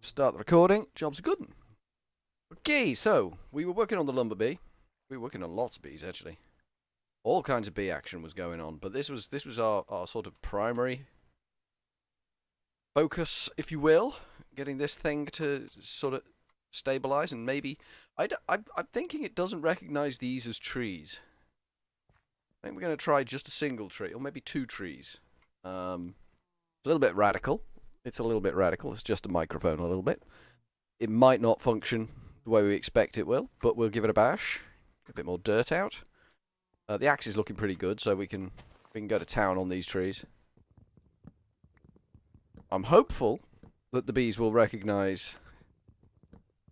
Start the recording. Job's good. Okay, so we were working on the lumber bee. We were working on lots of bees actually. All kinds of bee action was going on, but this was our sort of primary focus, if you will, getting this thing to sort of stabilize, and maybe I'm thinking it doesn't recognize these as trees. I think we're going to try just a single tree, or maybe two trees. It's a little bit radical. It's a little bit radical. It's just a microphone a little bit. It might not function the way we expect it will, but we'll give it a bash. A bit more dirt out. The axe is looking pretty good, so we can go to town on these trees. I'm hopeful that the bees will recognise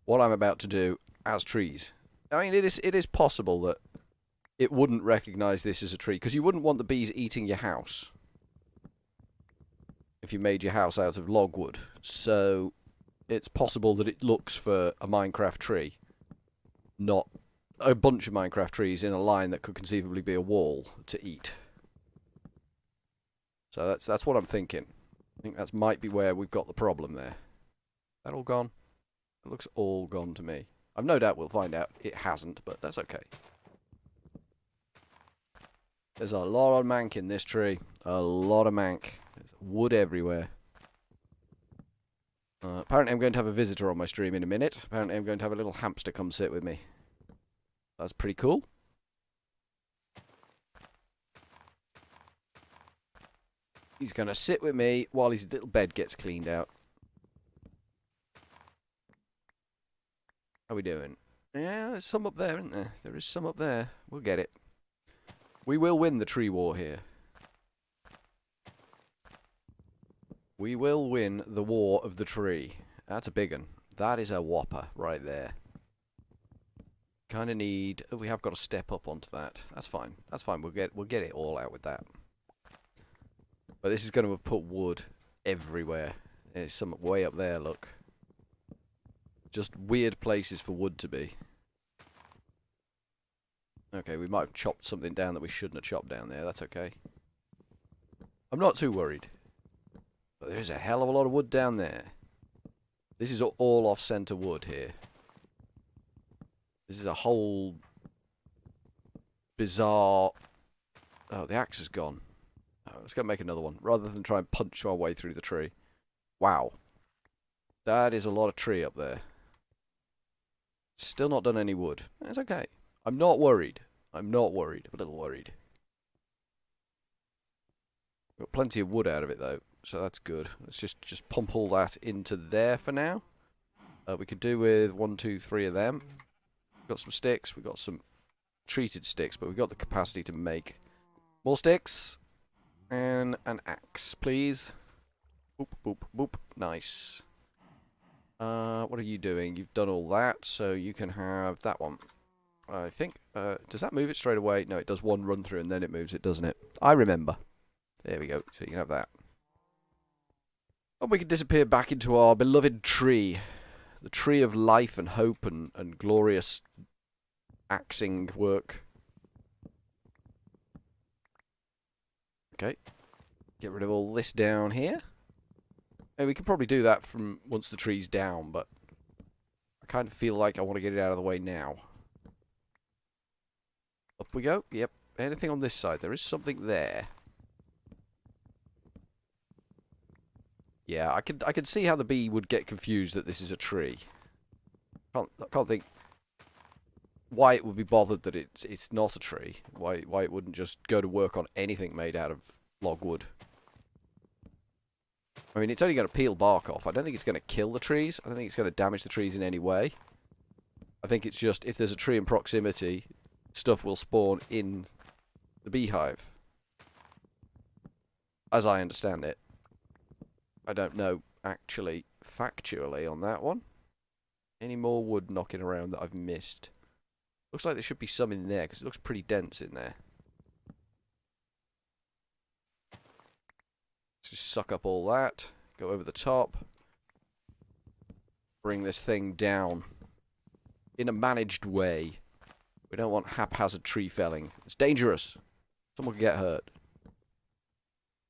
what I'm about to do as trees. I mean, it is possible that it wouldn't recognise this as a tree, because you wouldn't want the bees eating your house if you made your house out of logwood. So it's possible that it looks for a Minecraft tree, not a bunch of Minecraft trees in a line that could conceivably be a wall to eat. So that's what I'm thinking. I think that might be where we've got the problem there. That all gone? It looks all gone to me. I've no doubt we'll find out it hasn't, but that's okay. There's a lot of mank in this tree. A lot of mank. There's wood everywhere. Apparently I'm going to have a visitor on my stream in a minute. Apparently I'm going to have a little hamster come sit with me. That's pretty cool. He's going to sit with me while his little bed gets cleaned out. How are we doing? Yeah, there's some up there, isn't there? There is some up there. We'll get it. We will win the tree war here. We will win the war of the tree. That's a big one. That is a whopper right there. Kind of need... Oh, we have got to step up onto that. That's fine. That's fine. We'll get it all out with that. But this is going to have put wood everywhere. There's some way up there, look. Just weird places for wood to be. Okay, we might have chopped something down that we shouldn't have chopped down there. That's okay. I'm not too worried. But there's a hell of a lot of wood down there. This is all off-center wood here. This is a whole bizarre... Oh, the axe is gone. Oh, let's go make another one, rather than try and punch our way through the tree. Wow. That is a lot of tree up there. Still not done any wood. That's okay. I'm not worried. I'm not worried. I'm a little worried. Got plenty of wood out of it, though, so that's good. Let's just pump all that into there for now. We could do with 1, 2, 3 of them. We've got some sticks. We've got some treated sticks, but we've got the capacity to make more sticks. And an axe, please. Boop, boop, boop. Nice. What are you doing? You've done all that, so you can have that one. I think. Does that move it straight away? No, it does one run through and then it moves it, doesn't it? I remember. There we go. So you can have that. And we can disappear back into our beloved tree. The tree of life and hope and glorious axing work. Okay. Get rid of all this down here. And we can probably do that from once the tree's down, but I kind of feel like I want to get it out of the way now. Up we go. Yep. Anything on this side? There is something there. Yeah, I could see how the bee would get confused that this is a tree. I can't think why it would be bothered that it's not a tree. Why it wouldn't just go to work on anything made out of logwood. I mean, it's only going to peel bark off. I don't think it's going to kill the trees. I don't think it's going to damage the trees in any way. I think it's just, if there's a tree in proximity, stuff will spawn in the beehive. As I understand it. I don't know, actually, factually on that one. Any more wood knocking around that I've missed? Looks like there should be some in there, because it looks pretty dense in there. Let's just suck up all that. Go over the top. Bring this thing down. In a managed way. We don't want haphazard tree felling. It's dangerous. Someone could get hurt.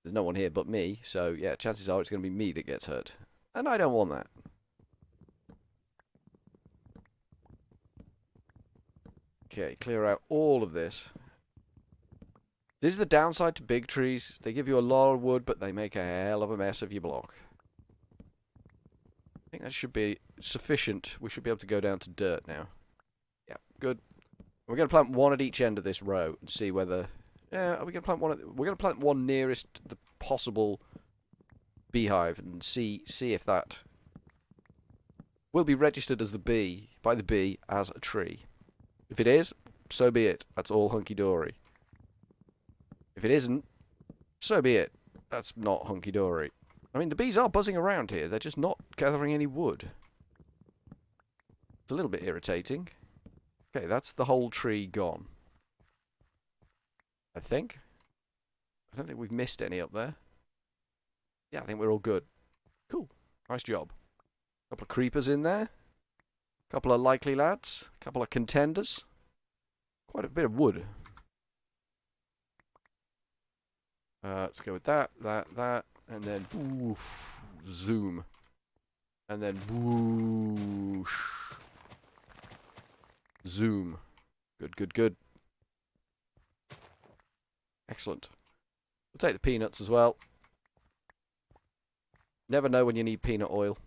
There's no one here but me, so yeah, chances are it's going to be me that gets hurt. And I don't want that. Okay, clear out all of this. This is the downside to big trees. They give you a lot of wood, but they make a hell of a mess of your block. I think that should be sufficient. We should be able to go down to dirt now. Yeah, good. We're going to plant one at each end of this row and see whether... Yeah, are we going to plant one? We're going to plant one nearest the possible beehive and see if that will be registered as the bee, by the bee, as a tree. If it is, so be it. That's all hunky-dory. If it isn't, so be it. That's not hunky-dory. I mean, the bees are buzzing around here. They're just not gathering any wood. It's a little bit irritating. Okay, that's the whole tree gone. I think. I don't think we've missed any up there. Yeah, I think we're all good. Cool. Nice job. Couple of creepers in there. Couple of likely lads. Couple of contenders. Quite a bit of wood. Let's go with that, and then oof, zoom. And then whoosh. Zoom. Good, good, good. Excellent. We'll take the peanuts as well. Never know when you need peanut oil.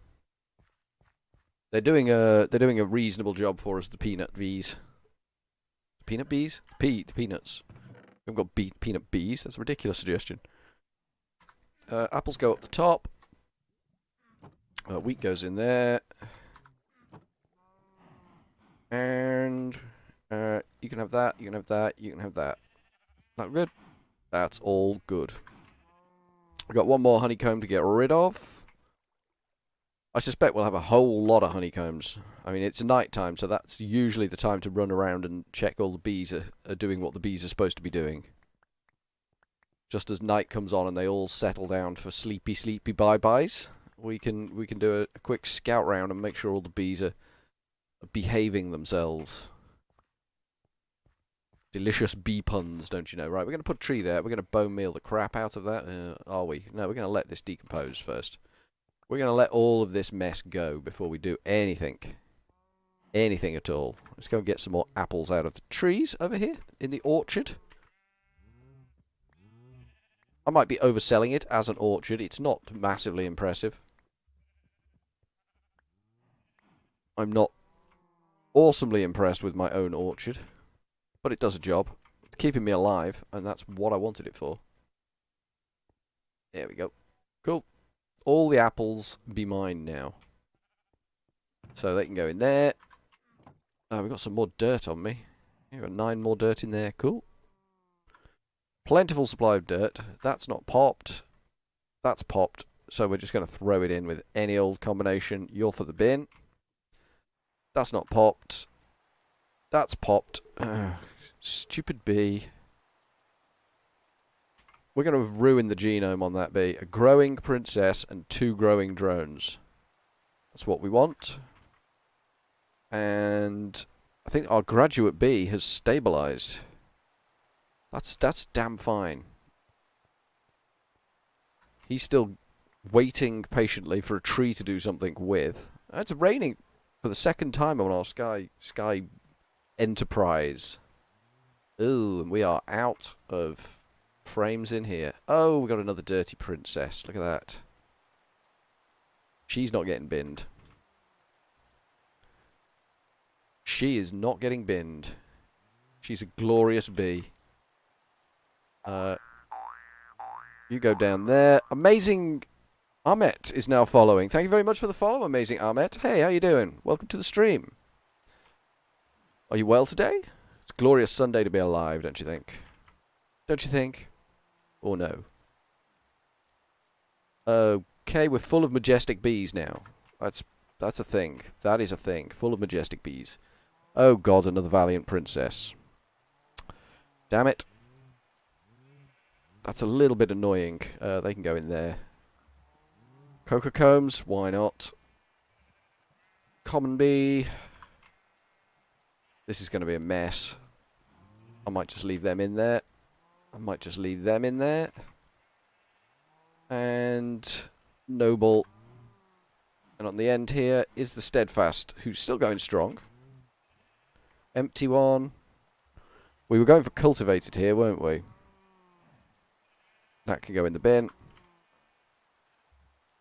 They're doing a reasonable job for us, the peanut bees. Peanut bees? The peanuts. We haven't got peanut bees. That's a ridiculous suggestion. Apples go up the top. Wheat goes in there. And you can have that, you can have that, you can have that. That good? That's all good. We've got one more honeycomb to get rid of. I suspect we'll have a whole lot of honeycombs. I mean, it's night time, so that's usually the time to run around and check all the bees are doing what the bees are supposed to be doing. Just as night comes on and they all settle down for sleepy, sleepy bye-byes, we can do a quick scout round and make sure all the bees are behaving themselves. Delicious bee puns, don't you know? Right, we're going to put a tree there. We're going to bone meal the crap out of that. Are we? No, we're going to let this decompose first. We're going to let all of this mess go before we do anything. Anything at all. Let's go and get some more apples out of the trees over here in the orchard. I might be overselling it as an orchard. It's not massively impressive. I'm not awesomely impressed with my own orchard. But it does a job. It's keeping me alive, and that's what I wanted it for. There we go. Cool. All the apples be mine now. So they can go in there. We've got some more dirt on me. We've got 9 more dirt in there. Cool. Plentiful supply of dirt. That's not popped. That's popped. So we're just going to throw it in with any old combination. You're for the bin. That's not popped. That's popped. Stupid bee. We're going to ruin the genome on that bee. A growing princess and 2 growing drones. That's what we want. And I think our graduate bee has stabilized. That's damn fine. He's still waiting patiently for a tree to do something with. It's raining for the second time on our sky enterprise. Ooh, and we are out of frames in here. Oh, we got another dirty princess. Look at that. She's not getting binned. She is not getting binned. She's a glorious bee. You go down there. Amazing Ahmet is now following. Thank you very much for the follow, Amazing Ahmet. Hey, how you doing? Welcome to the stream. Are you well today? It's a glorious Sunday to be alive, don't you think? Don't you think? Or no? Okay, we're full of majestic bees now. That's a thing. That is a thing. Full of majestic bees. Oh god, another valiant princess. Damn it. That's a little bit annoying. They can go in there. Cocoa combs, why not? Common bee. This is going to be a mess. I might just leave them in there. I might just leave them in there. And noble. And on the end here is the steadfast, who's still going strong. Empty one. We were going for cultivated here, weren't we? That can go in the bin.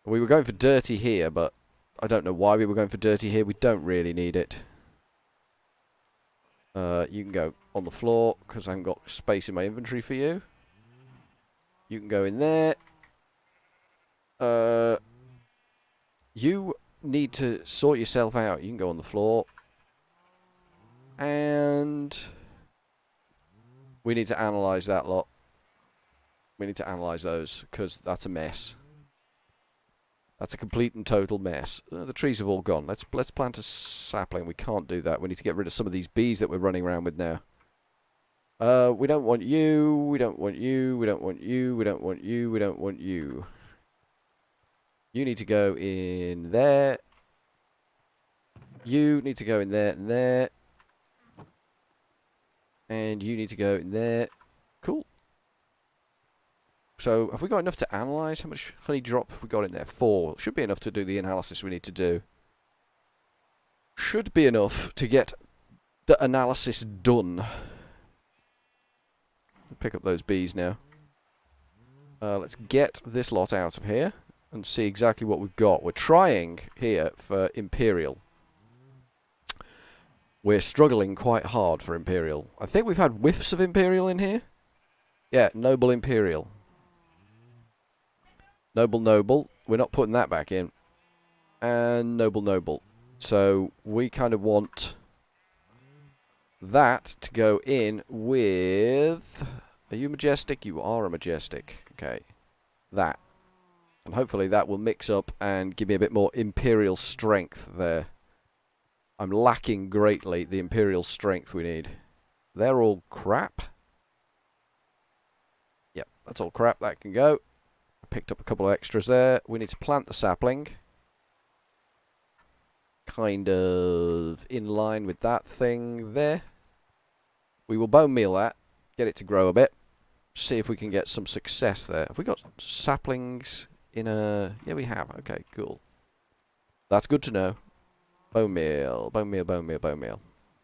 We were going for dirty here, but I don't know why we were going for dirty here. We don't really need it. You can go on the floor, because I haven't got space in my inventory for you. You can go in there. You need to sort yourself out. You can go on the floor. And we need to analyse that lot. We need to analyse those, because that's a mess. That's a complete and total mess. The trees have all gone. Let's plant a sapling. We can't do that. We need to get rid of some of these bees that we're running around with now. We don't want you. We don't want you. We don't want you. We don't want you. We don't want you. You need to go in there. You need to go in there and there. And you need to go in there. Cool. So, have we got enough to analyse? How much honey drop have we got in there? 4. Should be enough to do the analysis we need to do. Should be enough to get the analysis done. Pick up those bees now. Let's get this lot out of here and see exactly what we've got. We're trying here for Imperial. We're struggling quite hard for Imperial. I think we've had whiffs of Imperial in here. Yeah, Noble Imperial. Noble. We're not putting that back in. And Noble. So we kind of want that to go in with... Are you Majestic? You are a Majestic. Okay. That. And hopefully that will mix up and give me a bit more Imperial strength there. I'm lacking greatly the Imperial strength we need. They're all crap. Yep, that's all crap. That can go. I picked up a couple of extras there. We need to plant the sapling. Kind of in line with that thing there. We will bone meal that. Get it to grow a bit. See if we can get some success there. Have we got saplings in a... Yeah, we have. Okay, cool. That's good to know. Bone meal.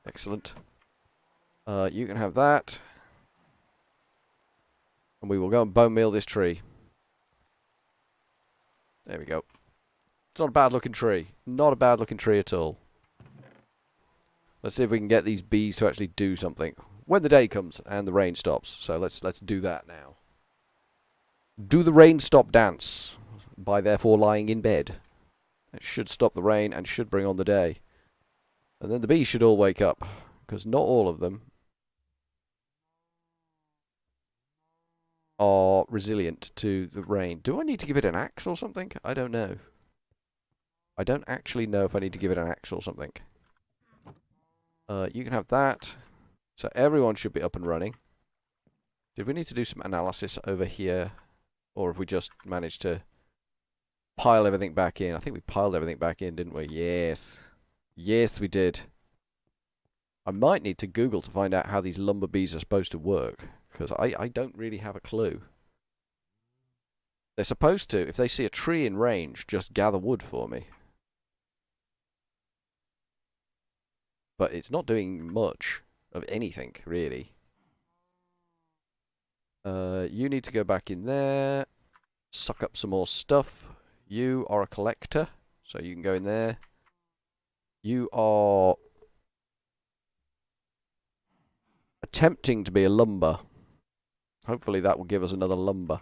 Excellent. You can have that. And we will go and bone meal this tree. There we go. It's not a bad looking tree. Not a bad looking tree at all. Let's see if we can get these bees to actually do something. When the day comes and the rain stops. So let's do that now. Do the rain stop dance. By therefore lying in bed. It should stop the rain and should bring on the day. And then the bees should all wake up. Because not all of them are resilient to the rain. Do I need to give it an axe or something? I don't know. I don't actually know if I need to give it an axe or something. You can have that. So everyone should be up and running. Did we need to do some analysis over here? Or have we just managed to pile everything back in? I think we piled everything back in, didn't we? Yes. Yes, we did. I might need to Google to find out how these lumber bees are supposed to work. Because I don't really have a clue. They're supposed to, if they see a tree in range, just gather wood for me. But it's not doing much of anything, really. You need to go back in there. Suck up some more stuff. You are a collector, so you can go in there. You are attempting to be a lumber. Hopefully that will give us another lumber.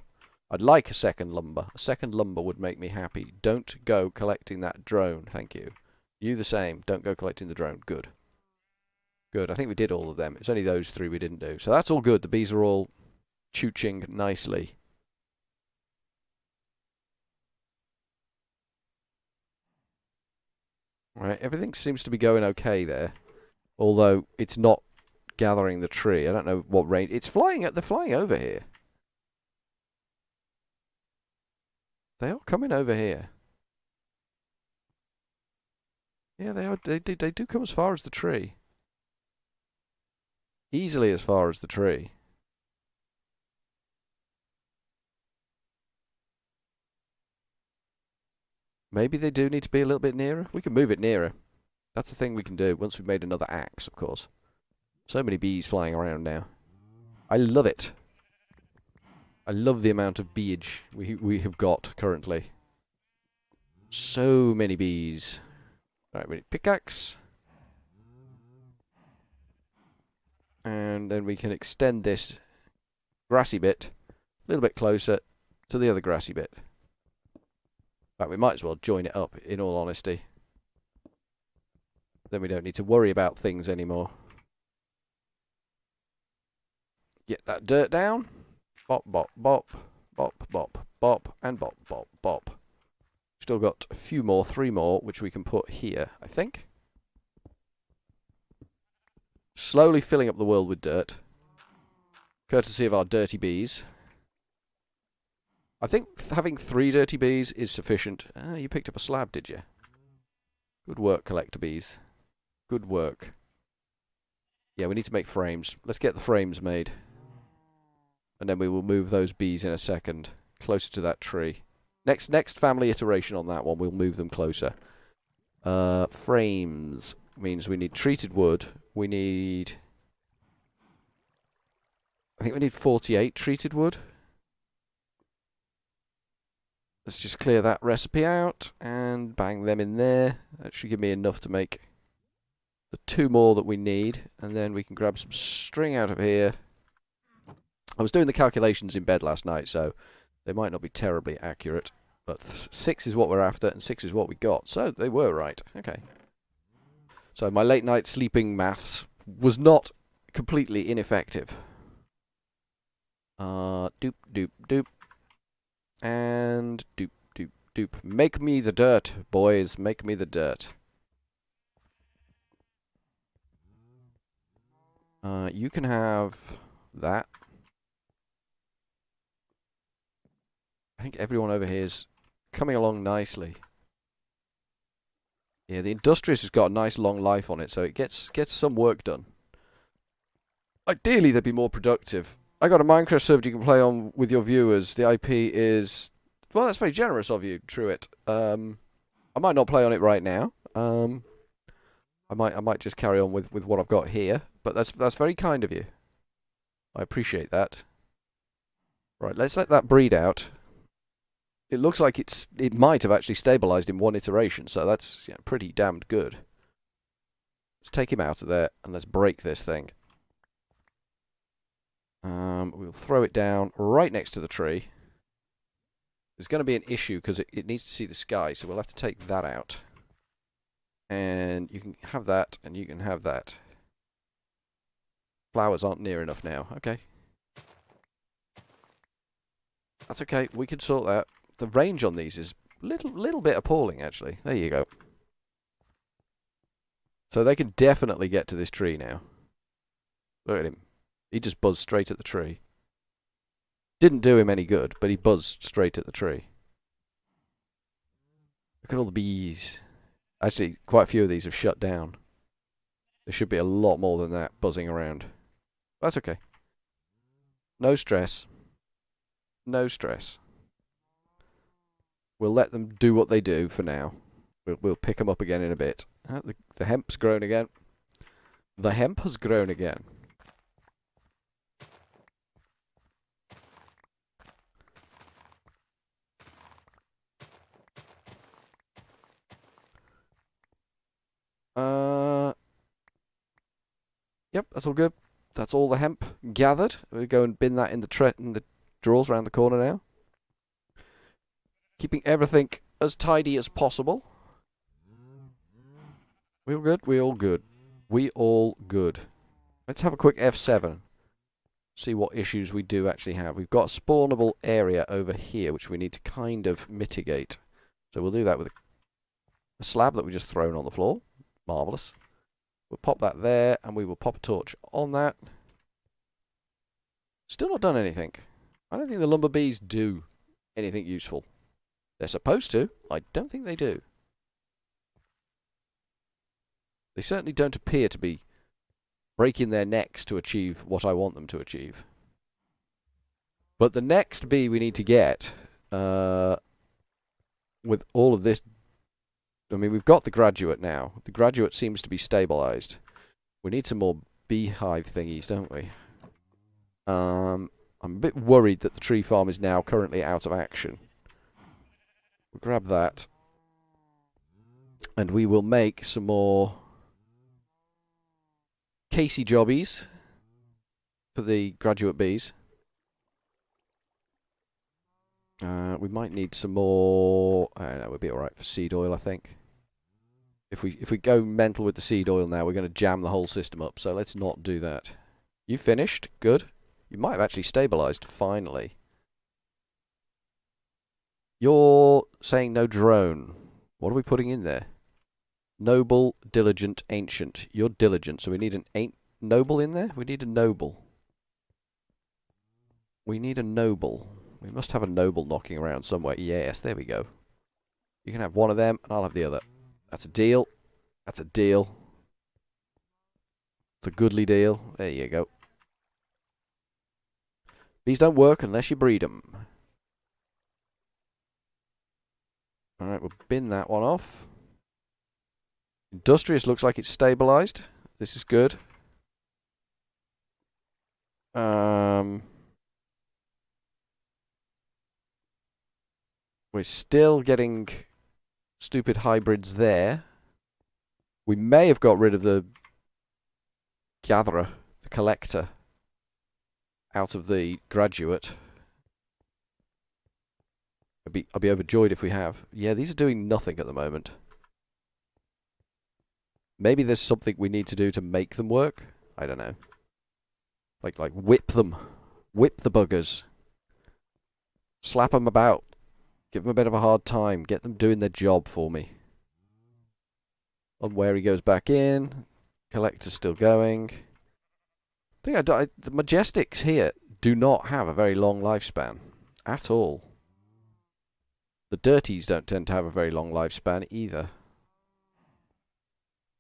I'd like a second lumber. A second lumber would make me happy. Don't go collecting that drone. Thank you. You the same. Don't go collecting the drone. Good. Good. I think we did all of them. It's only those 3 we didn't do. So that's all good. The bees are all chooching nicely. Right. Everything seems to be going okay there. Although it's not gathering the tree. I don't know what range. It's flying. They're flying over here. They are coming over here. Yeah, they are. They do come as far as the tree. Easily as far as the tree. Maybe they do need to be a little bit nearer. We can move it nearer. That's the thing we can do once we've made another axe, of course. So many bees flying around now. I love it. I love the amount of beage we have got currently. So many bees. Alright, we need pickaxe. And then we can extend this grassy bit a little bit closer to the other grassy bit. Right, we might as well join it up, in all honesty. Then we don't need to worry about things anymore. Get that dirt down. Bop, bop, bop. Bop, bop, bop. And bop, bop, bop. Still got a few more, 3 more, which we can put here, I think. Slowly filling up the world with dirt. Courtesy of our dirty bees. I think having 3 dirty bees is sufficient. You picked up a slab, did you? Good work, collector bees. Good work. Yeah, we need to make frames. Let's get the frames made. And then we will move those bees in a second. Closer to that tree. Next family iteration on that one, we'll move them closer. Frames means we need treated wood. We need... I think we need 48 treated wood. Let's just clear that recipe out and bang them in there. That should give me enough to make the 2 more that we need. And then we can grab some string out of here. I was doing the calculations in bed last night, so they might not be terribly accurate. But 6 is what we're after, and 6 is what we got. So they were right. Okay. So my late night sleeping maths was not completely ineffective. Doop, doop, doop. And doop, doop, doop. Make me the dirt, boys. Make me the dirt. You can have that. I think everyone over here is coming along nicely. Yeah, the Industrious has got a nice long life on it, so it gets some work done. Ideally, they'd be more productive. I got a Minecraft server you can play on with your viewers. The IP is... Well, that's very generous of you, Truett. I might not play on it right now. I might just carry on with what I've got here. But that's very kind of you. I appreciate that. Right, let's let that breed out. It looks like it might have actually stabilized in 1 iteration, so that's pretty damned good. Let's take him out of there and let's break this thing. We'll throw it down right next to the tree. There's going to be an issue because it needs to see the sky, so we'll have to take that out. And you can have that, and you can have that. Flowers aren't near enough now. Okay. That's okay. We can sort that. The range on these is little bit appalling, actually. There you go. So they can definitely get to this tree now. Look at him. He just buzzed straight at the tree. Didn't do him any good, but he buzzed straight at the tree. Look at all the bees. Actually, quite a few of these have shut down. There should be a lot more than that buzzing around. That's okay. No stress. No stress. We'll let them do what they do for now. We'll pick them up again in a bit. The hemp's grown again. The hemp has grown again. Yep, that's all good. That's all the hemp gathered. We'll go and bin that in the drawers around the corner now. Keeping everything as tidy as possible. We all good? We all good. We all good. Let's have a quick F7. See what issues we do actually have. We've got a spawnable area over here, which we need to kind of mitigate. So we'll do that with a slab that we just thrown on the floor. Marvellous. We'll pop that there, and we will pop a torch on that. Still not done anything. I don't think the lumber bees do anything useful. They're supposed to. I don't think they do. They certainly don't appear to be breaking their necks to achieve what I want them to achieve. But the next bee we need to get, with all of this... I mean, we've got the graduate now. The graduate seems to be stabilized. We need some more beehive thingies, don't we? I'm a bit worried that the tree farm is now currently out of action. We'll grab that. And we will make some more Casey jobbies for the graduate bees. We might need some more. I don't know, we'll be alright for seed oil, I think. If we go mental with the seed oil now, we're going to jam the whole system up. So let's not do that. You finished? Good. You might have actually stabilized, finally. You're saying no drone. What are we putting in there? Noble, diligent, ancient. You're diligent, so we need an noble in there? We need a noble. We need a noble. We must have a noble knocking around somewhere. Yes, there we go. You can have one of them, and I'll have the other. That's a deal. That's a deal. It's a goodly deal. There you go. Bees don't work unless you breed them. Alright, we'll bin that one off. Industrious looks like it's stabilized. This is good. We're still getting stupid hybrids there. We may have got rid of the gatherer, the collector, out of the graduate. I'll be overjoyed if we have. Yeah, these are doing nothing at the moment. Maybe there's something we need to do to make them work. I don't know. Like whip them. Whip the buggers. Slap them about. Give them a bit of a hard time. Get them doing their job for me. On where he goes back in. Collector's still going. The Majestics here do not have a very long lifespan. At all. The Dirties don't tend to have a very long lifespan either.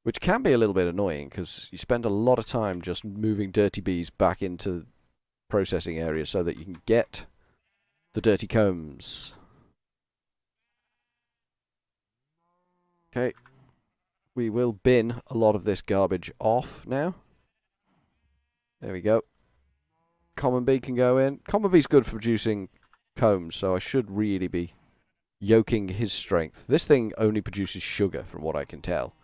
Which can be a little bit annoying, because you spend a lot of time just moving dirty bees back into processing areas so that you can get the dirty combs. Okay. We will bin a lot of this garbage off now. There we go. Common bee can go in. Common bee's good for producing combs, so I should really be yoking his strength. This thing only produces sugar, from what I can tell.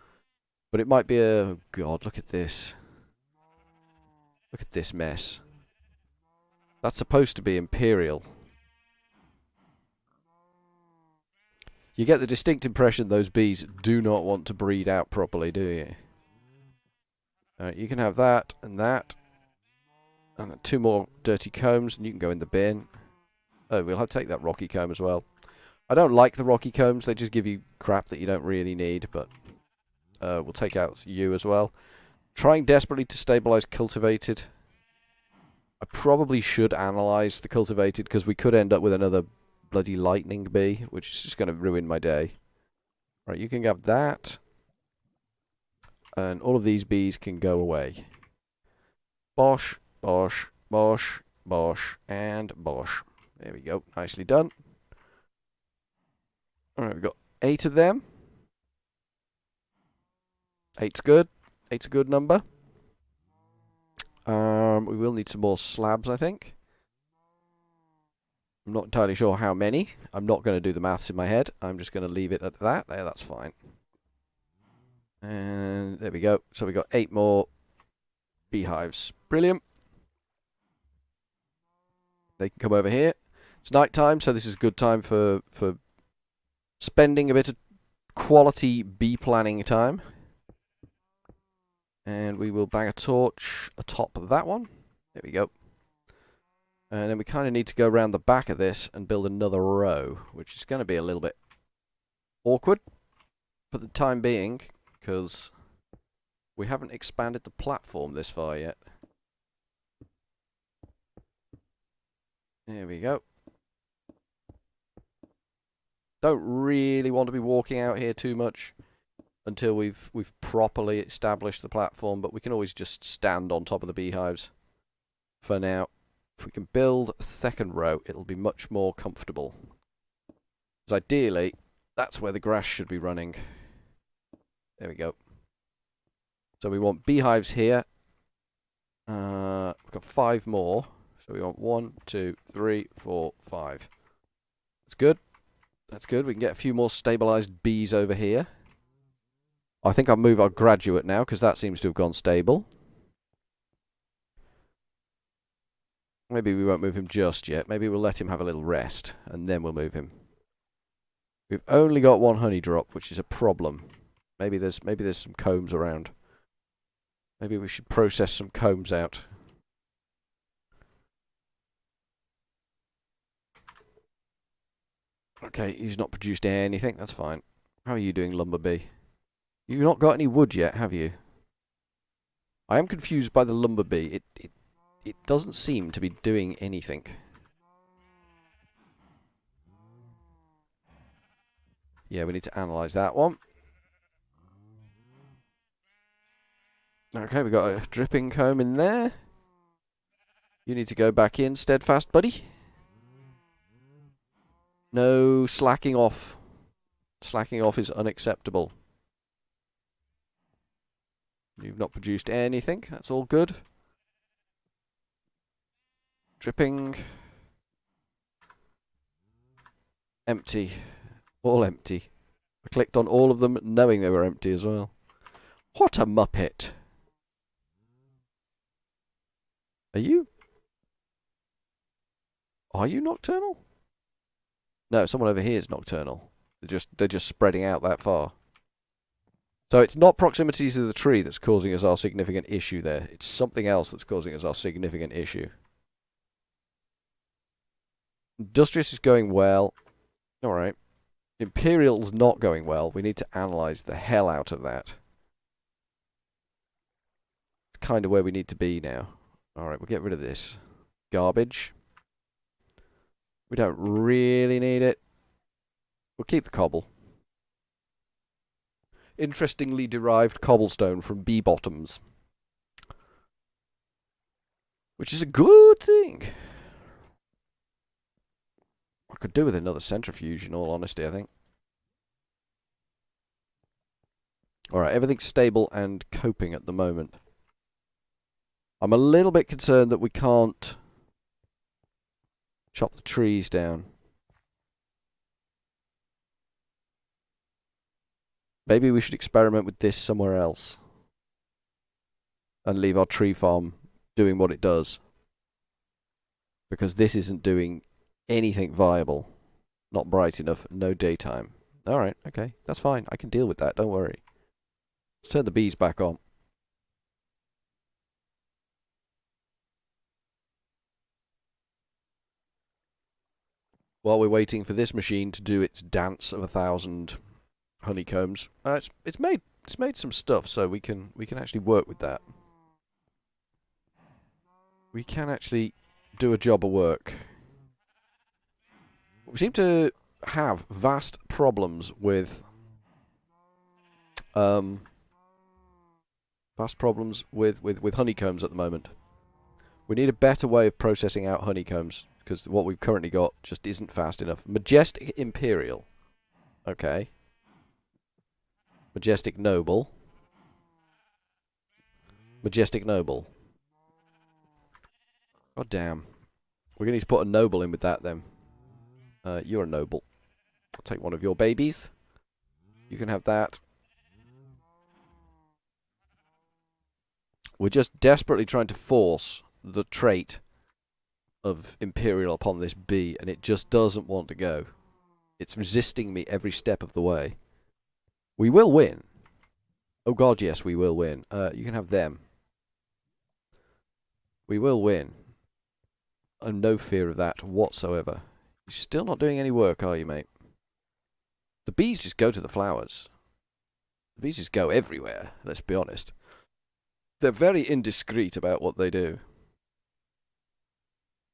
But it might be a... Oh God, look at this. Look at this mess. That's supposed to be imperial. You get the distinct impression those bees do not want to breed out properly, do you? Alright, you can have that and that. And 2 more dirty combs, and you can go in the bin. Oh, we'll have to take that rocky comb as well. I don't like the rocky combs, they just give you crap that you don't really need, but... we'll take out you as well. Trying desperately to stabilize cultivated. I probably should analyze the cultivated, because we could end up with another bloody lightning bee, which is just going to ruin my day. Right, you can have that. And all of these bees can go away. Bosh, bosh, bosh, bosh, and bosh. There we go. Nicely done. Alright, we've got 8 of them. 8's good. 8's a good number. We will need some more slabs, I think. I'm not entirely sure how many. I'm not going to do the maths in my head. I'm just going to leave it at that. There, that's fine. And there we go. So we got 8 more beehives. Brilliant. They can come over here. It's night time, so this is a good time for spending a bit of quality bee planning time. And we will bang a torch atop that one. There we go. And then we kind of need to go around the back of this and build another row, which is going to be a little bit awkward for the time being, because we haven't expanded the platform this far yet. There we go. Don't really want to be walking out here too much until we've properly established the platform, but we can always just stand on top of the beehives for now. If we can build a second row, it'll be much more comfortable. Because ideally, that's where the grass should be running. There we go. So we want beehives here. We've got 5 more. So we want 1, 2, 3, 4, 5. That's good. That's good. We can get a few more stabilised bees over here. I think I'll move our graduate now, because that seems to have gone stable. Maybe we won't move him just yet. Maybe we'll let him have a little rest, and then we'll move him. We've only got one honey drop, which is a problem. Maybe there's some combs around. Maybe we should process some combs out. Okay, he's not produced anything. That's fine. How are you doing, Lumberbee? You've not got any wood yet, have you? I am confused by the Lumberbee. It doesn't seem to be doing anything. Yeah, we need to analyse that one. Okay, we got a dripping comb in there. You need to go back in, steadfast, buddy. No slacking off. Slacking off is unacceptable. You've not produced anything. That's all good. Dripping. Empty. All empty. I clicked on all of them knowing they were empty as well. What a muppet. Are you nocturnal? No, someone over here is nocturnal. They're just spreading out that far. So it's not proximity to the tree that's causing us our significant issue there. It's something else that's causing us our significant issue. Industrious is going well. Alright. Imperial's not going well. We need to analyse the hell out of that. It's kind of where we need to be now. Alright, we'll get rid of this. Garbage. We don't really need it. We'll keep the cobble. Interestingly derived cobblestone from bee bottoms. Which is a good thing. I could do with another centrifuge, in all honesty, I think. Alright, everything's stable and coping at the moment. I'm a little bit concerned that we can't chop the trees down. Maybe we should experiment with this somewhere else. And leave our tree farm doing what it does. Because this isn't doing anything viable. Not bright enough, no daytime. Alright, okay, that's fine. I can deal with that, don't worry. Let's turn the bees back on. While we're waiting for this machine to do its dance of 1,000 honeycombs, it's made some stuff, so we can actually work with that. We can actually do a job of work. We seem to have vast problems with honeycombs at the moment. We need a better way of processing out honeycombs, because what we've currently got just isn't fast enough. Majestic Imperial. Okay. Majestic Noble. Majestic Noble. God damn. We're going to need to put a Noble in with that then. You're a Noble. I'll take one of your babies. You can have that. We're just desperately trying to force the trait of Imperial upon this bee, and it just doesn't want to go. It's resisting me every step of the way. We will win. Oh god, yes, we will win. You can have them. We will win. I've no fear of that whatsoever. You're still not doing any work, are you, mate? The bees just go to the flowers. The bees just go everywhere, let's be honest. They're very indiscreet about what they do.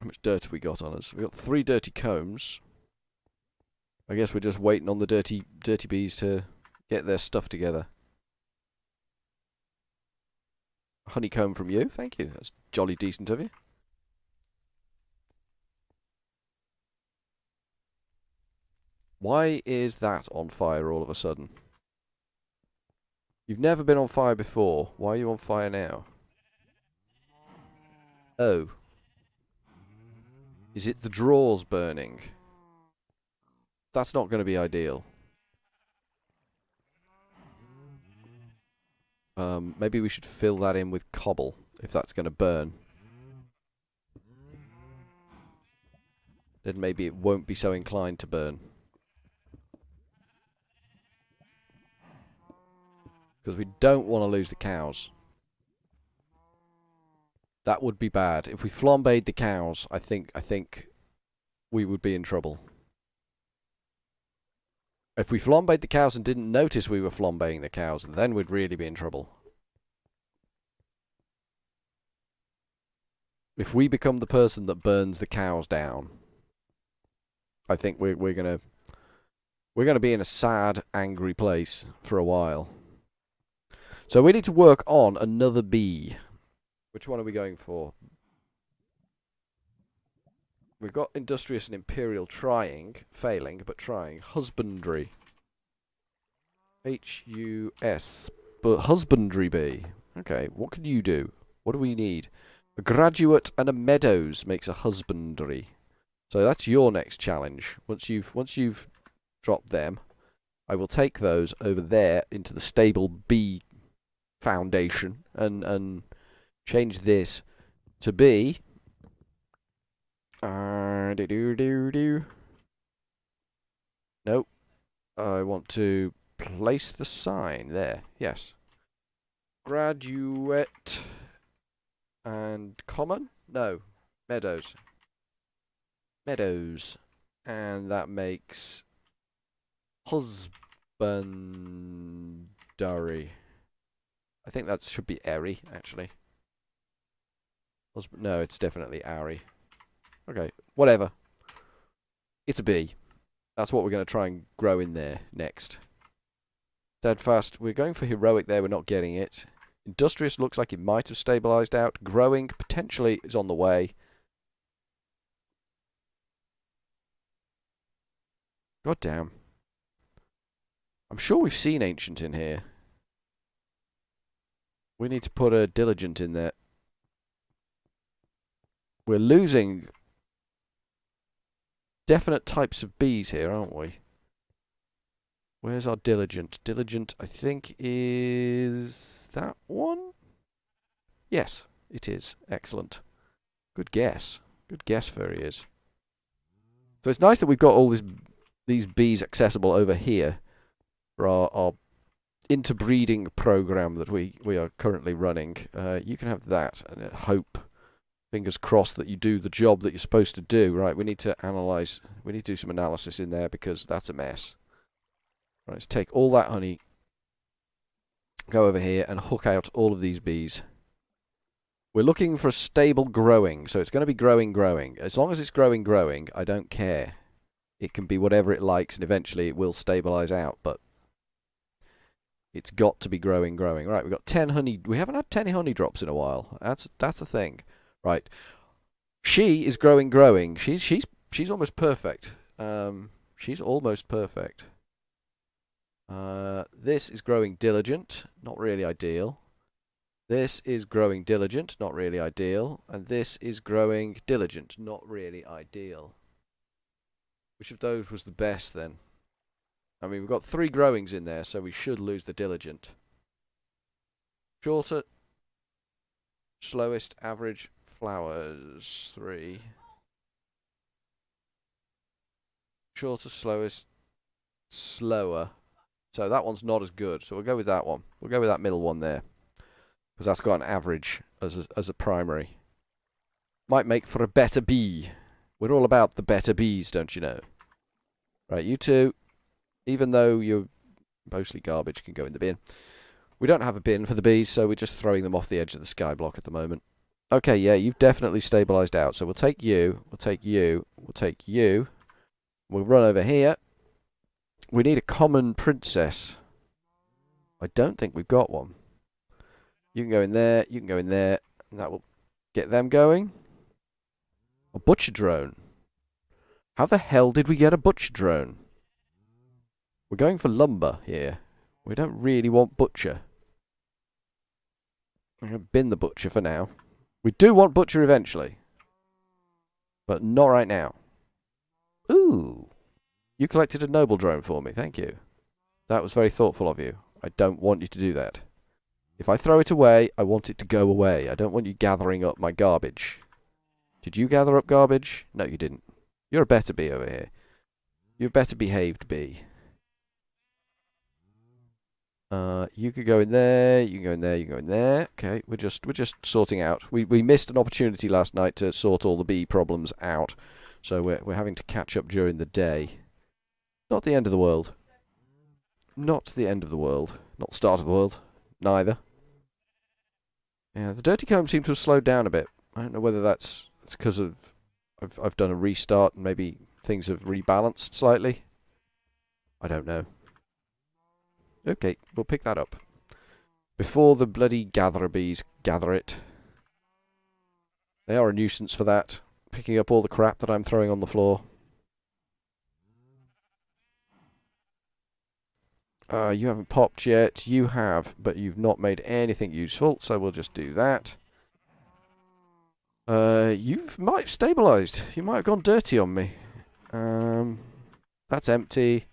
How much dirt have we got on us? We've got 3 dirty combs. I guess we're just waiting on the dirty bees to get their stuff together. Honeycomb from you, thank you. That's jolly decent of you. Why is that on fire all of a sudden? You've never been on fire before. Why are you on fire now? Oh. Is it the drawers burning? That's not going to be ideal. Maybe we should fill that in with cobble, if that's going to burn. Then maybe it won't be so inclined to burn. Because we don't want to lose the cows. That would be bad. If we flambéed the cows, I think we would be in trouble. If we flambéed the cows and didn't notice we were flambéing the cows, then we'd really be in trouble. If we become the person that burns the cows down, I think we're gonna be in a sad, angry place for a while. So we need to work on another bee. Which one are we going for? We've got industrious and imperial failing, but trying. Husbandry. H-U-S. But husbandry bee. Okay, what can you do? What do we need? A graduate and a meadows makes a husbandry. So that's your next challenge. Once you've dropped them, I will take those over there into the stable bee foundation and change this to be Nope. I want to place the sign there. Yes. Graduate and common? No. Meadows. Meadows. And that makes husbandry. I think that should be airy, actually. No, it's definitely airy. Okay, whatever. It's a bee. That's what we're going to try and grow in there next. Steadfast. We're going for heroic there. We're not getting it. Industrious looks like it might have stabilised out. Growing potentially is on the way. God damn. I'm sure we've seen ancient in here. We need to put a diligent in there. We're losing definite types of bees here, aren't we? Where's our diligent? Diligent, I think, is that one? Yes, it is. Excellent. Good guess. Good guess, Furryears. So it's nice that we've got all these bees accessible over here for our interbreeding program that we are currently running. You can have that and hope. Fingers crossed that you do the job that you're supposed to do. Right, we need to analyse. We need to do some analysis in there because that's a mess. Right, let's take all that honey, go over here and hook out all of these bees. We're looking for a stable growing, so it's going to be growing. As long as it's growing, I don't care. It can be whatever it likes and eventually it will stabilise out, but it's got to be growing. Right, we've got 10 honey. We haven't had 10 honey drops in a while. That's a thing. Right, she is growing. She's almost perfect. She's almost perfect. This is growing diligent, not really ideal. This is growing diligent, not really ideal, and this is growing diligent, not really ideal. Which of those was the best then? I mean, we've got 3 growings in there, so we should lose the diligent. Shorter, slowest, average. Flowers, 3. Shorter, slowest, slower. So that one's not as good. So we'll go with that one. We'll go with that middle one there. Because that's got an average as a primary. Might make for a better bee. We're all about the better bees, don't you know? Right, you two, even though you're mostly garbage, can go in the bin. We don't have a bin for the bees, so we're just throwing them off the edge of the sky block at the moment. Okay, yeah, you've definitely stabilised out. So we'll take you, we'll take you, we'll take you. We'll run over here. We need a common princess. I don't think we've got one. You can go in there, you can go in there, and that will get them going. A butcher drone. How the hell did we get a butcher drone? We're going for lumber here. We don't really want butcher. I'm going to bin the butcher for now. We do want butcher eventually. But not right now. Ooh. You collected a noble drone for me. Thank you. That was very thoughtful of you. I don't want you to do that. If I throw it away, I want it to go away. I don't want you gathering up my garbage. Did you gather up garbage? No, you didn't. You're a better bee over here. You're a better behaved bee. You could go in there, you can go in there, you can go in there. Okay, we're just sorting out. We missed an opportunity last night to sort all the bee problems out. So we're having to catch up during the day. Not the end of the world. Not the end of the world. Not the start of the world. Neither. Yeah, the dirty comb seems to have slowed down a bit. I don't know whether it's because of I've done a restart and maybe things have rebalanced slightly. I don't know. Okay, we'll pick that up. Before the bloody gatherer bees gather it. They are a nuisance for that. Picking up all the crap that I'm throwing on the floor. You haven't popped yet. You have, but you've not made anything useful, so we'll just do that. You might have stabilised. You might have gone dirty on me. That's empty.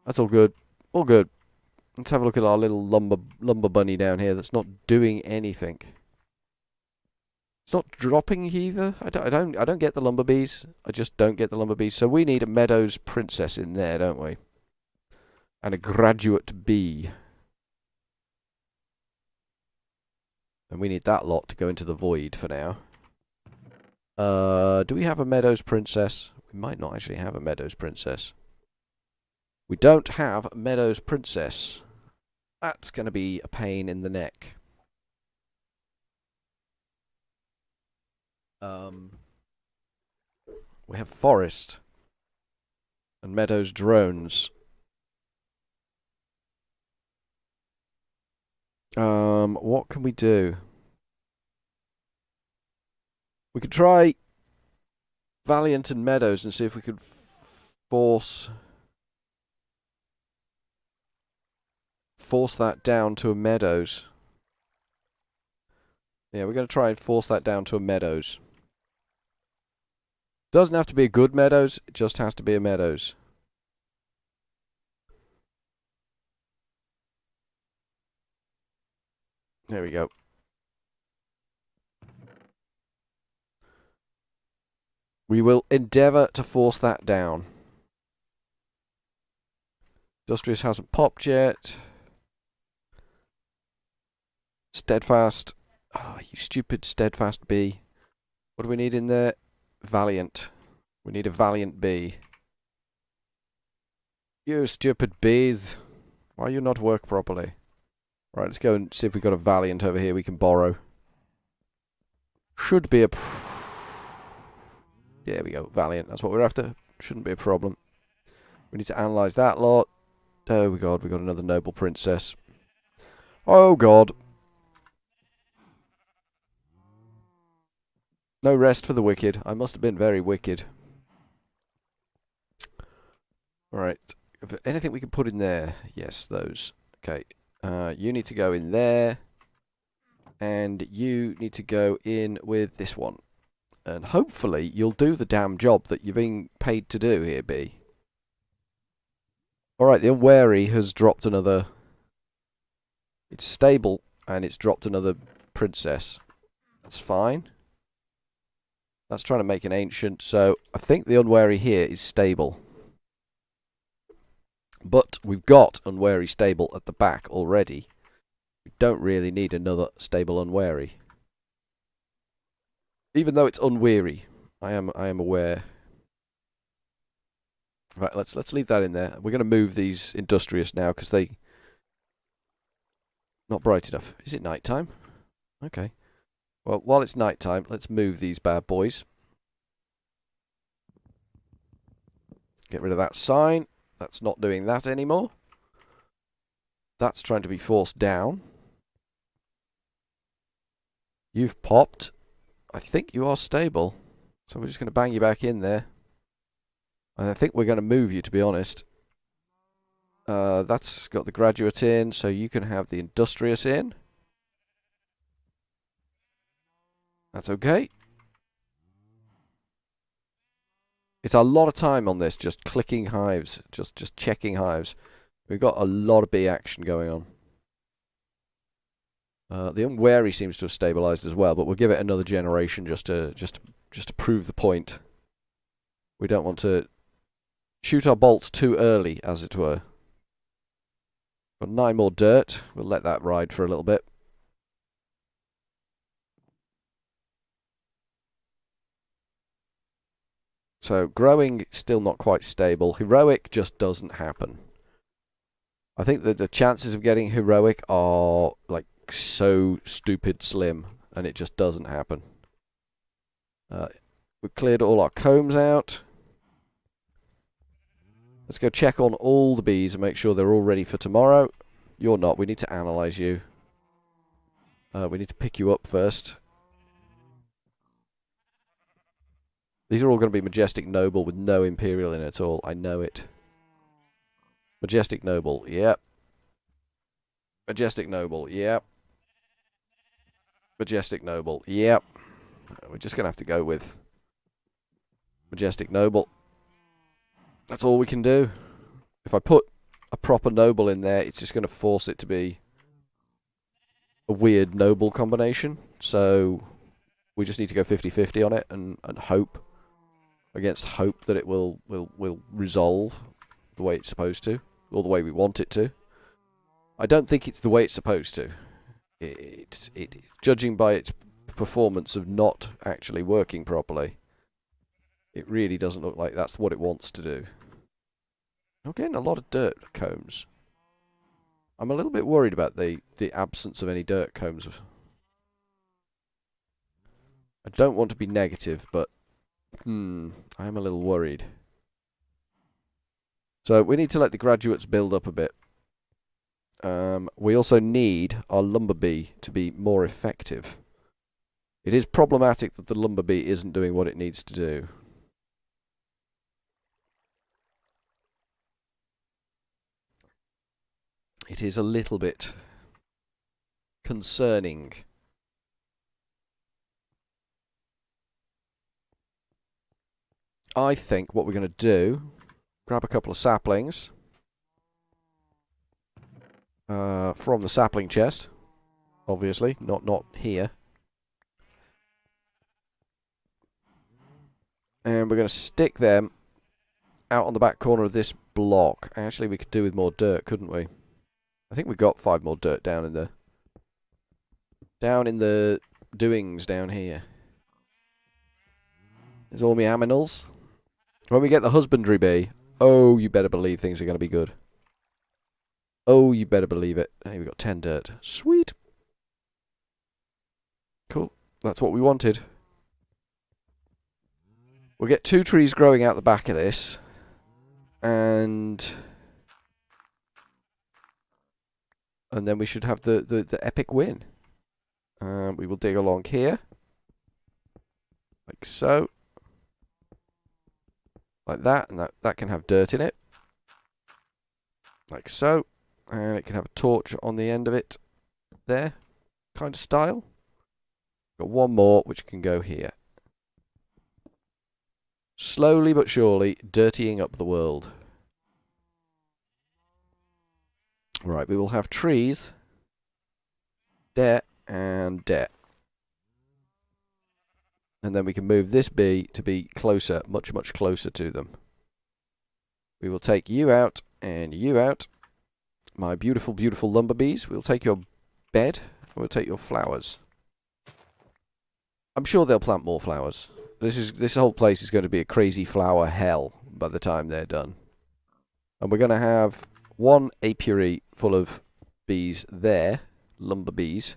That's all good. All good. Let's have a look at our little lumber bunny down here that's not doing anything. It's not dropping either. I don't get the lumber bees. I just don't get the lumber bees. So we need a Meadows princess in there, don't we? And a graduate bee. And we need that lot to go into the void for now. Do we have a Meadows princess? We might not actually have a Meadows princess. We don't have a Meadows princess. That's going to be a pain in the neck. We have forest and Meadows drones. What can we do? We could try Valiant and Meadows and see if we could force that down to a Meadows. Yeah, we're going to try and force that down to a Meadows. Doesn't have to be a good Meadows, it just has to be a Meadows. There we go. We will endeavour to force that down. Industrious hasn't popped yet. Steadfast. Oh, you stupid steadfast bee. What do we need in there? Valiant. We need a valiant bee. You stupid bees. Why you not work properly? Right, let's go and see if we've got a valiant over here we can borrow. Should be a... There we go, valiant. That's what we're after. Shouldn't be a problem. We need to analyse that lot. Oh god, we got another noble princess. Oh god. No rest for the wicked. I must have been very wicked. Alright. Anything we can put in there? Yes, those. Okay. You need to go in there. And you need to go in with this one. And hopefully you'll do the damn job that you're being paid to do here, bee. Alright, the Unwary has dropped another... It's stable, and it's dropped another princess. That's fine. That's trying to make an ancient, so I think the Unwary here is stable. But we've got Unwary stable at the back already. We don't really need another stable Unwary. Even though it's unweary, I am aware. Right, let's leave that in there. We're going to move these industrious now because they not bright enough. Is it night time? Okay. Well, while it's night time, let's move these bad boys. Get rid of that sign. That's not doing that anymore. That's trying to be forced down. You've popped. I think you are stable. So we're just going to bang you back in there. And I think we're going to move you, to be honest. That's got the graduate in, so you can have the industrious in. That's okay. It's a lot of time on this, just clicking hives, just checking hives. We've got a lot of bee action going on. The unwary seems to have stabilised as well, but we'll give it another generation just to prove the point. We don't want to shoot our bolts too early, as it were. Got 9 more dirt. We'll let that ride for a little bit. So growing still not quite stable. Heroic just doesn't happen. I think that the chances of getting heroic are like so stupid slim, and it just doesn't happen. We've cleared all our combs out. Let's go check on all the bees and make sure they're all ready for tomorrow. You're not. We need to analyze you. We need to pick you up first. These are all going to be Majestic Noble with no Imperial in it at all. I know it. Majestic Noble, yep. Majestic Noble, yep. Majestic Noble, yep. We're just going to have to go with Majestic Noble. That's all we can do. If I put a proper Noble in there, it's just going to force it to be a weird Noble combination. So we just need to go 50-50 on it and hope against hope that it will resolve the way it's supposed to, or the way we want it to. I don't think it's the way it's supposed to. Judging by its performance of not actually working properly, it really doesn't look like that's what it wants to do. I'm getting a lot of dirt combs. I'm a little bit worried about the absence of any dirt combs. I don't want to be negative, but I'm a little worried. So we need to let the graduates build up a bit. We also need our lumber bee to be more effective. It is problematic that the lumber bee isn't doing what it needs to do. It is a little bit concerning. I think what we're going to do, grab a couple of saplings from the sapling chest, obviously, not here. And we're going to stick them out on the back corner of this block. Actually, we could do with more dirt, couldn't we? I think we got 5 more dirt down in the doings down here. There's all my aminals. When we get the husbandry bee, oh, you better believe things are going to be good. Oh, you better believe it. Hey, we got 10 dirt. Sweet. Cool. That's what we wanted. We'll get 2 trees growing out the back of this. And then we should have the epic win. We will dig along here. Like so. Like that, and that can have dirt in it. Like so. And it can have a torch on the end of it. There. Kind of style. Got 1 more, which can go here. Slowly but surely, dirtying up the world. Right, we will have trees. There and there. And then we can move this bee to be closer, much, much closer to them. We will take you out and you out. My beautiful, beautiful lumber bees. We'll take your bed and we'll take your flowers. I'm sure they'll plant more flowers. This whole place is going to be a crazy flower hell by the time they're done. And we're going to have 1 apiary full of bees there, lumber bees.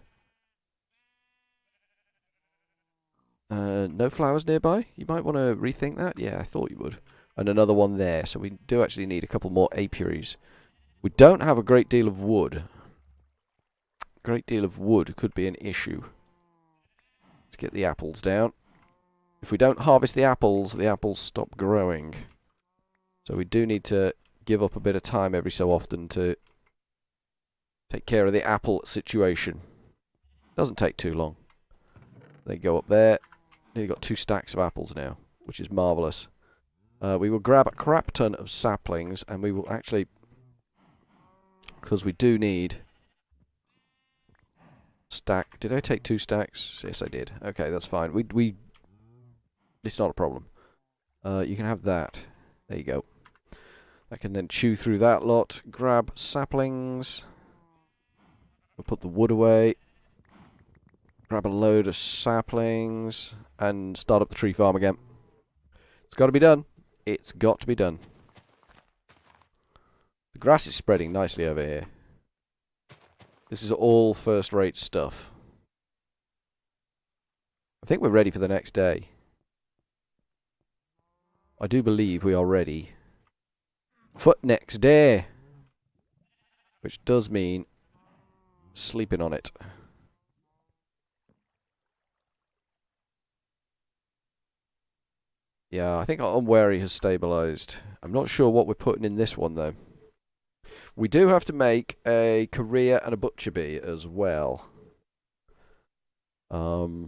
No flowers nearby? You might want to rethink that. Yeah, I thought you would. And another one there. So we do actually need a couple more apiaries. We don't have a great deal of wood. A great deal of wood could be an issue. Let's get the apples down. If we don't harvest the apples stop growing. So we do need to give up a bit of time every so often to take care of the apple situation. Doesn't take too long. They go up there. Nearly got 2 stacks of apples now, which is marvellous. We will grab a crap ton of saplings, and we will actually, because we do need stack. Did I take 2 stacks? Yes, I did. Okay, that's fine. It's not a problem. You can have that. There you go. I can then chew through that lot. Grab saplings. We'll put the wood away. Grab a load of saplings and start up the tree farm again. It's got to be done. It's got to be done. The grass is spreading nicely over here. This is all first-rate stuff. I think we're ready for the next day. I do believe we are ready for next day. Which does mean sleeping on it. Yeah, I think our unwary has stabilised. I'm not sure what we're putting in this one, though. We do have to make a career and a butcher bee as well. How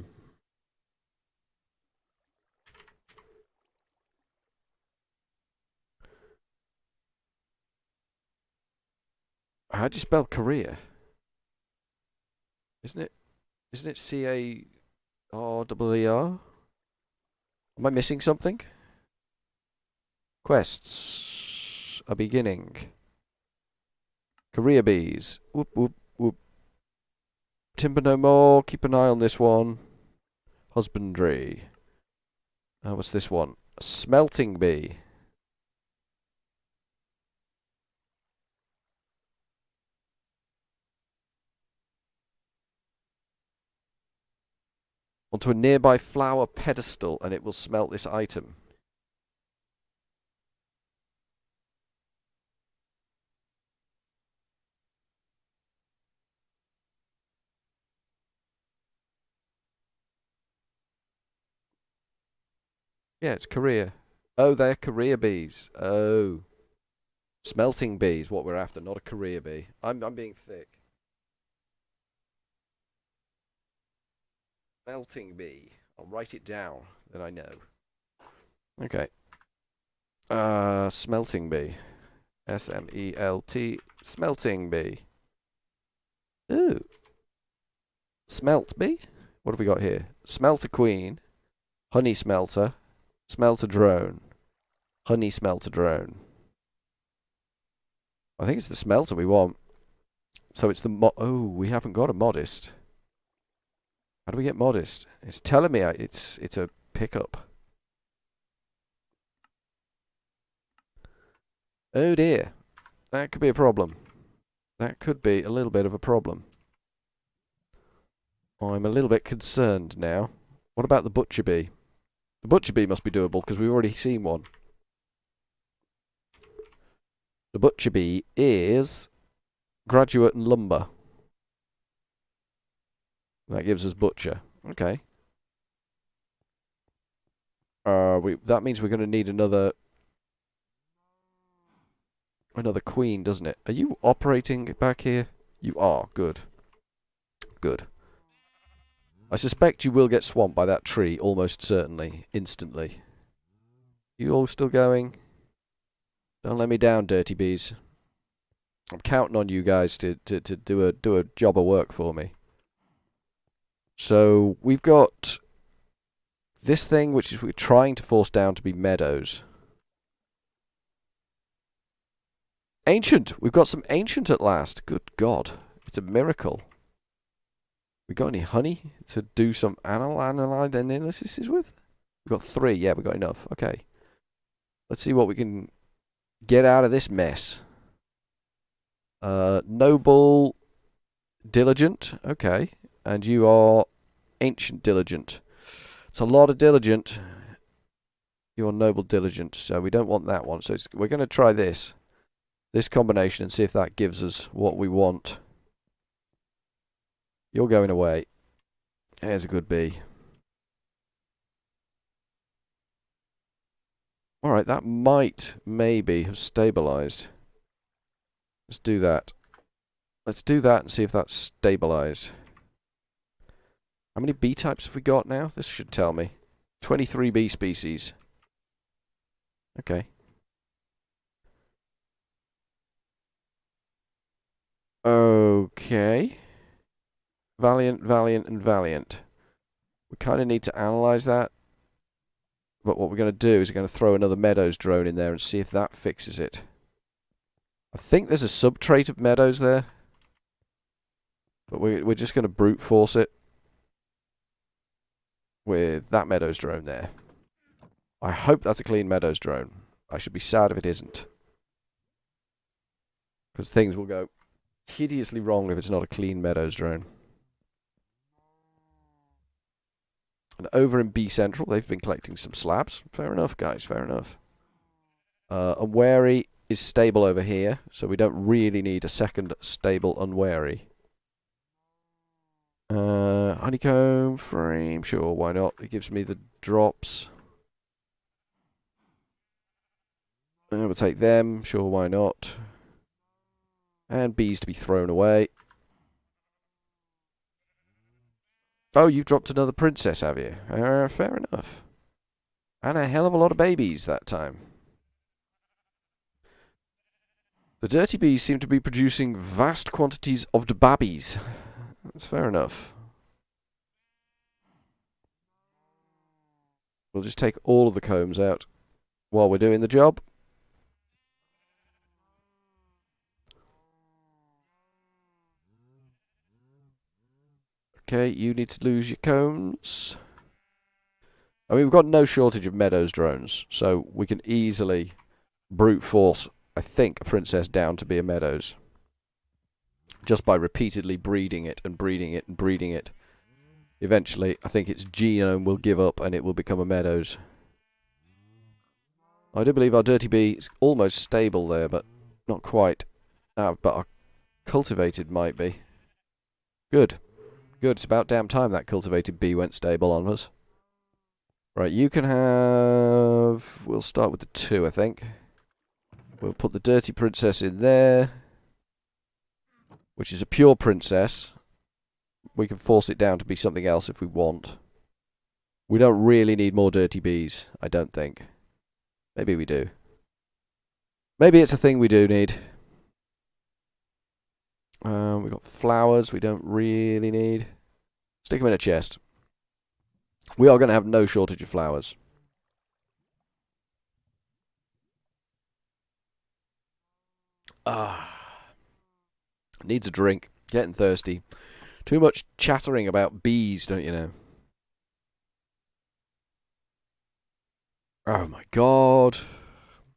do you spell career? Isn't it C-A-R-E-E-R? Am I missing something? Quests are beginning. Career bees. Whoop, whoop, whoop. Timber no more. Keep an eye on this one. Husbandry. What's this one? A smelting bee. Onto a nearby flower pedestal and it will smelt this item. Yeah, it's career. Oh, they're career bees. Oh. Smelting bees, what we're after, not a career bee. I'm being thick. Smelting bee. I'll write it down, then I know. Okay. Smelting bee. S-M-E-L-T. Smelting bee. Ooh. Smelt bee? What have we got here? Smelter queen. Honey smelter. Smelter drone. Honey smelter drone. I think it's the smelter we want. So it's the oh, we haven't got a modest. How do we get modest? It's telling me it's a pickup. Oh dear. That could be a problem. That could be a little bit of a problem. I'm a little bit concerned now. What about the butcher bee? The butcher bee must be doable because we've already seen one. The butcher bee is graduate and lumber. That gives us butcher. Okay. That means we're going to need another queen, doesn't it? Are you operating back here? You are. Good. Good. I suspect you will get swamped by that tree, almost certainly, instantly. You all still going? Don't let me down, dirty bees. I'm counting on you guys to do a job of work for me. So we've got this thing which is we're trying to force down to be meadows. Ancient! We've got some ancient at last. Good God. It's a miracle. We got any honey to do some analysis with? We've got 3. Yeah, we've got enough. Okay. Let's see what we can get out of this mess. Noble diligent. Okay. And you are ancient diligent. It's a lot of diligent. You're noble diligent. So we don't want that one. So we're going to try this combination and see if that gives us what we want. You're going away. There's a good bee. Alright, that might, maybe, have stabilised. Let's do that. Let's do that and see if that's stabilised. How many bee types have we got now? This should tell me. 23 bee species. Okay. Okay. Valiant, Valiant, and Valiant. We kind of need to analyze that. But what we're going to do is we're going to throw another Meadows drone in there and see if that fixes it. I think there's a sub-trait of Meadows there. But we're just going to brute force it with that Meadows drone there. I hope that's a clean Meadows drone. I should be sad if it isn't. Because things will go hideously wrong if it's not a clean Meadows drone. And over in B Central, they've been collecting some slabs. Fair enough, guys, fair enough. Unwary is stable over here, so we don't really need a second stable Unwary. Honeycomb frame, sure, why not? It gives me the drops. And we'll take them, sure, why not? And bees to be thrown away. Oh, you've dropped another princess, have you? Fair enough. And a hell of a lot of babies that time. The dirty bees seem to be producing vast quantities of the babbies. That's fair enough. We'll just take all of the combs out while we're doing the job. Okay, you need to lose your combs. I mean, we've got no shortage of Meadows drones, so we can easily brute force, I think, a princess down to be a Meadows. Just by repeatedly breeding it and breeding it and breeding it. Eventually, I think its genome will give up and it will become a Meadows. I do believe our dirty bee is almost stable there, but not quite. But our cultivated might be. Good. Good, it's about damn time that cultivated bee went stable on us. Right, you can have... We'll start with the 2, I think. We'll put the dirty princess in there, which is a pure princess. We can force it down to be something else if we want. We don't really need more dirty bees, I don't think. Maybe we do. Maybe it's a thing we do need. We've got flowers we don't really need. Stick them in a chest. We are going to have no shortage of flowers. Needs a drink. Getting thirsty. Too much chattering about bees, don't you know? Oh my god.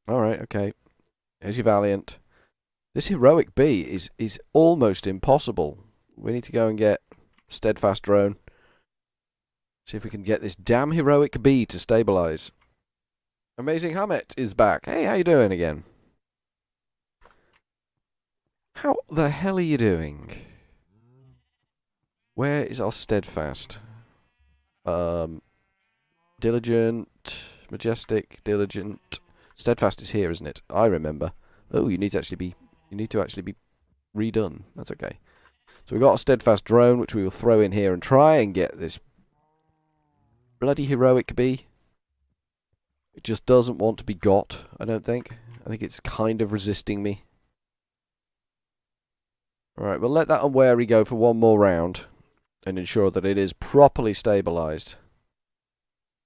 Alright, okay. Here's your Valiant. This heroic bee is almost impossible. We need to go and get Steadfast Drone. See if we can get this damn heroic bee to stabilize. Amazing Hamet is back. Hey, how you doing again? How the hell are you doing? Where is our Steadfast? Diligent, Majestic, Diligent. Steadfast is here, isn't it? I remember. Oh, you need to actually be redone. That's okay. So we've got a Steadfast Drone, which we will throw in here and try and get this bloody heroic bee. It just doesn't want to be got, I don't think. I think it's kind of resisting me. Alright, we'll let that Unwary go for one more round and ensure that it is properly stabilized.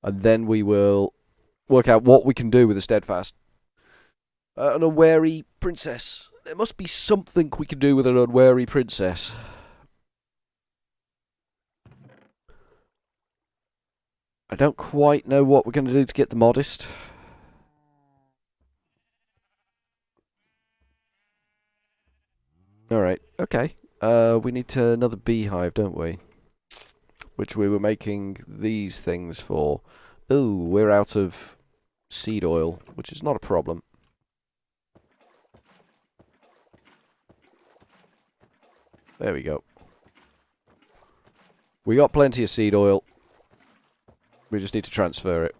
And then we will work out what we can do with the Steadfast. An Unwary princess. There must be something we can do with an Unwary princess. I don't quite know what we're going to do to get the Modest. Alright, okay. We need another beehive, don't we? Which we were making these things for. Ooh, we're out of seed oil, which is not a problem. There we go. We got plenty of seed oil. We just need to transfer it.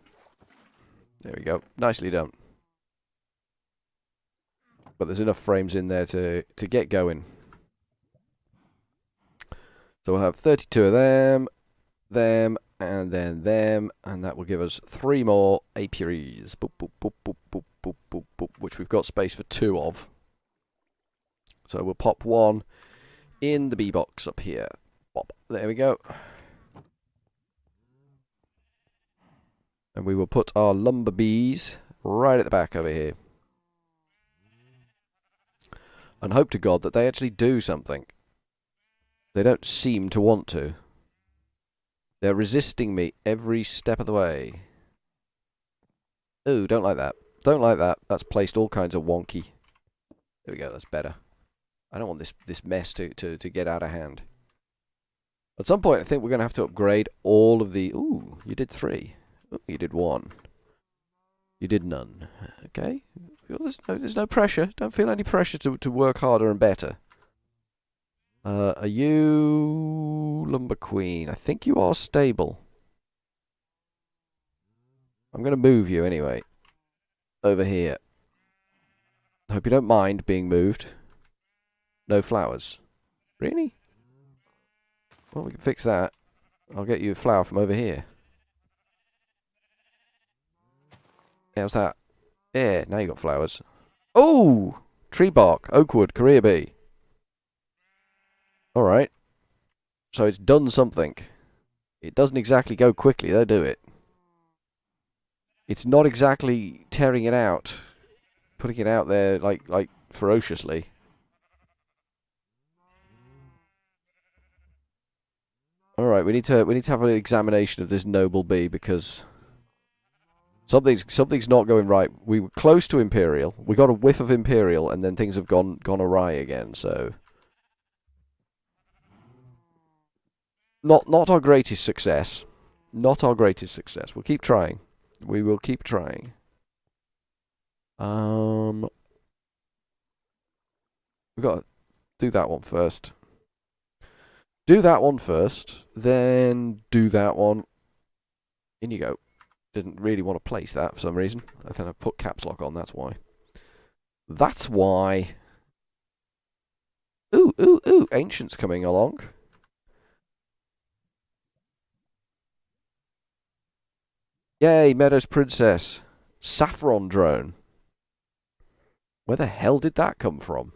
There we go. Nicely done. But there's enough frames in there to get going. So we'll have 32 of them, and then them, and that will give us 3 more apiaries. Boop, boop, boop, boop, boop, boop, boop, boop, which we've got space for 2 of. So we'll pop 1 in the bee box up here. Pop. There we go. And we will put our lumber bees right at the back over here. And hope to God that they actually do something. They don't seem to want to. They're resisting me every step of the way. Ooh, don't like that. Don't like that. That's placed all kinds of wonky. There we go, that's better. I don't want this mess to get out of hand. At some point, I think we're going to have to upgrade all of the... Ooh, you did 3. Ooh, you did 1. You did none. Okay. There's no pressure. Don't feel any pressure to work harder and better. Are you... Lumber Queen? I think you are stable. I'm going to move you anyway. Over here. I hope you don't mind being moved. No flowers. Really? Well, we can fix that. I'll get you a flower from over here. How's that? Yeah, now you got flowers. Oh! Tree bark, oakwood, Korea bee. Alright. So it's done something. It doesn't exactly go quickly, they do it. It's not exactly tearing it out. Putting it out there like ferociously. Alright, we need to have an examination of this noble bee because something's not going right. We were close to Imperial. We got a whiff of Imperial and then things have gone awry again, so not our greatest success. Not our greatest success. We'll keep trying. We will keep trying. We've got to do that one first. Do that one first, then do that one. In you go. Didn't really want to place that for some reason. I think I've put caps lock on, that's why. That's why. Ooh, ooh, ooh, Ancient's coming along. Yay, Meadows Princess. Saffron drone. Where the hell did that come from?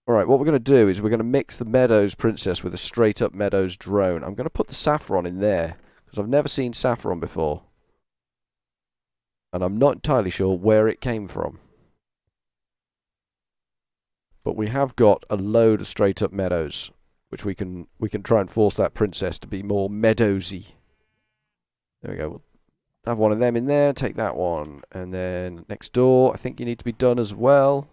Alright, what we're going to do is we're going to mix the Meadows Princess with a straight up Meadows drone. I'm going to put the saffron in there, because I've never seen saffron before. And I'm not entirely sure where it came from. But we have got a load of straight up Meadows, which we can try and force that princess to be more meadowsy. There we go. We'll have one of them in there, take that one. And then next door, I think you need to be done as well.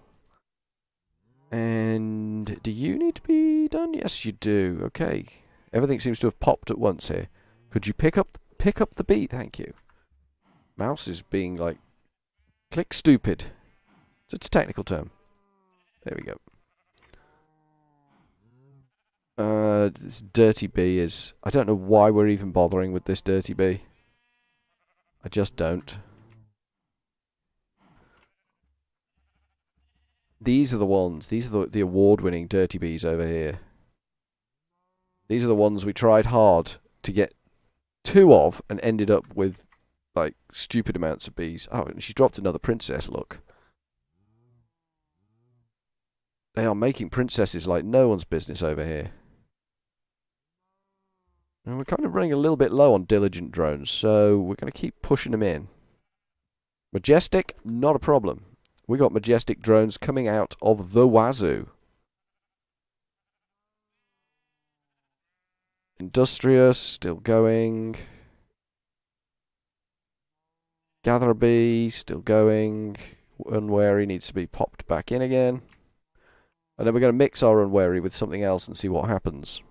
And do you need to be done? Yes, you do. Okay. Everything seems to have popped at once here. Could you pick up the bee? Thank you. Mouse is being like click stupid. So it's a technical term. There we go. This dirty bee is... I don't know why we're even bothering with this dirty bee. I just don't. These are the ones. These are the award-winning dirty bees over here. These are the ones we tried hard to get 2 of and ended up with, like, stupid amounts of bees. Oh, and she dropped another princess, look. They are making princesses like no one's business over here. And we're kind of running a little bit low on diligent drones, so we're going to keep pushing them in. Majestic, not a problem. We got majestic drones coming out of the wazoo. Industrious, still going. Gather a bee, still going. Unwary needs to be popped back in again. And then we're going to mix our unwary with something else and see what happens.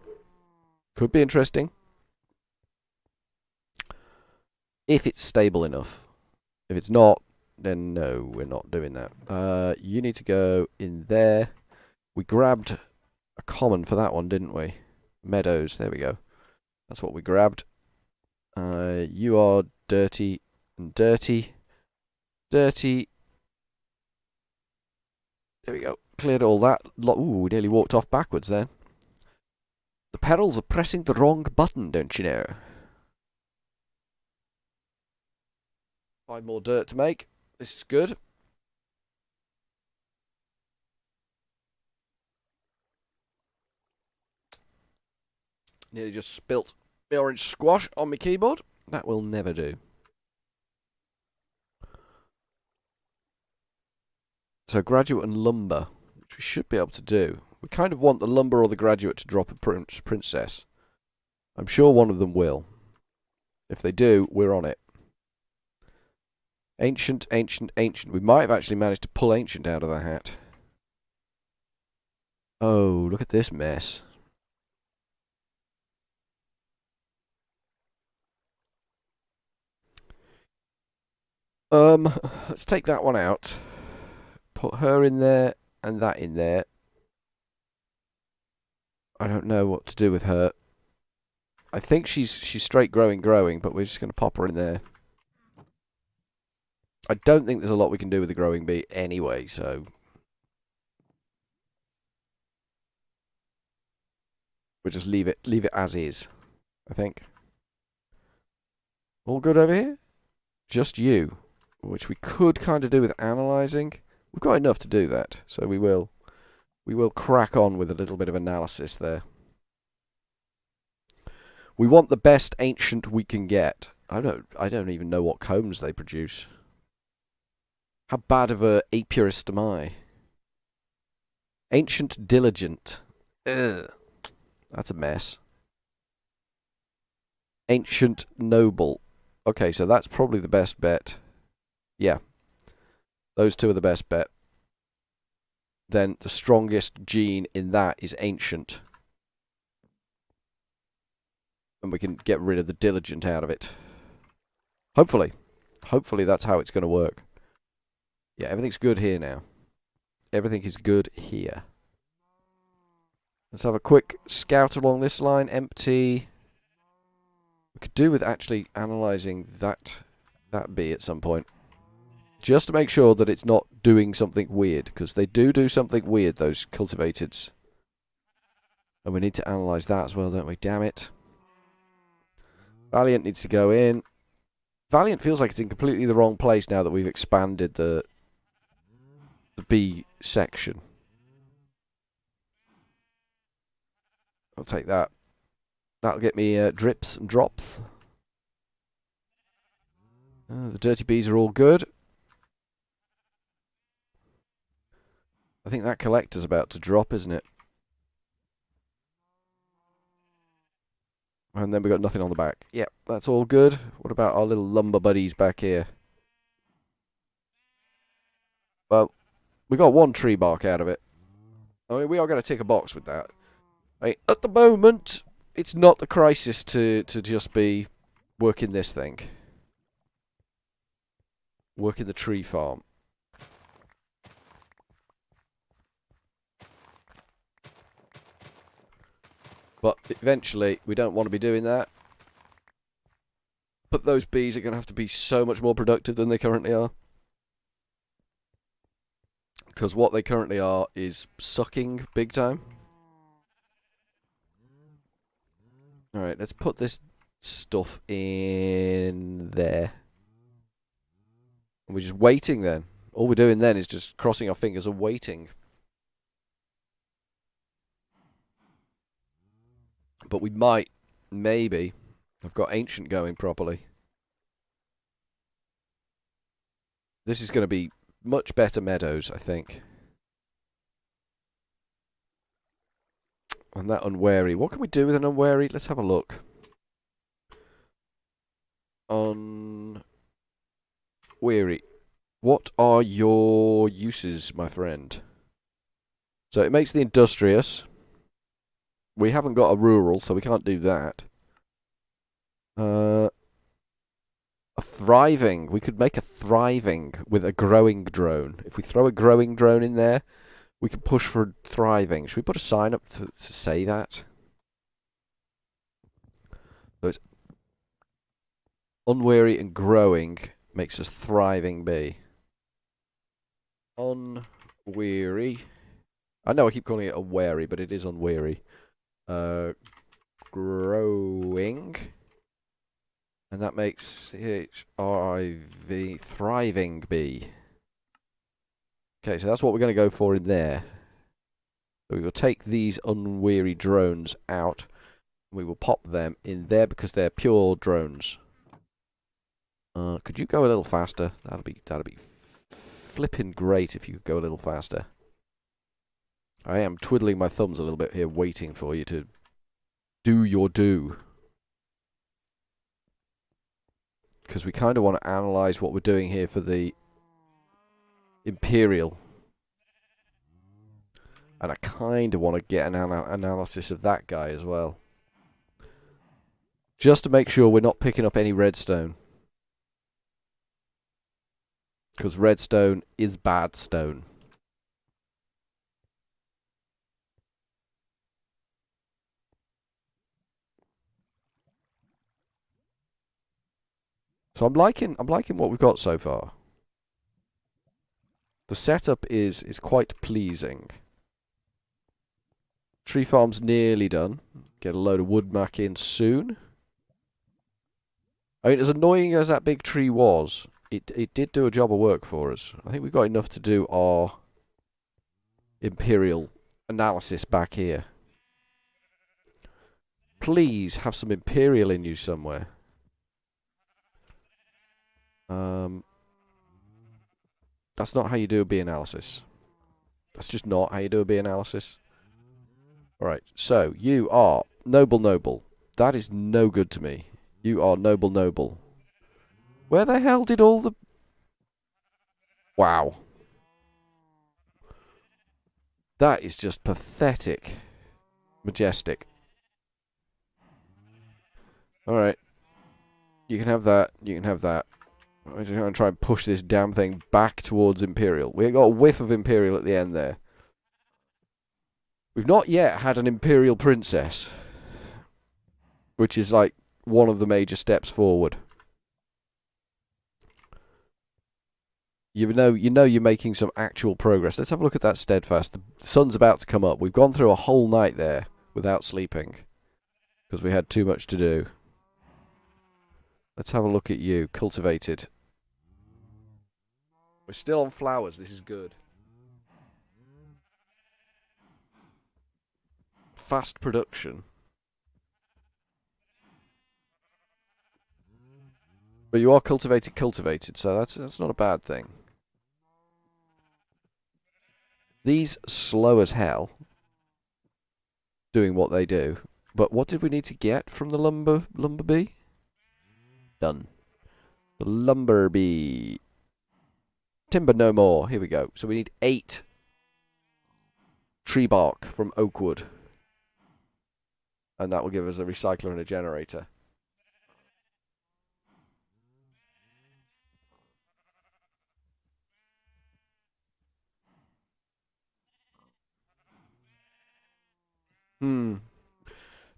Could be interesting. If it's stable enough. If it's not, then no, we're not doing that. You need to go in there. We grabbed a common for that one, didn't we? Meadows, there we go. That's what we grabbed. You are dirty and dirty. Dirty. There we go. Cleared all that. Ooh, we nearly walked off backwards then. The pedals are pressing the wrong button, don't you know? 5 more dirt to make. This is good. Nearly just spilt the orange squash on my keyboard. That will never do. So graduate and lumber, which we should be able to do. We kind of want the lumber or the graduate to drop a princess. I'm sure one of them will. If they do, we're on it. Ancient, ancient, ancient. We might have actually managed to pull ancient out of the hat. Oh, look at this mess. Let's take that one out. Put her in there and that in there. I don't know what to do with her. I think she's straight growing, but we're just going to pop her in there. I don't think there's a lot we can do with the growing bee anyway, so we'll just leave it as is, I think. All good over here? Just you, which we could kind of do with analysing. We've got enough to do that, so we will crack on with a little bit of analysis there. We want the best ancient we can get. I don't even know what combs they produce. How bad of a apiarist am I? Ancient diligent. Ugh. That's a mess. Ancient noble. Okay, so that's probably the best bet. Yeah. Those two are the best bet. Then the strongest gene in that is ancient. And we can get rid of the diligent out of it. Hopefully. Hopefully that's how it's going to work. Yeah, everything's good here now. Everything is good here. Let's have a quick scout along this line. Empty. We could do with actually analysing that bee at some point. Just to make sure that it's not doing something weird. Because they do something weird, those cultivateds. And we need to analyse that as well, don't we? Damn it. Valiant needs to go in. Valiant feels like it's in completely the wrong place now that we've expanded the bee section. I'll take that. That'll get me drips and drops. The dirty bees are all good. I think that collector's about to drop, isn't it? And then we got nothing on the back. Yep, that's all good. What about our little lumber buddies back here? Well, we got 1 tree bark out of it. I mean, we are going to tick a box with that. I mean, at the moment, it's not the crisis to just be working this thing. Working the tree farm. But eventually, we don't want to be doing that. But those bees are going to have to be so much more productive than they currently are. Because what they currently are is sucking big time. Alright, let's put this stuff in there. And we're just waiting then. All we're doing then is just crossing our fingers and waiting. But we might, maybe, have got ancient going properly. This is going to be much better meadows, I think. And that unwary. What can we do with an unwary? Let's have a look. Unwary. What are your uses, my friend? So it makes the industrious. We haven't got a rural, so we can't do that. A thriving. We could make a thriving with a growing drone. If we throw a growing drone in there, we can push for thriving. Should we put a sign up to say that? So it's unwary and growing makes us thriving bee. Unweary. I know I keep calling it unwary, but it is unweary. growing. And that makes CHRIV, thriving bee. Okay, so that's what we're going to go for in there. So we will take these unweary drones out. We will pop them in there because they're pure drones. Could you go a little faster? That'd be flipping great if you could go a little faster. I am twiddling my thumbs a little bit here, waiting for you to do your do. Because we kind of want to analyse what we're doing here for the Imperial. And I kind of want to get an analysis of that guy as well. Just to make sure we're not picking up any redstone. Because redstone is bad stone. So I'm liking what we've got so far. The setup is quite pleasing. Tree farm's nearly done. Get a load of wood back in soon. I mean, as annoying as that big tree was, it did do a job of work for us. I think we've got enough to do our Imperial analysis back here. Please have some Imperial in you somewhere. That's not how you do a bee analysis. That's just not how you do a bee analysis. Alright, so you are noble. That is no good to me. You are noble. Where the hell did all the... Wow. That is just pathetic. Majestic. Alright. You can have that. You can have that. I'm just going to try and push this damn thing back towards Imperial. We got a whiff of Imperial at the end there. We've not yet had an Imperial Princess. Which is like one of the major steps forward. You know you're making some actual progress. Let's have a look at that steadfast. The sun's about to come up. We've gone through a whole night there without sleeping. Because we had too much to do. Let's have a look at you. Cultivated. We're still on flowers. This is good. Fast production. But you are cultivated, so that's not a bad thing. These slow as hell. Doing what they do. But what did we need to get from the lumber bee? Done. The lumber bee. Timber no more. Here we go. So we need 8 tree bark from oak wood. And that will give us a recycler and a generator.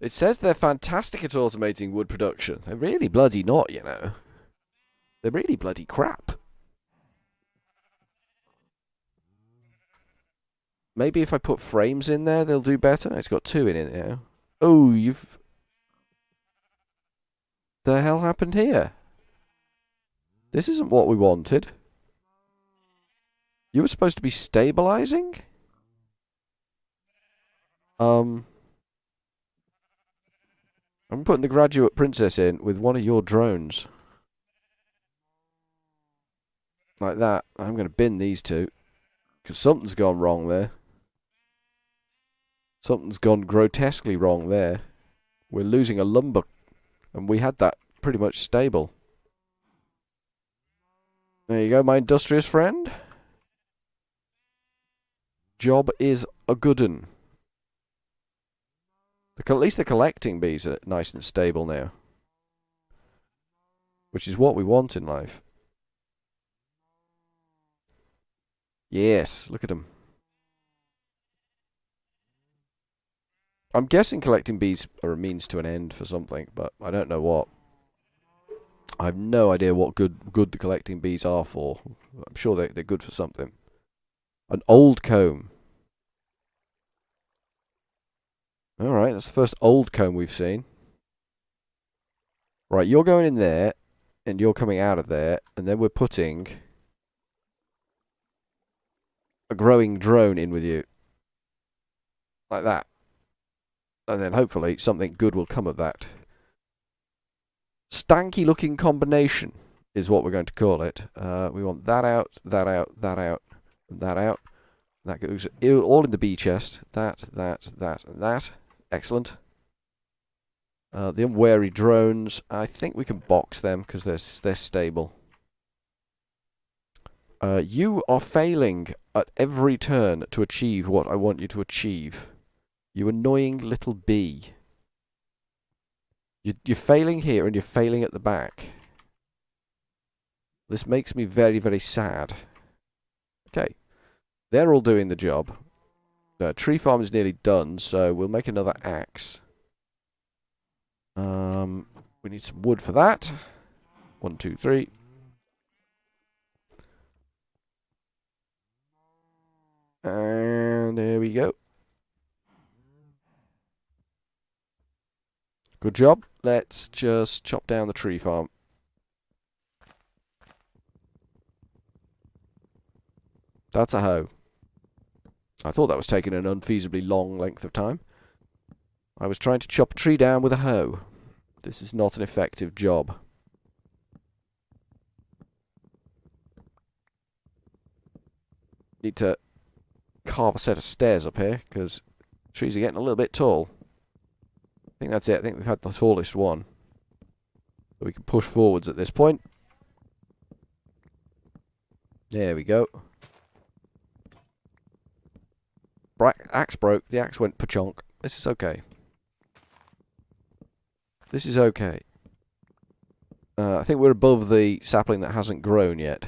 It says they're fantastic at automating wood production. They're really bloody not, you know. They're really bloody crap. Maybe if I put frames in there, they'll do better. It's got 2 in it now. Oh, you've... The hell happened here? This isn't what we wanted. You were supposed to be stabilizing? I'm putting the graduate princess in with one of your drones. Like that. I'm going to bin these 2. Because something's gone wrong there. Something's gone grotesquely wrong there. We're losing a lumber. And we had that pretty much stable. There you go, my industrious friend. Job is a good un. At least the collecting bees are nice and stable now. Which is what we want in life. Yes, look at them. I'm guessing collecting bees are a means to an end for something, but I don't know what. I have no idea what good the collecting bees are for. I'm sure they're good for something. An old comb. Alright, that's the first old comb we've seen. Right, you're going in there, and you're coming out of there, and then we're putting a growing drone in with you. Like that. And then hopefully something good will come of that. Stanky looking combination is what we're going to call it. We want that out, that out, that out, and that out. That goes all in the bee chest. That, and that. Excellent. The unwary drones, I think we can box them because they're stable. You are failing at every turn to achieve what I want you to achieve. You annoying little bee. You're failing here and you're failing at the back. This makes me very, very sad. Okay. They're all doing the job. Tree farm is nearly done, so we'll make another axe. We need some wood for that. 1, 2, 3. And there we go. Good job. Let's just chop down the tree farm. That's a hoe. I thought that was taking an unfeasibly long length of time. I was trying to chop a tree down with a hoe. This is not an effective job. Need to carve a set of stairs up here, because trees are getting a little bit tall. I think that's it. I think we've had the tallest one. So we can push forwards at this point. There we go. Axe broke. The axe went pachonk. This is okay. This is okay. I think we're above the sapling that hasn't grown yet.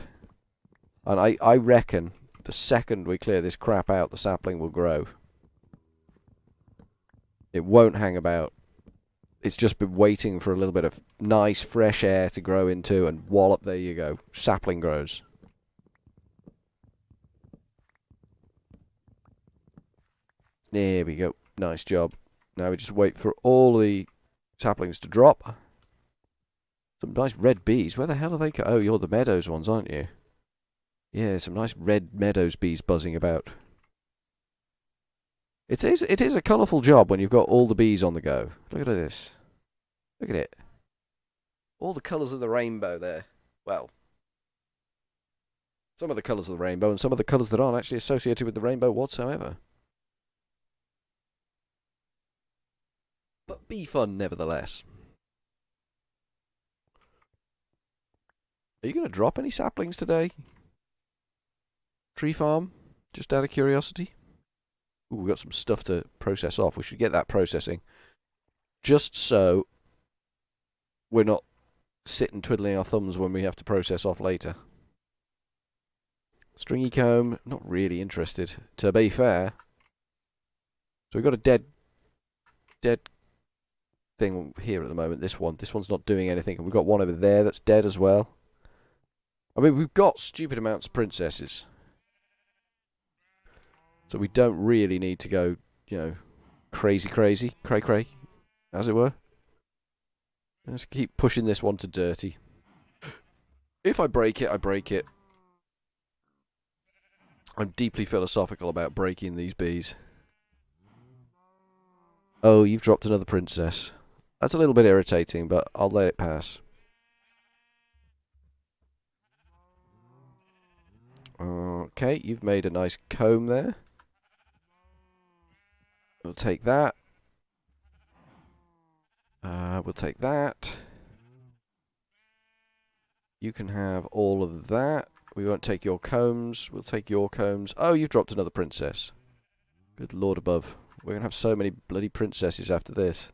And I reckon the second we clear this crap out, the sapling will grow. It won't hang about. It's just been waiting for a little bit of nice fresh air to grow into, and wallop, there you go. Sapling grows. There we go. Nice job. Now we just wait for all the saplings to drop. Some nice red bees. Where the hell are they? Oh, you're the meadows ones, aren't you? Yeah, some nice red meadows bees buzzing about. It is a colourful job when you've got all the bees on the go. Look at this. Look at it. All the colours of the rainbow there. Well, some of the colours of the rainbow and some of the colours that aren't actually associated with the rainbow whatsoever. But bee fun nevertheless. Are you going to drop any saplings today? Tree farm? Just out of curiosity? Ooh, we've got some stuff to process off. We should get that processing. Just so we're not sitting twiddling our thumbs when we have to process off later. Stringy comb, not really interested, to be fair. So we've got a dead thing here at the moment, this one's not doing anything, and we've got one over there that's dead as well. I mean, we've got stupid amounts of princesses, so we don't really need to go, you know, crazy, cray, as it were. Let's keep pushing this one to dirty. If I break it, I break it. I'm deeply philosophical about breaking these bees. Oh, you've dropped another princess. That's a little bit irritating, but I'll let it pass. Okay, you've made a nice comb there. We'll take that. We'll take that. You can have all of that. We won't take your combs. We'll take your combs. Oh, you've dropped another princess. Good lord above. We're going to have so many bloody princesses after this.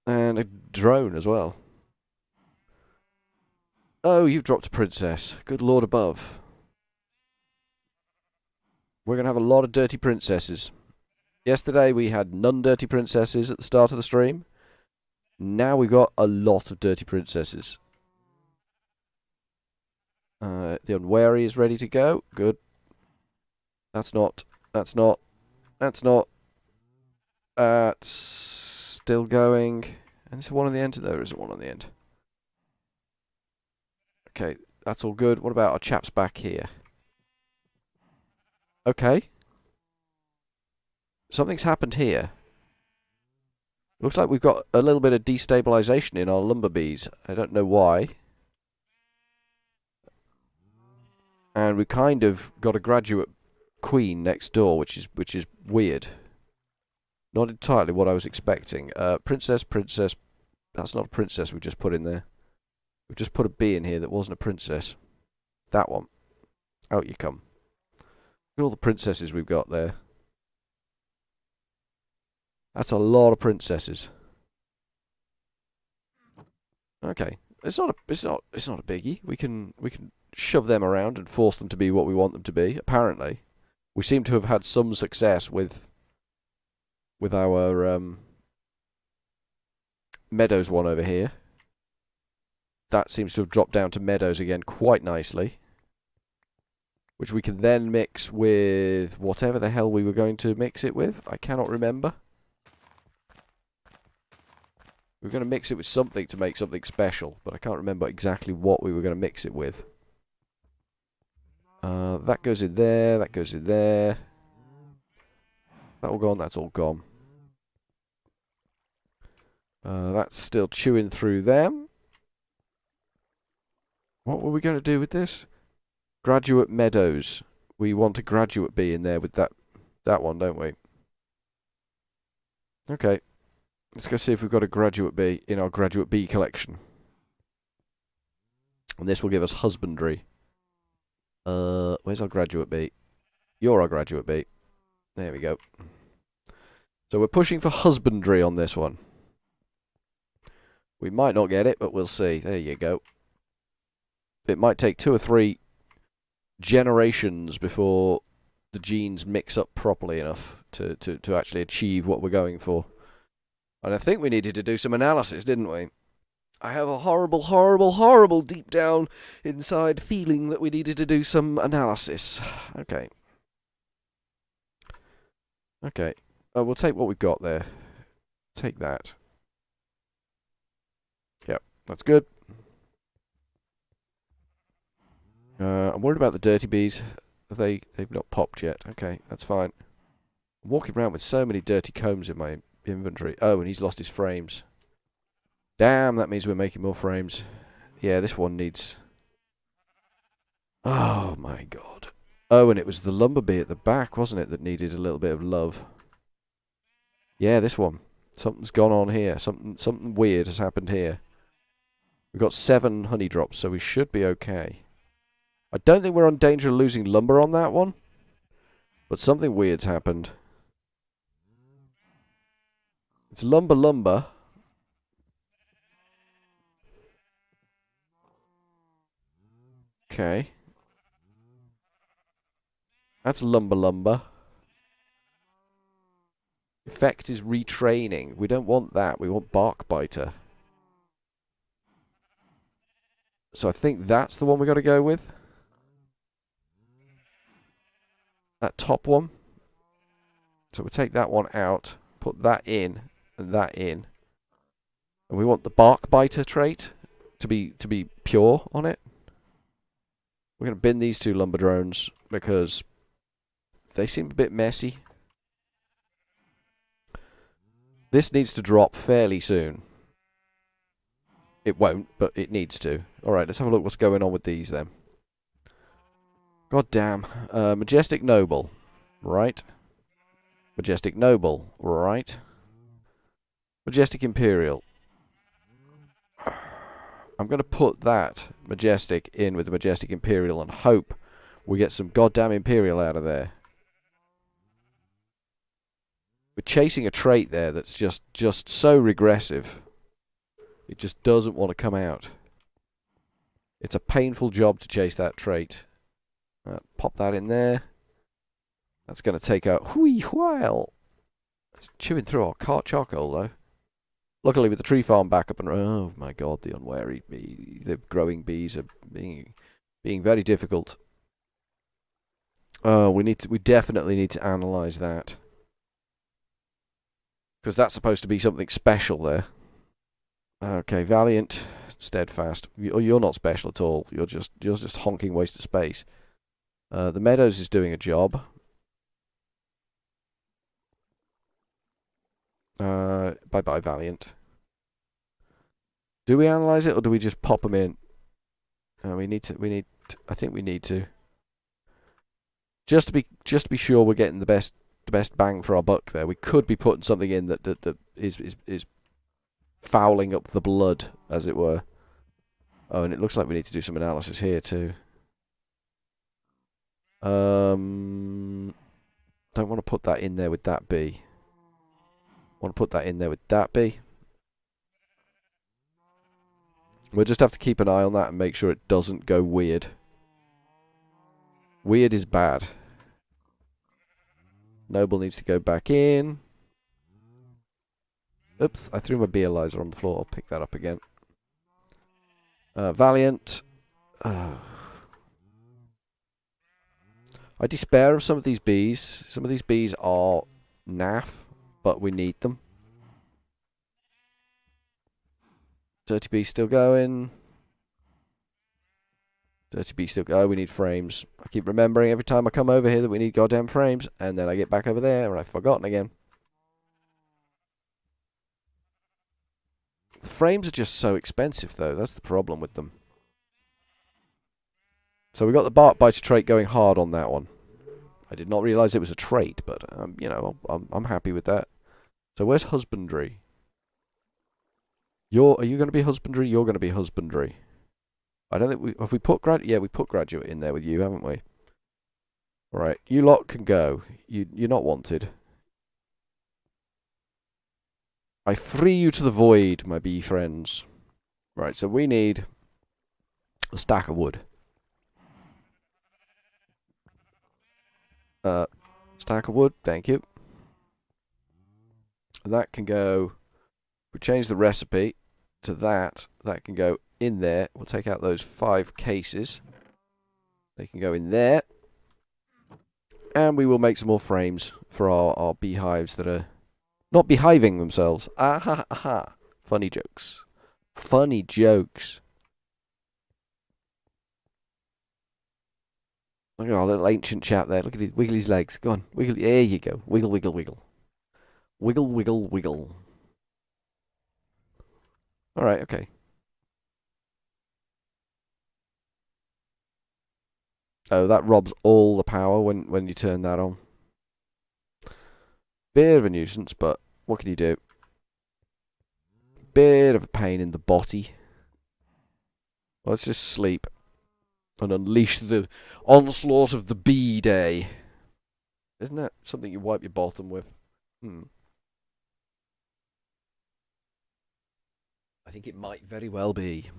And a drone as well. Oh, you've dropped a princess. Good lord above. We're going to have a lot of dirty princesses. Yesterday we had none dirty princesses at the start of the stream. Now we've got a lot of dirty princesses. The unwary is ready to go. Good. That's not. That's not... That's still going. And there's one on the end? There isn't one on the end. Okay, that's all good. What about our chaps back here? Okay. Something's happened here. Looks like we've got a little bit of destabilization in our lumber bees. I don't know why. And we kind of got a graduate queen next door, which is weird. Not entirely what I was expecting. Princess. That's not a princess we just put in there. We've just put a bee in here that wasn't a princess. That one. Out you come. Look at all the princesses we've got there. That's a lot of princesses. Okay. It's not a biggie. We can shove them around and force them to be what we want them to be, apparently. We seem to have had some success with our Meadows one over here. That seems to have dropped down to Meadows again quite nicely. Which we can then mix with whatever the hell we were going to mix it with. I cannot remember. We were going to mix it with something to make something special, but I can't remember exactly what we were going to mix it with. That goes in there, that goes in there. That all gone, that's all gone. That's still chewing through them. What were we going to do with this? Graduate Meadows. We want a graduate bee in there with that one, don't we? Okay. Let's go see if we've got a graduate bee in our graduate bee collection. And this will give us husbandry. Where's our graduate bee? You're our graduate bee. There we go. So we're pushing for husbandry on this one. We might not get it, but we'll see. There you go. It might take 2 or 3 generations before the genes mix up properly enough to actually achieve what we're going for. And I think we needed to do some analysis, didn't we? I have a horrible, horrible, horrible deep down inside feeling that we needed to do some analysis. Okay. Okay. We'll take what we've got there. Take that. Yep, that's good. I'm worried about the dirty bees. They've not popped yet. Okay, that's fine. I'm walking around with so many dirty combs in my inventory. Oh, and he's lost his frames. Damn, that means we're making more frames. Yeah, this one needs... Oh, my God. Oh, and it was the lumber bee at the back, wasn't it, that needed a little bit of love. Yeah, this one. Something's gone on here. Something weird has happened here. We've got 7 honey drops, so we should be okay. I don't think we're on danger of losing lumber on that one. But something weird's happened. It's lumber. Okay. That's lumber. Effect is retraining. We don't want that. We want bark biter. So I think that's the one we got to go with. That top one. So we'll take that one out. Put that in. And that in. And we want the bark biter trait to be pure on it. We're going to bin these 2 lumber drones because they seem a bit messy. This needs to drop fairly soon. It won't, but it needs to. Alright, let's have a look what's going on with these then. God damn. Majestic Noble. Right. Majestic Noble. Right. Majestic Imperial. I'm going to put that Majestic in with the Majestic Imperial and hope we get some goddamn Imperial out of there. We're chasing a trait there that's just so regressive. It just doesn't want to come out. It's a painful job to chase that trait. Pop that in there. That's going to take a whee while. It's chewing through our charcoal though. Luckily with the tree farm back up and... Oh my god, the unwary bee. The growing bees are being very difficult. We definitely need to analyse that. Because that's supposed to be something special there. Okay, Valiant, Steadfast. You're not special at all. You're just honking waste of space. The Meadows is doing a job. Bye-bye, Valiant. Do we analyze it, or do we just pop them in? We need to. I think we need to. Just to be sure we're getting the best bang for our buck there. We could be putting something in that is fouling up the blood, as it were. Oh, and it looks like we need to do some analysis here too. Don't want to put that in there with that bee. Want to put that in there with that bee. We'll just have to keep an eye on that and make sure it doesn't go weird. Weird is bad. Noble needs to go back in. Oops, I threw my Beerlizer on the floor. I'll pick that up again. Valiant. I despair of some of these bees. Some of these bees are naff, but we need them. Dirty bee still going. Dirty bee still going. We need frames. I keep remembering every time I come over here that we need goddamn frames, and then I get back over there and I've forgotten again. The frames are just so expensive, though. That's the problem with them. So we got the bark biter trait going hard on that one. I did not realise it was a trait, but you know, I'm happy with that. So where's husbandry? Are you going to be husbandry? You're going to be husbandry. I don't think we put we put graduate in there with you, haven't we? All right, you lot can go. You're not wanted. I free you to the void, my bee friends. Right, so we need a stack of wood. Stack of wood, thank you. And that can go. We change the recipe to that. That can go in there. We'll take out those 5 cases. They can go in there. And we will make some more frames for our beehives that are not behaving themselves. Aha, aha. Funny jokes. Funny jokes. Look at our little ancient chap there. Look at his, wiggle his legs. Go on. Wiggle. There you go. Wiggle, wiggle, wiggle. Wiggle, wiggle, wiggle. Alright, okay. Oh, that robs all the power when you turn that on. Bit of a nuisance, but what can you do? Bit of a pain in the body. Well, let's just sleep and unleash the onslaught of the bee day. Isn't that something you wipe your bottom with? I think it might very well be.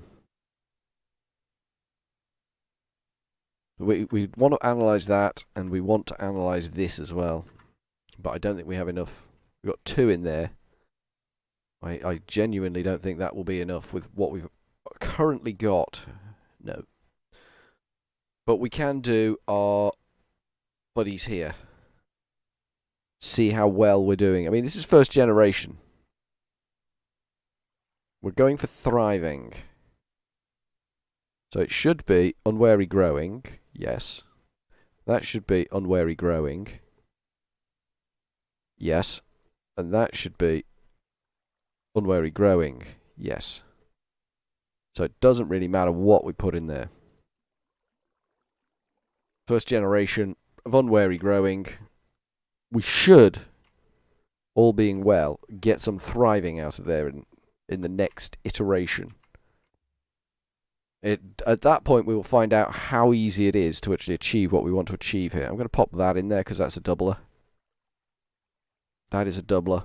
We want to analyse that, and we want to analyse this as well. But I don't think we have enough. We've got 2 in there. I genuinely don't think that will be enough with what we've currently got. No. But we can do our buddies here. See how well we're doing. I mean, this is first generation. We're going for thriving. So it should be unwary growing. Yes. That should be unwary growing. Yes. And that should be unwary growing. Yes. So it doesn't really matter what we put in there. First generation of unwary growing. We should, all being well, get some thriving out of there in the next iteration. At that point, we will find out how easy it is to actually achieve what we want to achieve here. I'm going to pop that in there because that's a doubler. That is a doubler.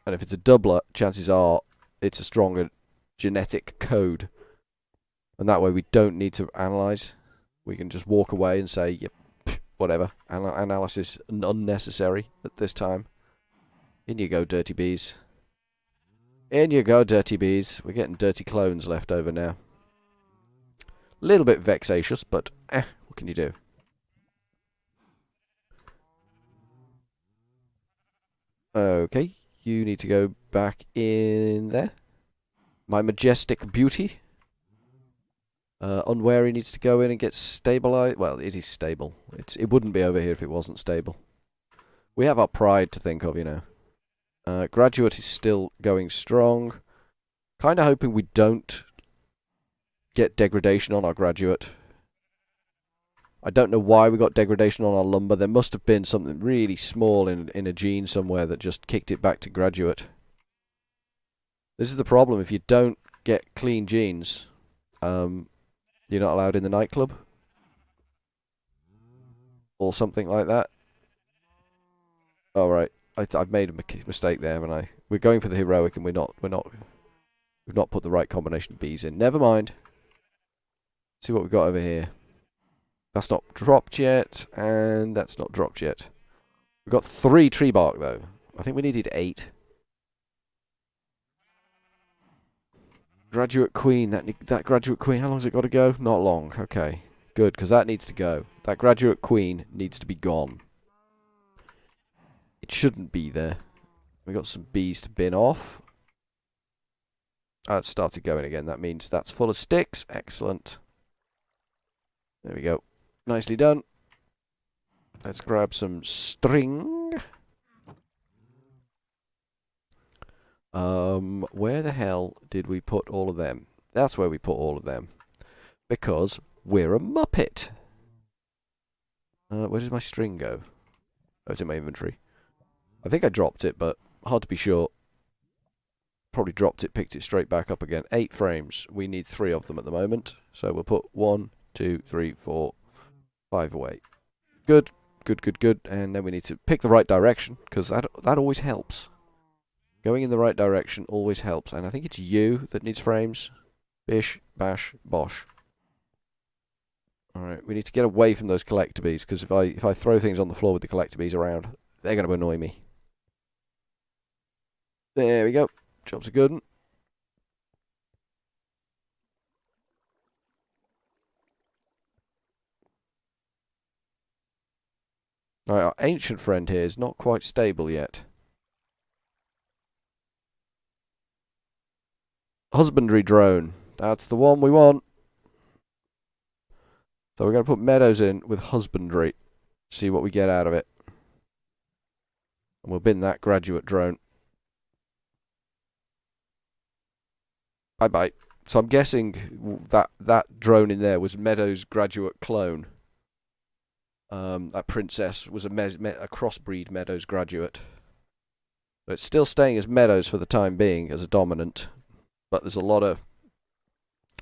And if it's a doubler, chances are it's a stronger genetic code. And that way we don't need to analyse. We can just walk away and say, yep, whatever. Analysis unnecessary at this time. In you go, dirty bees. In you go, dirty bees. We're getting dirty clones left over now. A little bit vexatious, but what can you do? Okay. You need to go back in there. My majestic beauty. Unwary needs to go in and get stabilized. Well, it is stable. It wouldn't be over here if it wasn't stable. We have our pride to think of, you know. Graduate is still going strong. Kind of hoping we don't get degradation on our graduate. I don't know why we got degradation on our lumber. There must have been something really small in a gene somewhere that just kicked it back to graduate. This is the problem. If you don't get clean genes, you're not allowed in the nightclub. Or something like that. Alright. I've made a mistake there, haven't I? We're going for the heroic and we've not put the right combination of bees in. Never mind. See what we've got over here. That's not dropped yet, and that's not dropped yet. We've got 3 tree bark, though. I think we needed 8. Graduate queen, that graduate queen, how long's it got to go? Not long, okay. Good, because that needs to go. That graduate queen needs to be gone. It shouldn't be there. We've got some bees to bin off. It's started going again. That means that's full of sticks. Excellent. There we go. Nicely done. Let's grab some string. Where the hell did we put all of them? That's where we put all of them. Because we're a muppet. Where did my string go? Oh, it's in my inventory. I think I dropped it, but hard to be sure. Probably dropped it, picked it straight back up again. 8 frames. We need 3 of them at the moment. So we'll put 1, 2, 3, 4, 5 away. Good, good, good, good. And then we need to pick the right direction, because that always helps. Going in the right direction always helps. And I think it's you that needs frames. Bish, bash, bosh. Alright, we need to get away from those collector bees, because if I throw things on the floor with the collector bees around, they're going to annoy me. There we go. Job's a good one. Alright, our ancient friend here is not quite stable yet. Husbandry drone. That's the one we want. So we're going to put meadows in with husbandry. See what we get out of it. And we'll bin that graduate drone. Bye-bye. So I'm guessing that drone in there was Meadows' graduate clone. That princess was a crossbreed Meadows graduate. But it's still staying as Meadows for the time being, as a dominant. But there's a lot of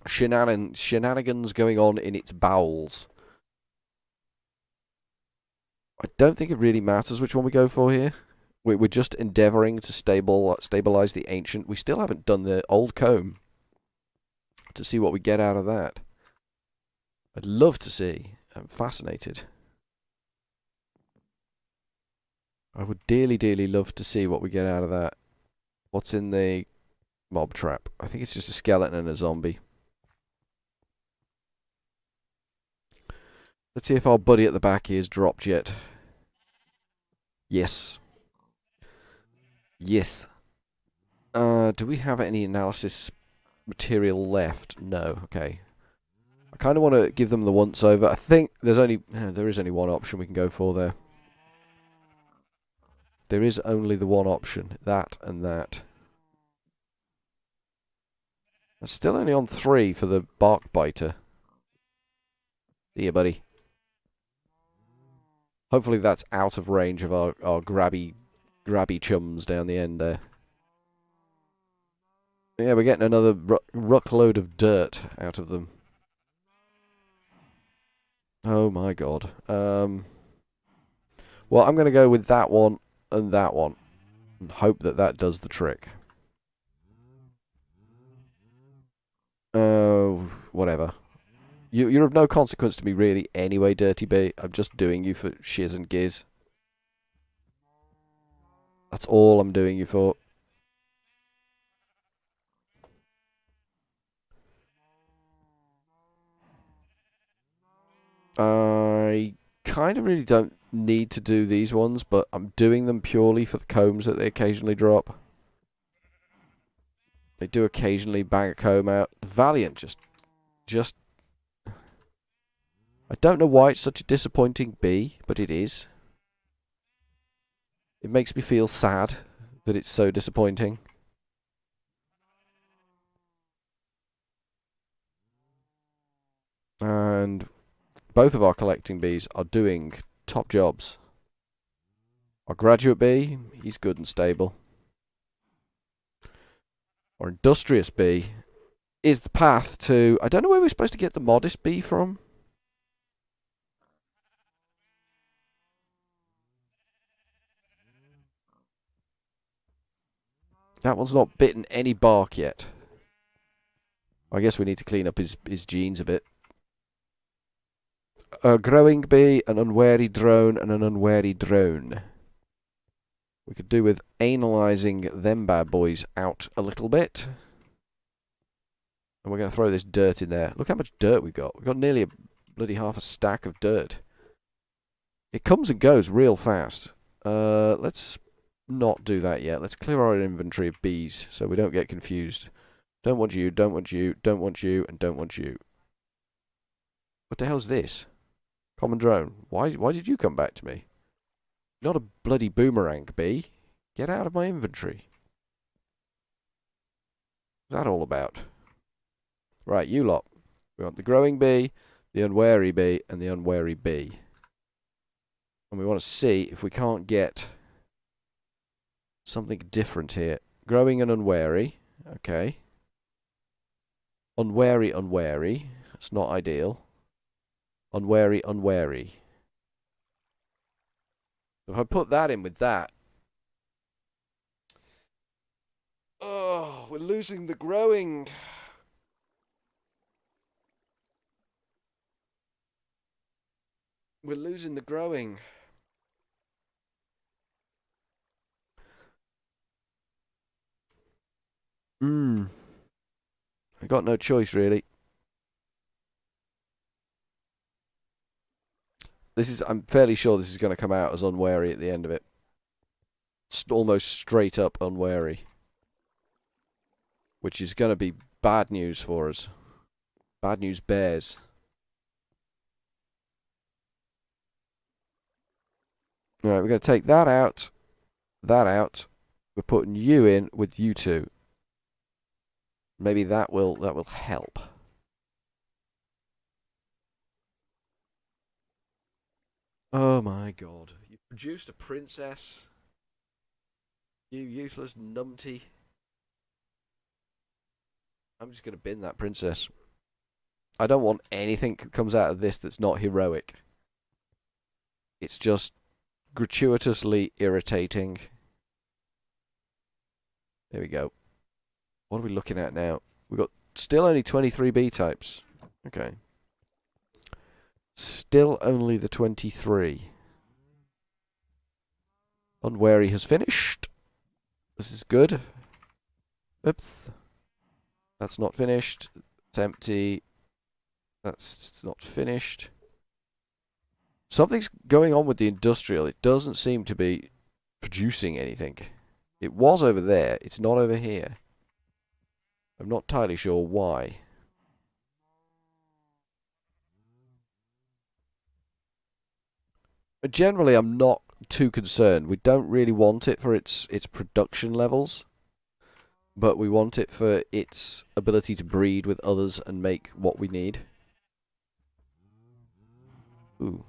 shenanigans going on in its bowels. I don't think it really matters which one we go for here. We're just endeavouring to stabilise the ancient. We still haven't done the old comb to see what we get out of that. I'd love to see. I'm fascinated. I would dearly, dearly love to see what we get out of that. What's in the mob trap? I think it's just a skeleton and a zombie. Let's see if our buddy at the back here is dropped yet. Yes. Yes. Do we have any analysis material left? No. Okay. I kind of want to give them the once over. I think there is only one option we can go for there. There is only the one option. That and that. I'm still only on 3 for the bark biter. See ya, buddy. Hopefully that's out of range of our grabby chums down the end there. Yeah, we're getting another ruckload of dirt out of them. Oh my god. Well, I'm going to go with that one and that one. And hope that does the trick. Oh, whatever. You're of no consequence to me really anyway, Dirty Bee. I'm just doing you for shiz and giz. That's all I'm doing you for. I kind of really don't need to do these ones, but I'm doing them purely for the combs that they occasionally drop. They do occasionally bang a comb out. Valiant just... I don't know why it's such a disappointing bee, but it is. It makes me feel sad that it's so disappointing. And both of our collecting bees are doing top jobs. Our graduate bee, he's good and stable. Our industrious bee is the path to... I don't know where we're supposed to get the modest bee from. That one's not bitten any bark yet. I guess we need to clean up his genes a bit. A growing bee, an unwary drone, and an unwary drone. We could do with analysing them bad boys out a little bit. And we're going to throw this dirt in there. Look how much dirt we've got. We've got nearly a bloody half a stack of dirt. It comes and goes real fast. Let's not do that yet. Let's clear our inventory of bees so we don't get confused. Don't want you, don't want you, don't want you, and don't want you. What the hell's this? Common drone. Why did you come back to me? Not a bloody boomerang bee. Get out of my inventory. What's that all about? Right, you lot. We want the growing bee, the unwary bee, and the unwary bee. And we want to see if we can't get something different here. Growing and unwary. Okay. Unwary, unwary. That's not ideal. Unwary, unwary. If I put that in with that... Oh, we're losing the growing. We're losing the growing. I got no choice, really. I'm fairly sure this is going to come out as unwary at the end of it. Almost straight up unwary. Which is going to be bad news for us. Bad news bears. Alright, we're going to take that out. That out. We're putting you in with you two. Maybe that will help. Oh my god. You produced a princess. You useless numpty. I'm just going to bin that princess. I don't want anything that comes out of this that's not heroic. It's just gratuitously irritating. There we go. What are we looking at now? We've got still only 23 B types. Okay. Still only the 23. Unwary has finished. This is good. Oops. That's not finished. It's empty. That's not finished. Something's going on with the industrial. It doesn't seem to be producing anything. It was over there. It's not over here. I'm not entirely sure why. But generally, I'm not too concerned. We don't really want it for its production levels, but we want it for its ability to breed with others and make what we need. Ooh.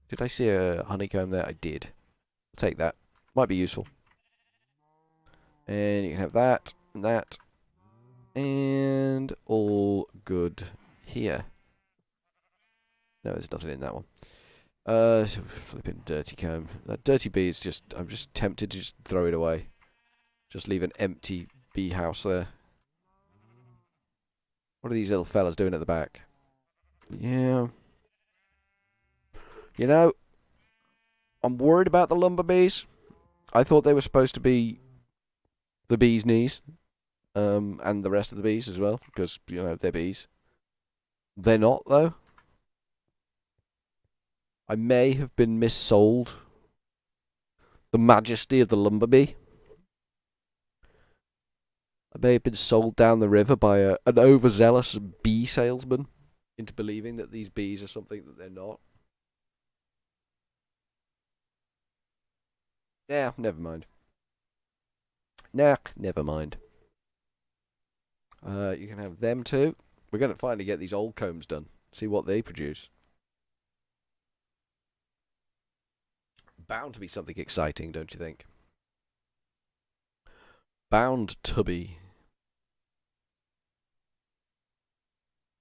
Did I see a honeycomb there? I did. I'll take that. Might be useful. And you can have that, and that. And all good here. No, there's nothing in that one. Flipping dirty comb. That dirty bee is just... I'm just tempted to just throw it away. Just leave an empty bee house there. What are these little fellas doing at the back? Yeah. You know, I'm worried about the lumber bees. I thought they were supposed to be the bee's knees. And the rest of the bees as well. Because, you know, they're bees. They're not, though. I may have been missold the majesty of the lumberbee. I may have been sold down the river by an overzealous bee salesman into believing that these bees are something that they're not. Nah, never mind. Nah, never mind. You can have them too. We're going to finally get these old combs done. See what they produce. Bound to be something exciting, don't you think? Bound to be.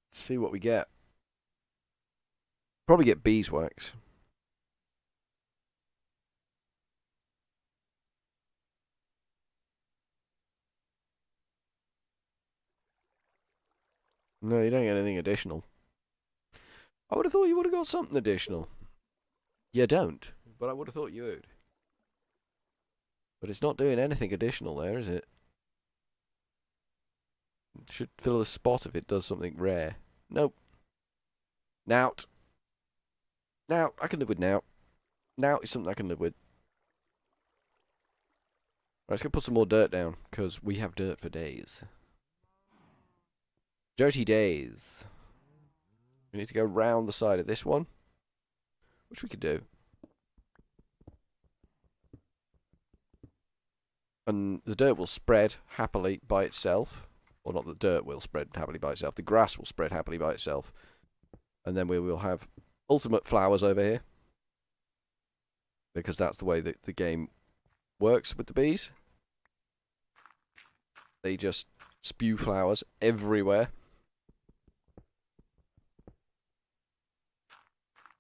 Let's see what we get. Probably get beeswax. No, you don't get anything additional. I would have thought you would have got something additional. You don't, but I would have thought you would. But it's not doing anything additional there, is it? Should fill the spot if it does something rare. Nope. Nout. Now, I can live with now. Now is something I can live with. Right, let's go put some more dirt down, because we have dirt for days. Dirty days. We need to go round the side of this one, which we could do. And the dirt will spread happily by itself. Or not the dirt will spread happily by itself. The grass will spread happily by itself. And then we will have ultimate flowers over here. Because that's the way that the game works with the bees. They just spew flowers everywhere.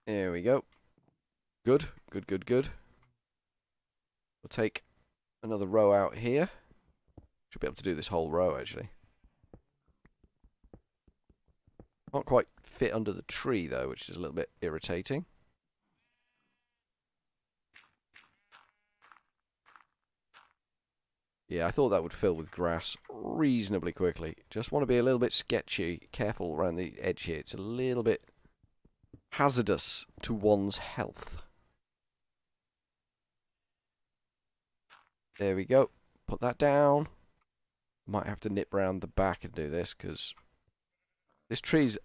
There we go. Good, good, good, good. We'll take another row out here. Should be able to do this whole row, actually. Can't quite fit under the tree, though, which is a little bit irritating. Yeah, I thought that would fill with grass reasonably quickly. Just want to be a little bit sketchy, careful around the edge here. It's a little bit hazardous to one's health. There we go. Put that down. Might have to nip round the back and do this, because this tree's...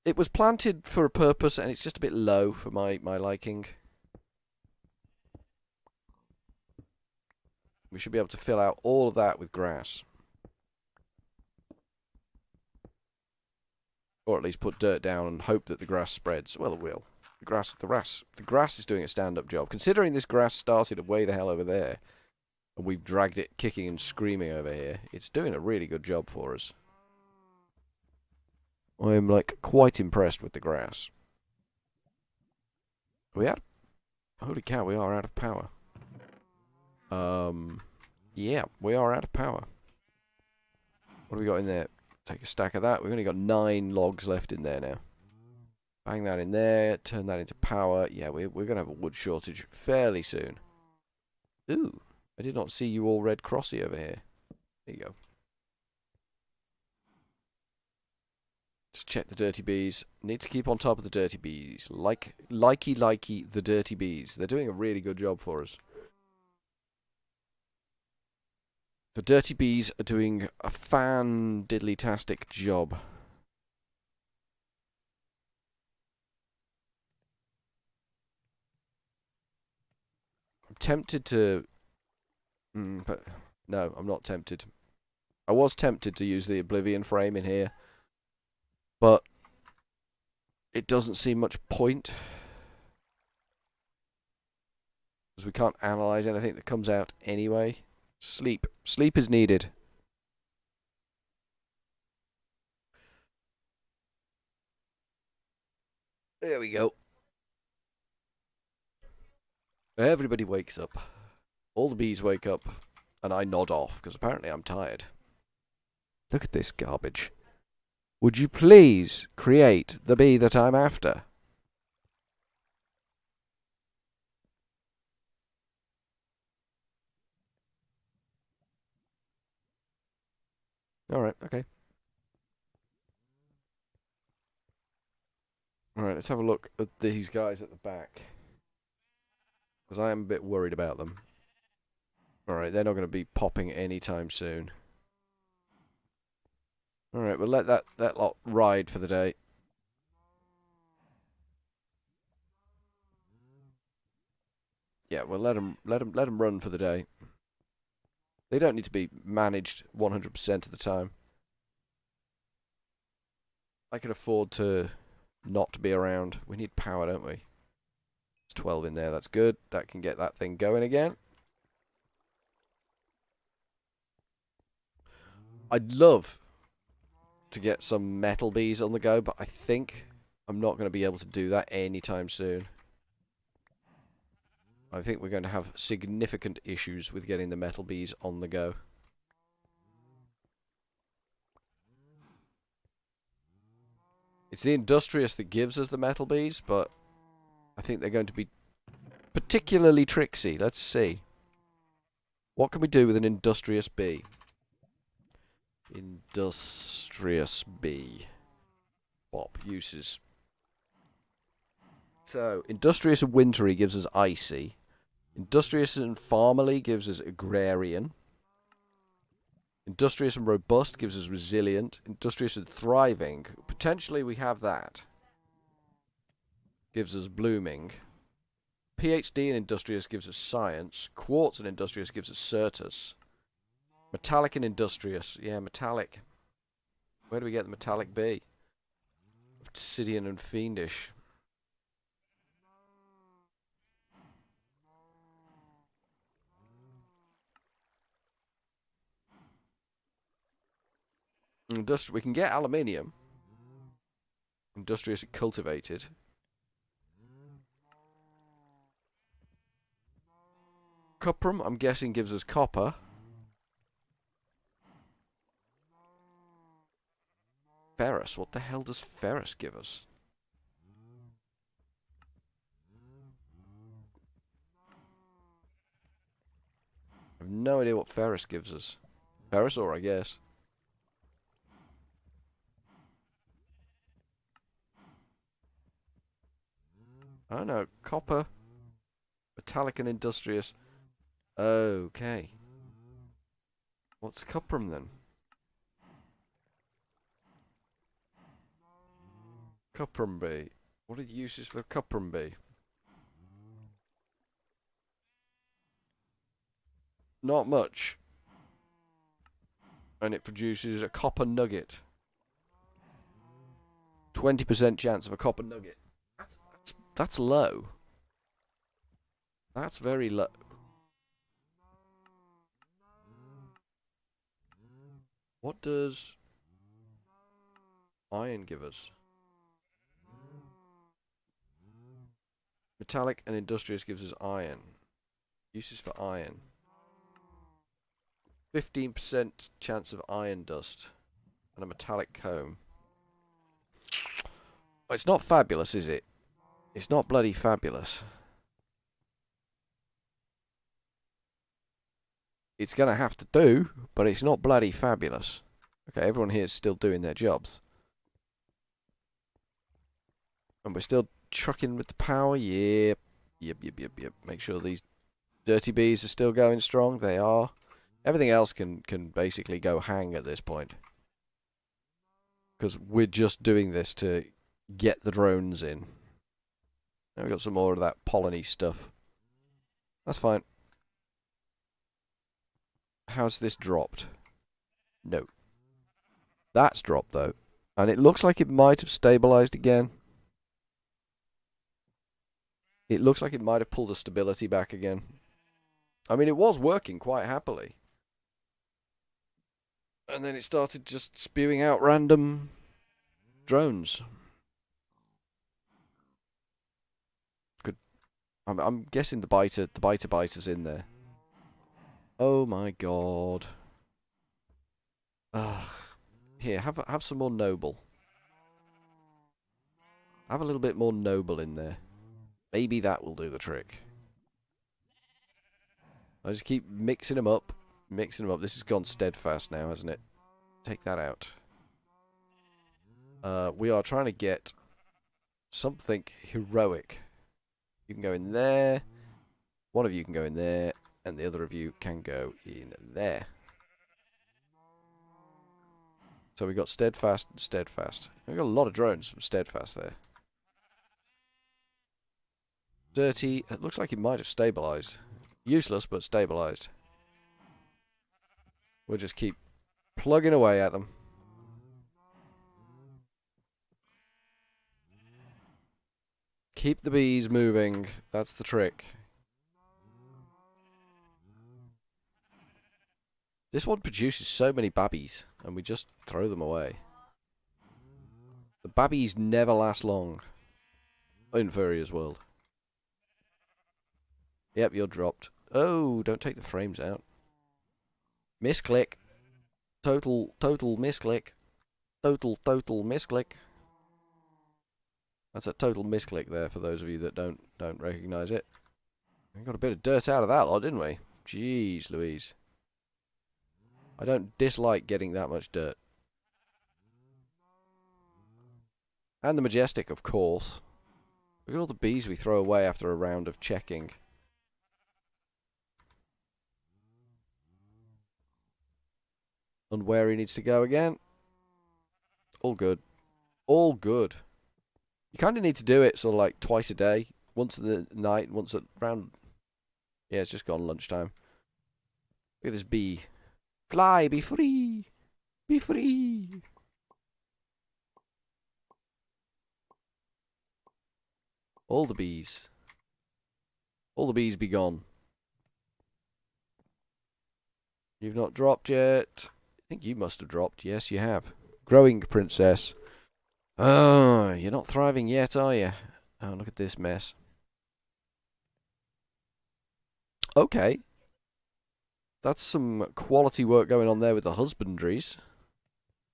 It was planted for a purpose, and it's just a bit low for my liking. We should be able to fill out all of that with grass. Or at least put dirt down and hope that the grass spreads. Well, it will. The grass is doing a stand-up job. Considering this grass started way the hell over there, and we've dragged it kicking and screaming over here, it's doing a really good job for us. I'm, like, quite impressed with the grass. Are we out? Holy cow, we are out of power. Yeah, we are out of power. What have we got in there? Take a stack of that. We've only got 9 logs left in there now. Bang that in there. Turn that into power. Yeah, we're going to have a wood shortage fairly soon. Ooh, I did not see you all red crossy over here. There you go. Just check the dirty bees. Need to keep on top of the dirty bees. Likey the dirty bees. They're doing a really good job for us. The dirty bees are doing a fan-diddly-tastic job. I'm tempted to... but no, I'm not tempted. I was tempted to use the Oblivion frame in here, but it doesn't seem much point. Because we can't analyze anything that comes out anyway. Sleep. Sleep is needed. There we go. Everybody wakes up. All the bees wake up. And I nod off, because apparently I'm tired. Look at this garbage. Would you please create the bee that I'm after? Alright, okay. Alright, let's have a look at these guys at the back. Because I am a bit worried about them. Alright, they're not going to be popping anytime soon. Alright, we'll let that lot ride for the day. Yeah, we'll let them run for the day. They don't need to be managed 100% of the time. I can afford to not be around. We need power, don't we? It's 12 in there, that's good. That can get that thing going again. I'd love to get some metal bees on the go, but I think I'm not going to be able to do that anytime soon. I think we're going to have significant issues with getting the metal bees on the go. It's the industrious that gives us the metal bees, but I think they're going to be particularly tricksy. Let's see. What can we do with an industrious bee? Industrious bee. Bop. Uses. So, industrious and wintry gives us icy. Industrious and farmerly gives us agrarian. Industrious and robust gives us resilient. Industrious and thriving, potentially we have that. Gives us blooming. PhD in industrious gives us science. Quartz and industrious gives us certus. Metallic and industrious, yeah, metallic. Where do we get the metallic bee? Obsidian and fiendish. We can get aluminium. Industrious and cultivated. Cuprum, I'm guessing, gives us copper. Ferrous, what the hell does ferrous give us? I have no idea what ferrous gives us. Ferrous ore, I guess. I don't know. Copper. Metallic and industrious. Okay. What's cuprum then? Cuprum bee. What are the uses for cuprum bee? Not much. And it produces a copper nugget. 20% chance of a copper nugget. That's low. That's very low. What does iron give us? Metallic and industrious gives us iron. Uses for iron. 15% chance of iron dust. And a metallic comb. It's not fabulous, is it? It's not bloody fabulous. It's going to have to do, but it's not bloody fabulous. Okay, everyone here is still doing their jobs. And we're still trucking with the power. Yep. Yep. Make sure these dirty bees are still going strong. They are. Everything else can basically go hang at this point. Because we're just doing this to get the drones in. Now we've got some more of that pollen-y stuff. That's fine. How's this dropped? No. That's dropped, though. And it looks like it might have stabilized again. It looks like it might have pulled the stability back again. I mean, it was working quite happily. And then it started just spewing out random drones. Good. I'm guessing the biter's in there. Oh my god. Ugh. Here, have some more noble. Have a little bit more noble in there. Maybe that will do the trick. I just keep mixing them up. Mixing them up. This has gone steadfast now, hasn't it? Take that out. We are trying to get Something heroic. You can go in there. One of you can go in there. And the other of you can go in there. So we got steadfast and steadfast. We got a lot of drones from steadfast there. Dirty. It looks like it might have stabilized. Useless, but stabilized. We'll just keep plugging away at them. Keep the bees moving. That's the trick. This one produces so many babbies, and we just throw them away. The babbies never last long in Furryearsworld. Yep, you're dropped. Oh, don't take the frames out. Misclick. Total misclick. Total misclick. That's a total misclick there for those of you that don't recognise it. We got a bit of dirt out of that lot, didn't we? Jeez Louise. I don't dislike getting that much dirt. And the Majestic, of course. Look at all the bees we throw away after a round of checking. Unwary needs to go again. All good. All good. You kind of need to do it sort of like twice a day. Once in the night, once at round... Yeah, it's just gone lunchtime. Look at this bee. Fly, be free. Be free. All the bees. All the bees be gone. You've not dropped yet. I think you must have dropped. Yes, you have. Growing princess. Oh, you're not thriving yet, are you? Oh, look at this mess. Okay. That's some quality work going on there with the husbandries.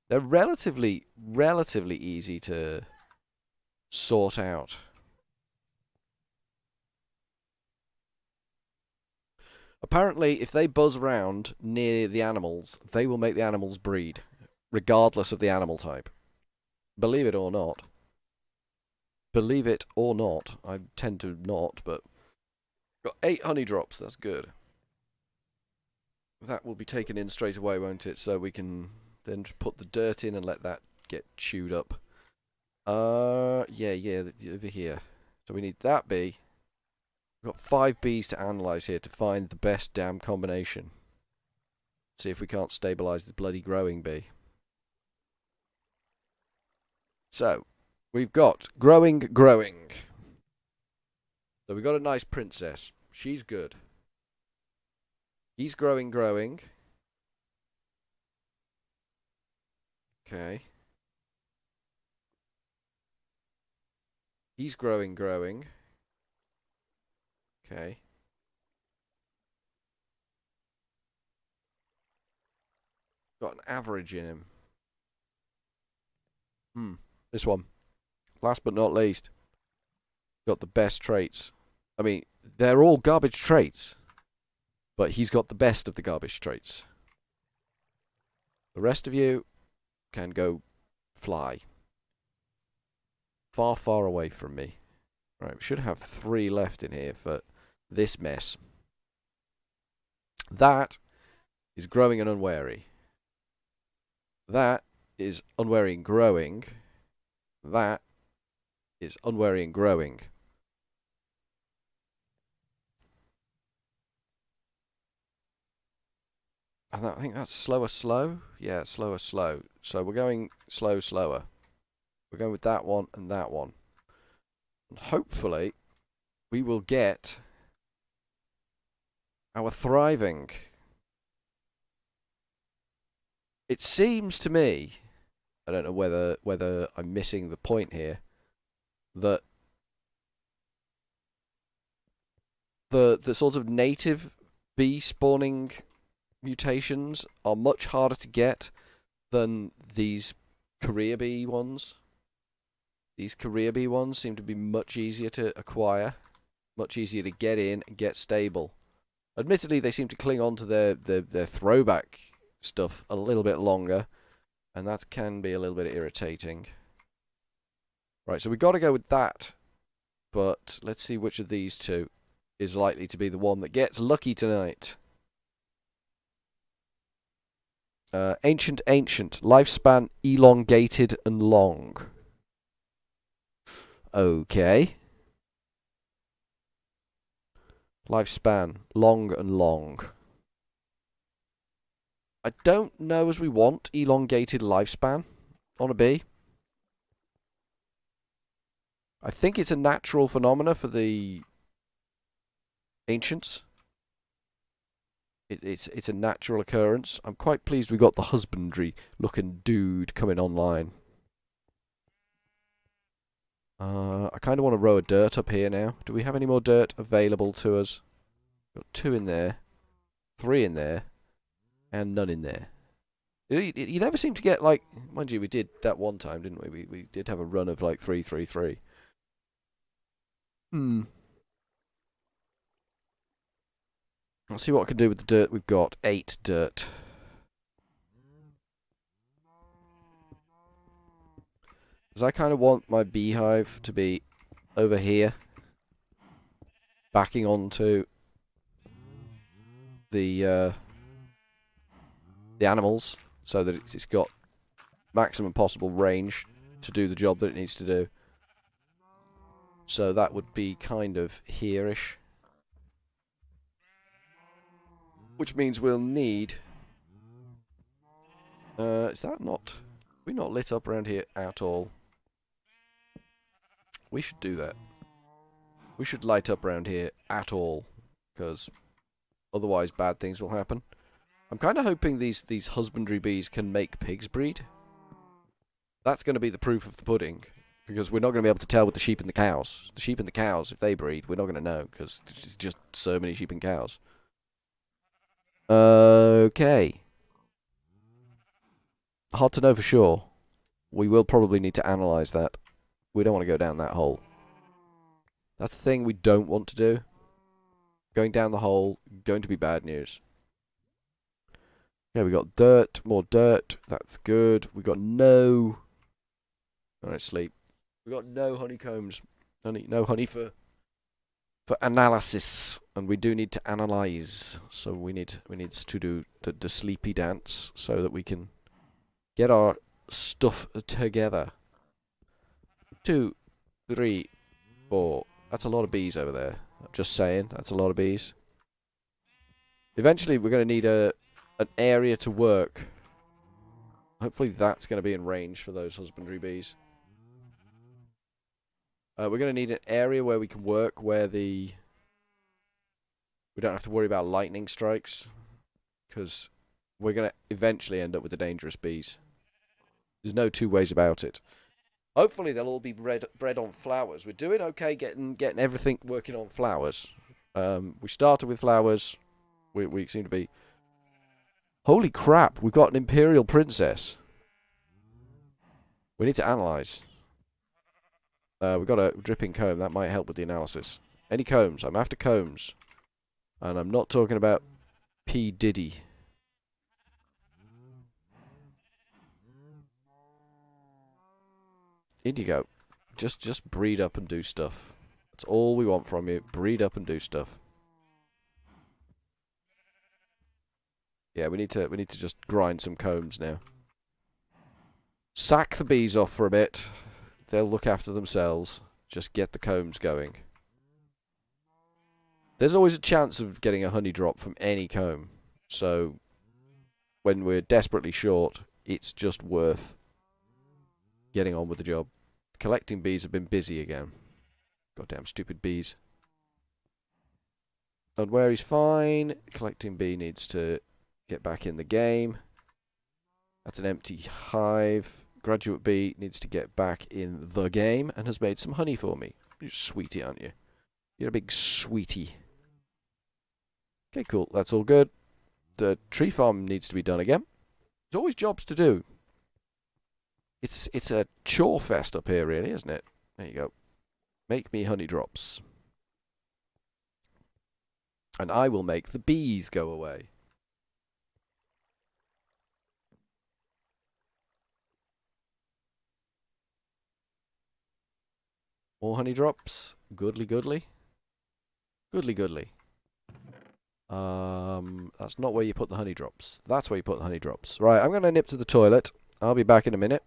They're relatively easy to sort out. Apparently, if they buzz around near the animals, they will make the animals breed, regardless of the animal type. Believe it or not. Believe it or not. I tend to not, but... Got 8 honey drops, that's good. That will be taken in straight away, won't it? So we can then put the dirt in and let that get chewed up. Yeah, over here. So we need that bee. We've got 5 bees to analyse here to find the best damn combination. See if we can't stabilise the bloody growing bee. So, we've got growing. So we've got a nice princess. She's good. He's growing. Okay. He's growing. Okay. Got an average in him. This one. Last but not least. Got the best traits. I mean, they're all garbage traits. But he's got the best of the garbage traits. The rest of you can go fly. Far, far away from me. Right, we should have 3 left in here for this mess. That is growing and unwary. That is unwary and growing. That is unwary and growing. And I think that's slow. Yeah, slow. So we're going slower. We're going with that one and that one. And hopefully, we will get our thriving. It seems to me, I don't know whether I'm missing the point here, that the sort of native bee spawning mutations are much harder to get than these career bee ones. These career bee ones seem to be much easier to acquire, much easier to get in and get stable. Admittedly, they seem to cling on to their throwback stuff a little bit longer, and that can be a little bit irritating. Right, so we've got to go with that. But let's see which of these two is likely to be the one that gets lucky tonight. Ancient, lifespan elongated and long. Okay. Lifespan long and long. I don't know as we want elongated lifespan on a bee. I think it's a natural phenomena for the ancients. It's a natural occurrence. I'm quite pleased we got the husbandry looking dude coming online. I kind of want to row a dirt up here now. Do we have any more dirt available to us? Got 2 in there, 3 in there, and none in there. You never seem to get, like, mind you, we did that one time, didn't we? We did have a run of like 3, 3, 3. Let's see what I can do with the dirt we've got. 8 dirt. Because I kind of want my beehive to be over here, backing onto the animals, so that it's got maximum possible range to do the job that it needs to do. So that would be kind of here-ish. Which means we'll need... is that not... We're not lit up around here at all. We should do that. We should light up around here at all, because otherwise bad things will happen. I'm kind of hoping these husbandry bees can make pigs breed. That's going to be the proof of the pudding, because we're not going to be able to tell with the sheep and the cows. The sheep and the cows, if they breed, we're not going to know, because there's just so many sheep and cows. Okay. Hard to know for sure. We will probably need to analyse that. We don't want to go down that hole. That's the thing we don't want to do. Going down the hole, going to be bad news. Okay, we got dirt, more dirt. That's good. We got no... Alright, sleep. We got no honeycombs. No honey for analysis, and we do need to analyze. So we need to do the sleepy dance so that we can get our stuff together. 2, 3, 4. That's a lot of bees over there. I'm just saying, that's a lot of bees. Eventually, we're going to need an area to work. Hopefully, that's going to be in range for those husbandry bees. We're going to need an area where we can work, where we don't have to worry about lightning strikes, because we're going to eventually end up with the dangerous bees. There's no 2 ways about it. Hopefully they'll all be bred on flowers. We're doing okay getting everything working on flowers. We started with flowers. We seem to be... Holy crap, we've got an imperial princess. We need to analyse. We've got a dripping comb. That might help with the analysis. Any combs? I'm after combs. And I'm not talking about P. Diddy. Indigo. Just breed up and do stuff. That's all we want from you. Breed up and do stuff. Yeah, we need to just grind some combs now. Sack the bees off for a bit. They'll look after themselves. Just get the combs going. There's always a chance of getting a honey drop from any comb. So, when we're desperately short, it's just worth getting on with the job. Collecting bees have been busy again. Goddamn stupid bees. Unwary's fine. Collecting bee needs to get back in the game. That's an empty hive. Graduate bee needs to get back in the game and has made some honey for me. You're a sweetie, aren't you? You're a big sweetie. Okay, cool. That's all good. The tree farm needs to be done again. There's always jobs to do. It's a chore fest up here, really, isn't it? There you go. Make me honey drops. And I will make the bees go away. More honey drops. Goodly, goodly. Goodly, goodly. That's not where you put the honey drops. That's where you put the honey drops. Right, I'm going to nip to the toilet. I'll be back in a minute.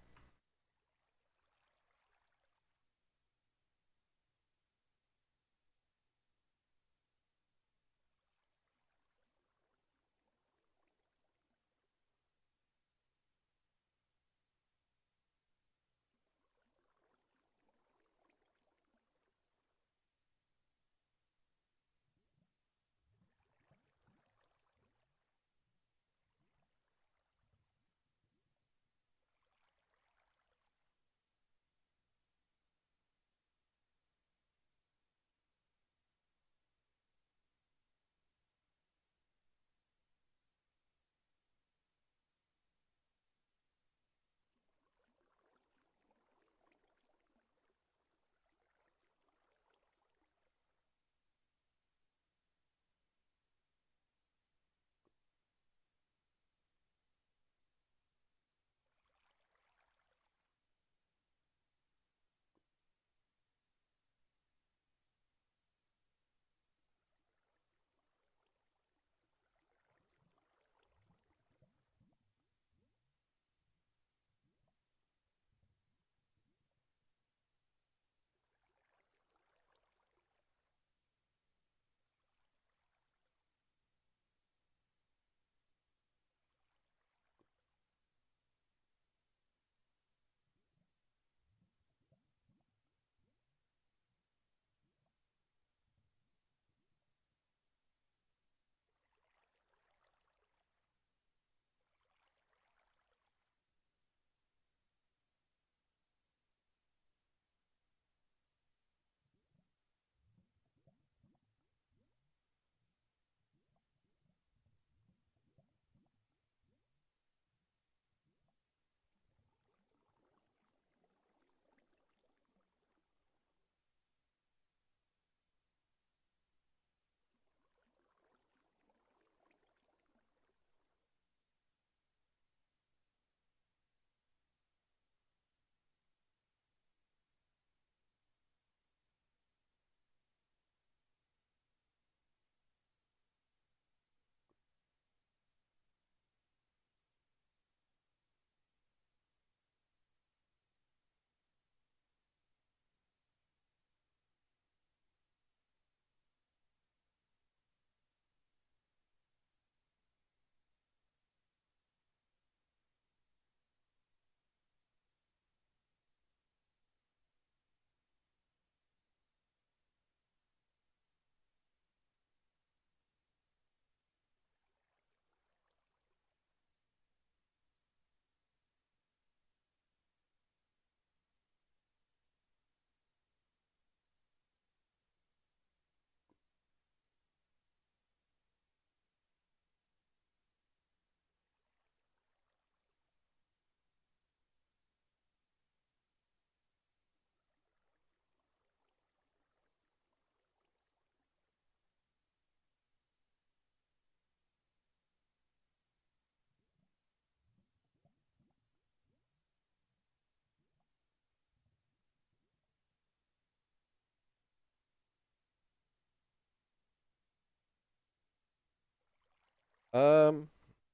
Um,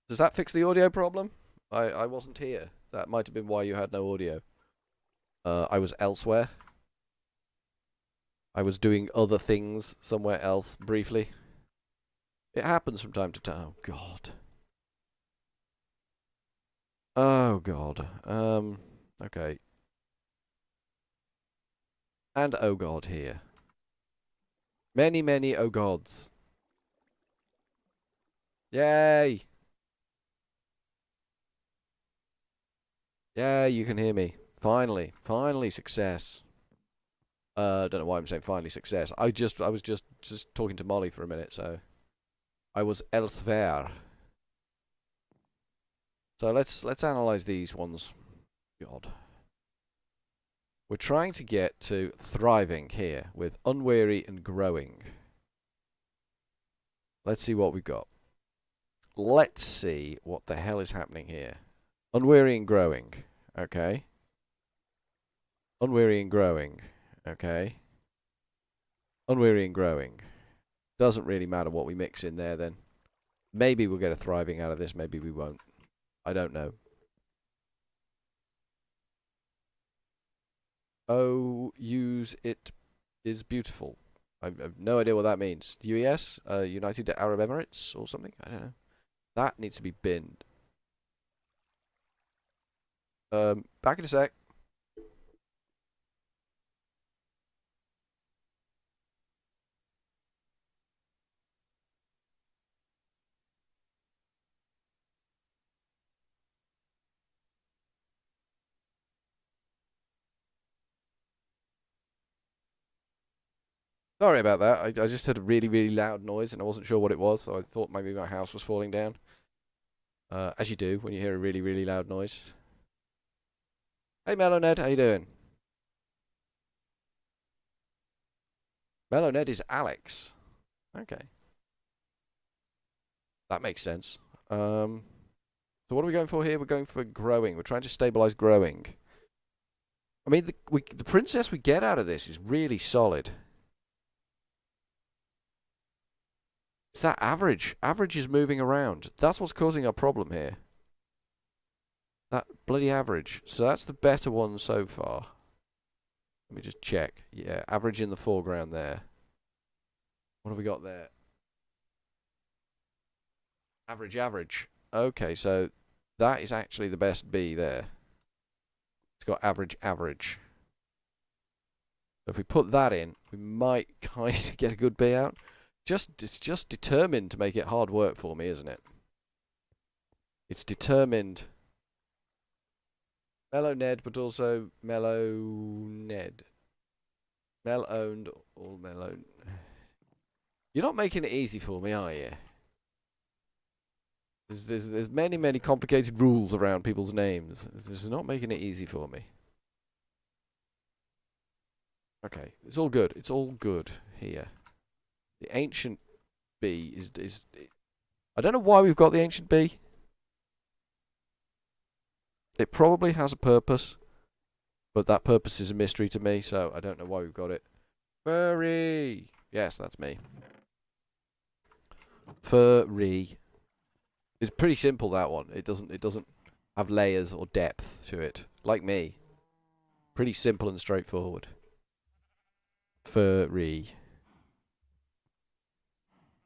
does that fix the audio problem? I wasn't here. That might have been why you had no audio. I was elsewhere. I was doing other things somewhere else briefly. It happens from time to time. Oh, God. Oh, God. Okay. And oh, God here. Many, many oh, gods. Yay! Yay, you can hear me. Finally. Finally, success. Don't know why I'm saying finally success. I was just talking to Molly for a minute, so I was elsewhere. So let's analyze these ones. God. We're trying to get to thriving here with unweary and growing. Let's see what we've got. Let's see what the hell is happening here. Unweary and growing. Okay. Unweary and growing. Okay. Unwearying growing. Doesn't really matter what we mix in there then. Maybe we'll get a thriving out of this, maybe we won't. I don't know. Oh, use it is beautiful. I have no idea what that means. UES? United Arab Emirates or something? I don't know. That needs to be binned. Back in a sec. Sorry about that. I just heard a really, really loud noise and I wasn't sure what it was, so I thought maybe my house was falling down. As you do when you hear a really, really loud noise. Hey, Mellow Ned, how you doing? Mellow Ned is Alex. Okay. That makes sense. So what are we going for here? We're going for growing. We're trying to stabilize growing. I mean, the princess we get out of this is really solid. It's that average. Average is moving around. That's what's causing our problem here. That bloody average. So that's the better one so far. Let me just check. Yeah, average in the foreground there. What have we got there? Average, average. Okay, so that is actually the best bee there. It's got average, average. So if we put that in, we might kind of get a good bee out. It's just determined to make it hard work for me, isn't it? It's determined. Mellow Ned, but also Mellow Ned. Mel owned or Mellow. You're not making it easy for me, are you? There's many complicated rules around people's names. This is not making it easy for me. Okay, it's all good. It's all good here. The ancient bee is. I don't know why we've got the ancient bee. It probably has a purpose, but that purpose is a mystery to me, so I don't know why we've got it. Furry! Yes, that's me. Furry. It's pretty simple, that one. It doesn't have layers or depth to it. Like me. Pretty simple and straightforward. Furry.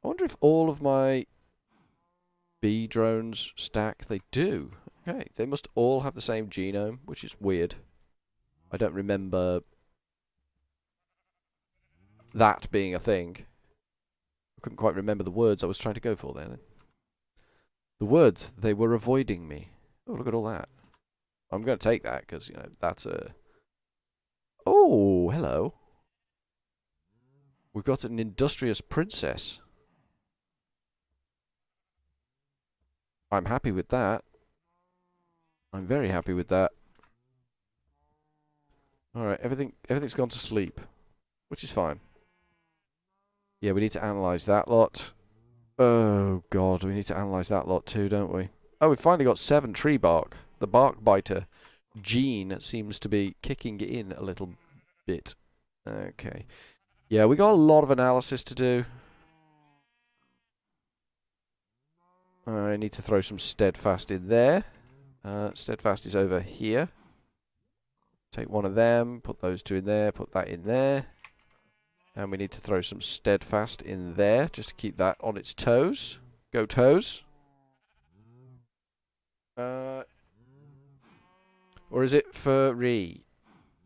I wonder if all of my bee drones stack. They do. Okay, they must all have the same genome, which is weird. I don't remember that being a thing. I couldn't quite remember the words I was trying to go for there then. The words, they were avoiding me. Oh, look at all that. I'm going to take that because, you know, that's a... Oh, hello. We've got an industrious princess. I'm happy with that. I'm very happy with that. Alright, everything's gone to sleep, which is fine. Yeah, we need to analyse that lot. Oh, God, we need to analyse that lot too, don't we? Oh, we've finally got 7 tree bark. The bark biter gene seems to be kicking in a little bit. Okay. Yeah, we got a lot of analysis to do. I need to throw some steadfast in there. Steadfast is over here. Take one of them, put those 2 in there, put that in there. And we need to throw some steadfast in there, just to keep that on its toes. Go toes. Or is it furry?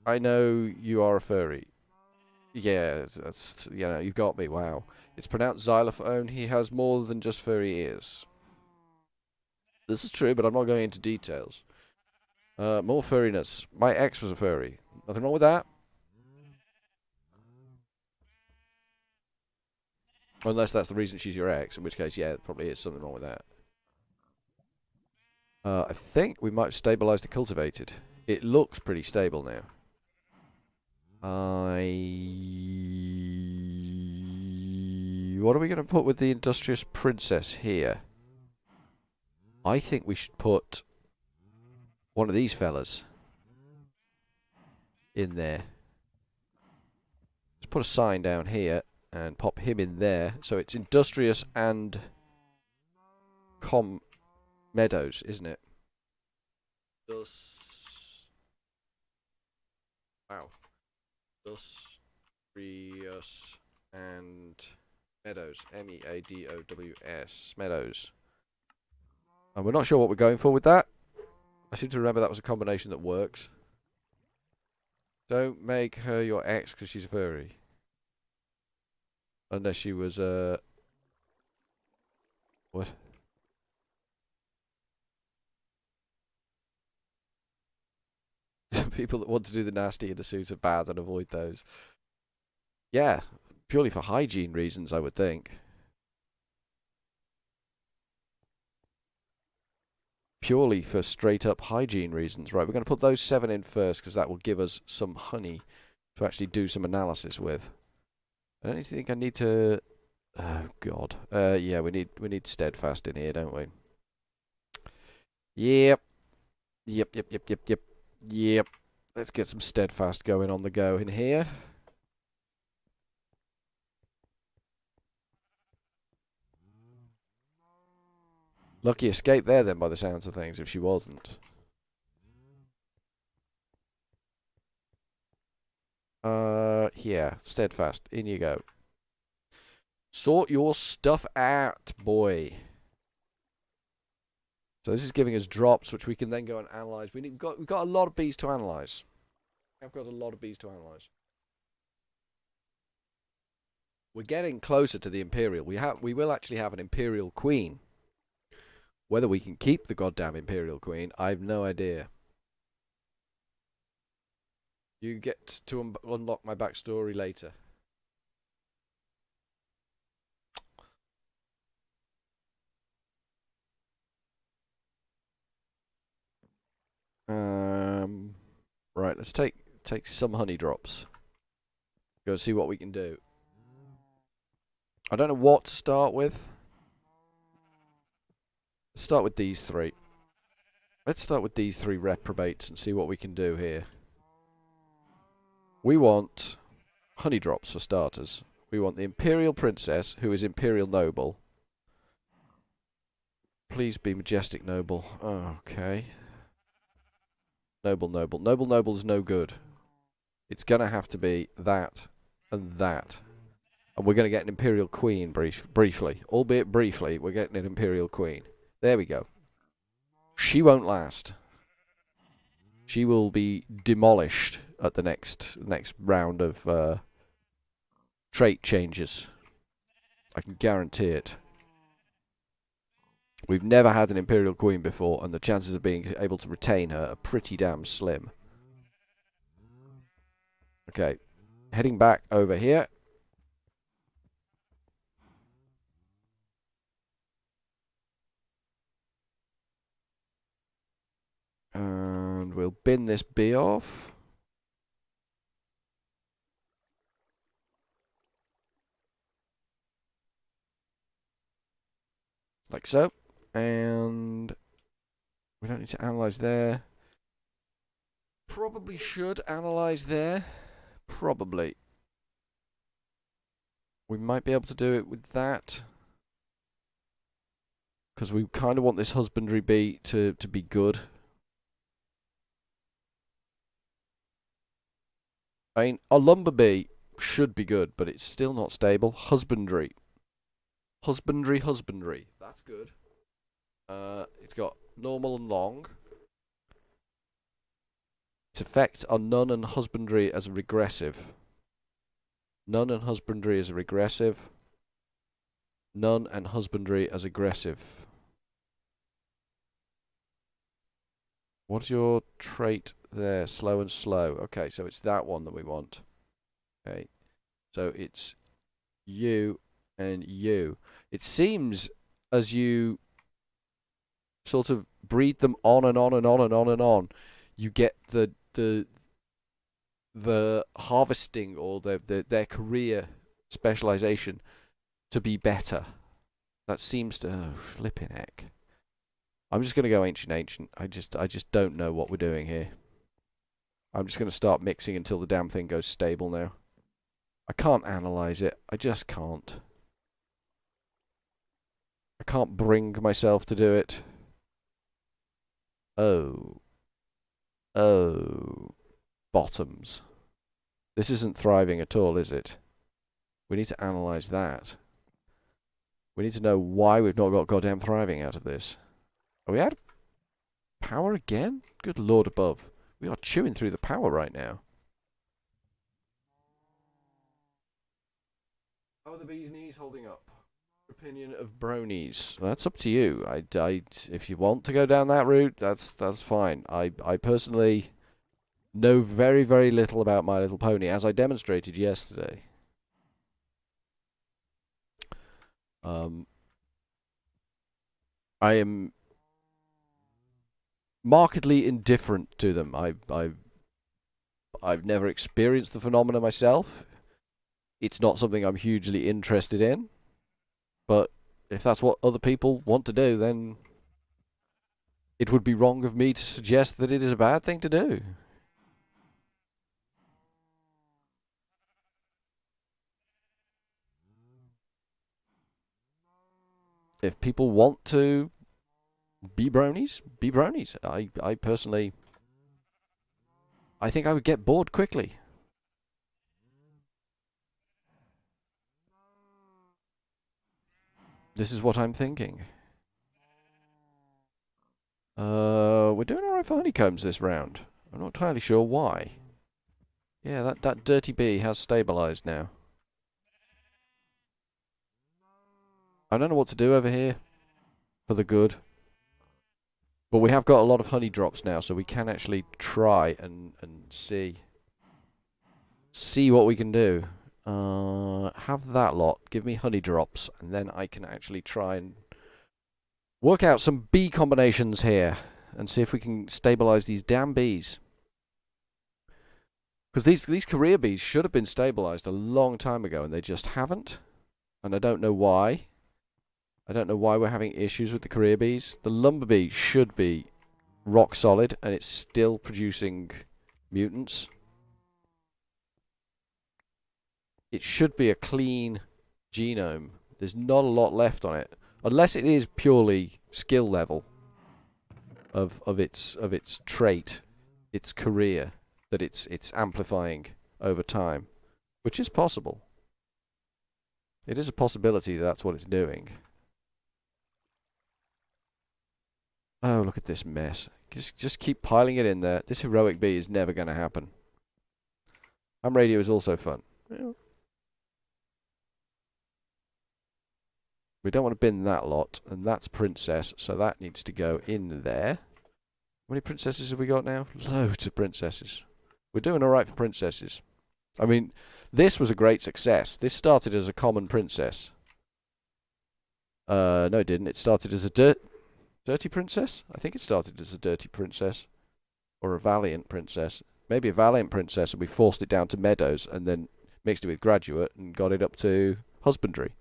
I know you are a furry. Yeah, that's, you know, you've got me, wow. It's pronounced xylophone. He has more than just furry ears. This is true, but I'm not going into details. More furriness. My ex was a furry. Nothing wrong with that. Unless that's the reason she's your ex, in which case, yeah, there probably is something wrong with that. I think we might have stabilised the cultivated. It looks pretty stable now. What are we going to put with the industrious princess here? I think we should put one of these fellas in there. put a sign down here and pop him in there. So it's industrious and meadows, isn't it? Wow. Industrious and meadows. Meadows. Meadows. And we're not sure what we're going for with that. I seem to remember that was a combination that works. Don't make her your ex because she's furry. Unless she was, what? People that want to do the nasty in a suit are bad and avoid those. Yeah, purely for hygiene reasons, I would think. Purely for straight up hygiene reasons. Right, we're going to put those 7 in first because that will give us some honey to actually do some analysis with. I don't think I need to... Oh, God. Yeah, we need steadfast in here, don't we? Yep. Yep. Let's get some steadfast going on the go in here. Lucky escape there then by the sounds of things if she wasn't. Here, steadfast. In you go. Sort your stuff out, boy. So this is giving us drops, which we can then go and analyze. We've got a lot of bees to analyze. I've got a lot of bees to analyze. We're getting closer to the Imperial. We will actually have an Imperial Queen. Whether we can keep the goddamn Imperial Queen, I have no idea. You get to unlock my backstory later. Right, let's take some honey drops. Go see what we can do. I don't know what to start with. Let's start with these 3. Let's start with these 3 reprobates and see what we can do here. We want honey drops for starters. We want the Imperial Princess, who is Imperial Noble. Please be Majestic Noble. Okay. Noble. Noble is no good. It's going to have to be that and that. And we're going to get an Imperial Queen briefly. Albeit briefly, we're getting an Imperial Queen. There we go. She won't last. She will be demolished at the next round of trait changes. I can guarantee it. We've never had an Imperial Queen before, and the chances of being able to retain her are pretty damn slim. Okay, heading back over here. And we'll bin this bee off. Like so. And we don't need to analyze there. Probably should analyze there. Probably. We might be able to do it with that. Because we kind of want this husbandry bee to be good. I mean, a lumber bee should be good, but it's still not stable. Husbandry. Husbandry. That's good. It's got normal and long. Its effect on none and husbandry as a regressive. None and husbandry as a regressive. None and husbandry as aggressive. What's your trait there? Slow and slow. Okay, so it's that one that we want. Okay, so it's you and you. It seems as you sort of breed them on and on and on and on and on, you get the harvesting or their career specialization to be better. That seems to... Oh, flipping heck. I'm just going to go ancient. I just don't know what we're doing here. I'm just going to start mixing until the damn thing goes stable now. I can't analyze it. I just can't. I can't bring myself to do it. Oh. Oh. Bottoms. This isn't thriving at all, is it? We need to analyze that. We need to know why we've not got goddamn thriving out of this. Are we out of power again? Good lord above. We are chewing through the power right now. How are the bee's knees holding up? Opinion of bronies. That's up to you. If you want to go down that route, that's fine. I personally know very, very little about My Little Pony, as I demonstrated yesterday. I am markedly indifferent to them. I've never experienced the phenomena myself. It's not something I'm hugely interested in. But if that's what other people want to do, then it would be wrong of me to suggest that it is a bad thing to do. If people want to be bronies, be bronies. I personally, I think I would get bored quickly. This is what I'm thinking. We're doing alright for honeycombs this round. I'm not entirely sure why. Yeah, that dirty bee has stabilised now. I don't know what to do over here for the good. But we have got a lot of honey drops now, so we can actually try and see what we can do. Have that lot. Give me honey drops, and then I can actually try and work out some bee combinations here and see if we can stabilize these damn bees. Because these career bees should have been stabilized a long time ago, and they just haven't. And I don't know why. I don't know why we're having issues with the career bees. The lumber bee should be rock solid, and it's still producing mutants. It should be a clean genome. There's not a lot left on it, unless it is purely skill level of its trait, its career, that it's amplifying over time, which is possible. It is a possibility that that's what it's doing. Oh, look at this mess. Just keep piling it in there. This heroic bee is never going to happen. Ham radio is also fun. Yeah. We don't want to bin that lot, and that's princess, so that needs to go in there. How many princesses have we got now? Loads of princesses. We're doing alright for princesses. I mean, this was a great success. This started as a common princess. No, it didn't. It started as a dirty princess? I think it started as a dirty princess. Or a valiant princess. Maybe a valiant princess, and we forced it down to meadows, and then mixed it with graduate, and got it up to husbandry.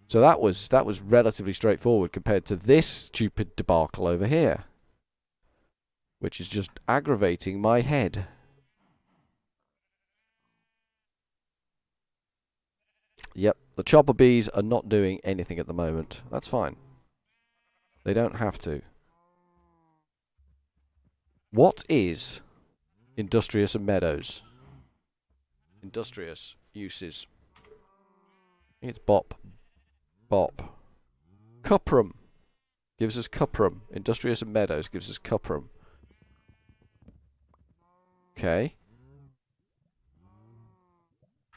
So that was relatively straightforward compared to this stupid debacle over here. Which is just aggravating my head. Yep, the chopper bees are not doing anything at the moment. That's fine. They don't have to. What is industrious and meadows? Industrious uses. It's bop. Bop. Cuprum gives us cuprum. Industrious and meadows gives us cuprum. Okay.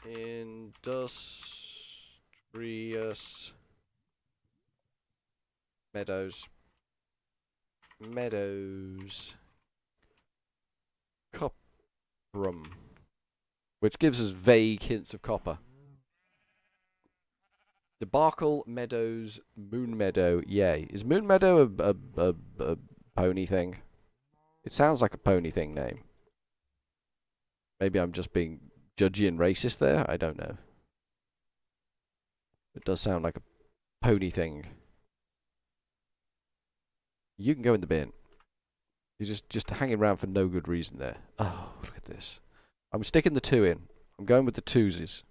Industrious meadows. Meadows. Cuprum. Which gives us vague hints of copper. Debacle, Meadows, Moon Meadow, yay. Is Moon Meadow a pony thing? It sounds like a pony thing name. Maybe I'm just being judgy and racist there? I don't know. It does sound like a pony thing. You can go in the bin. You're just hanging around for no good reason there. Oh, look at this. I'm sticking the 2 in. I'm going with the twosies.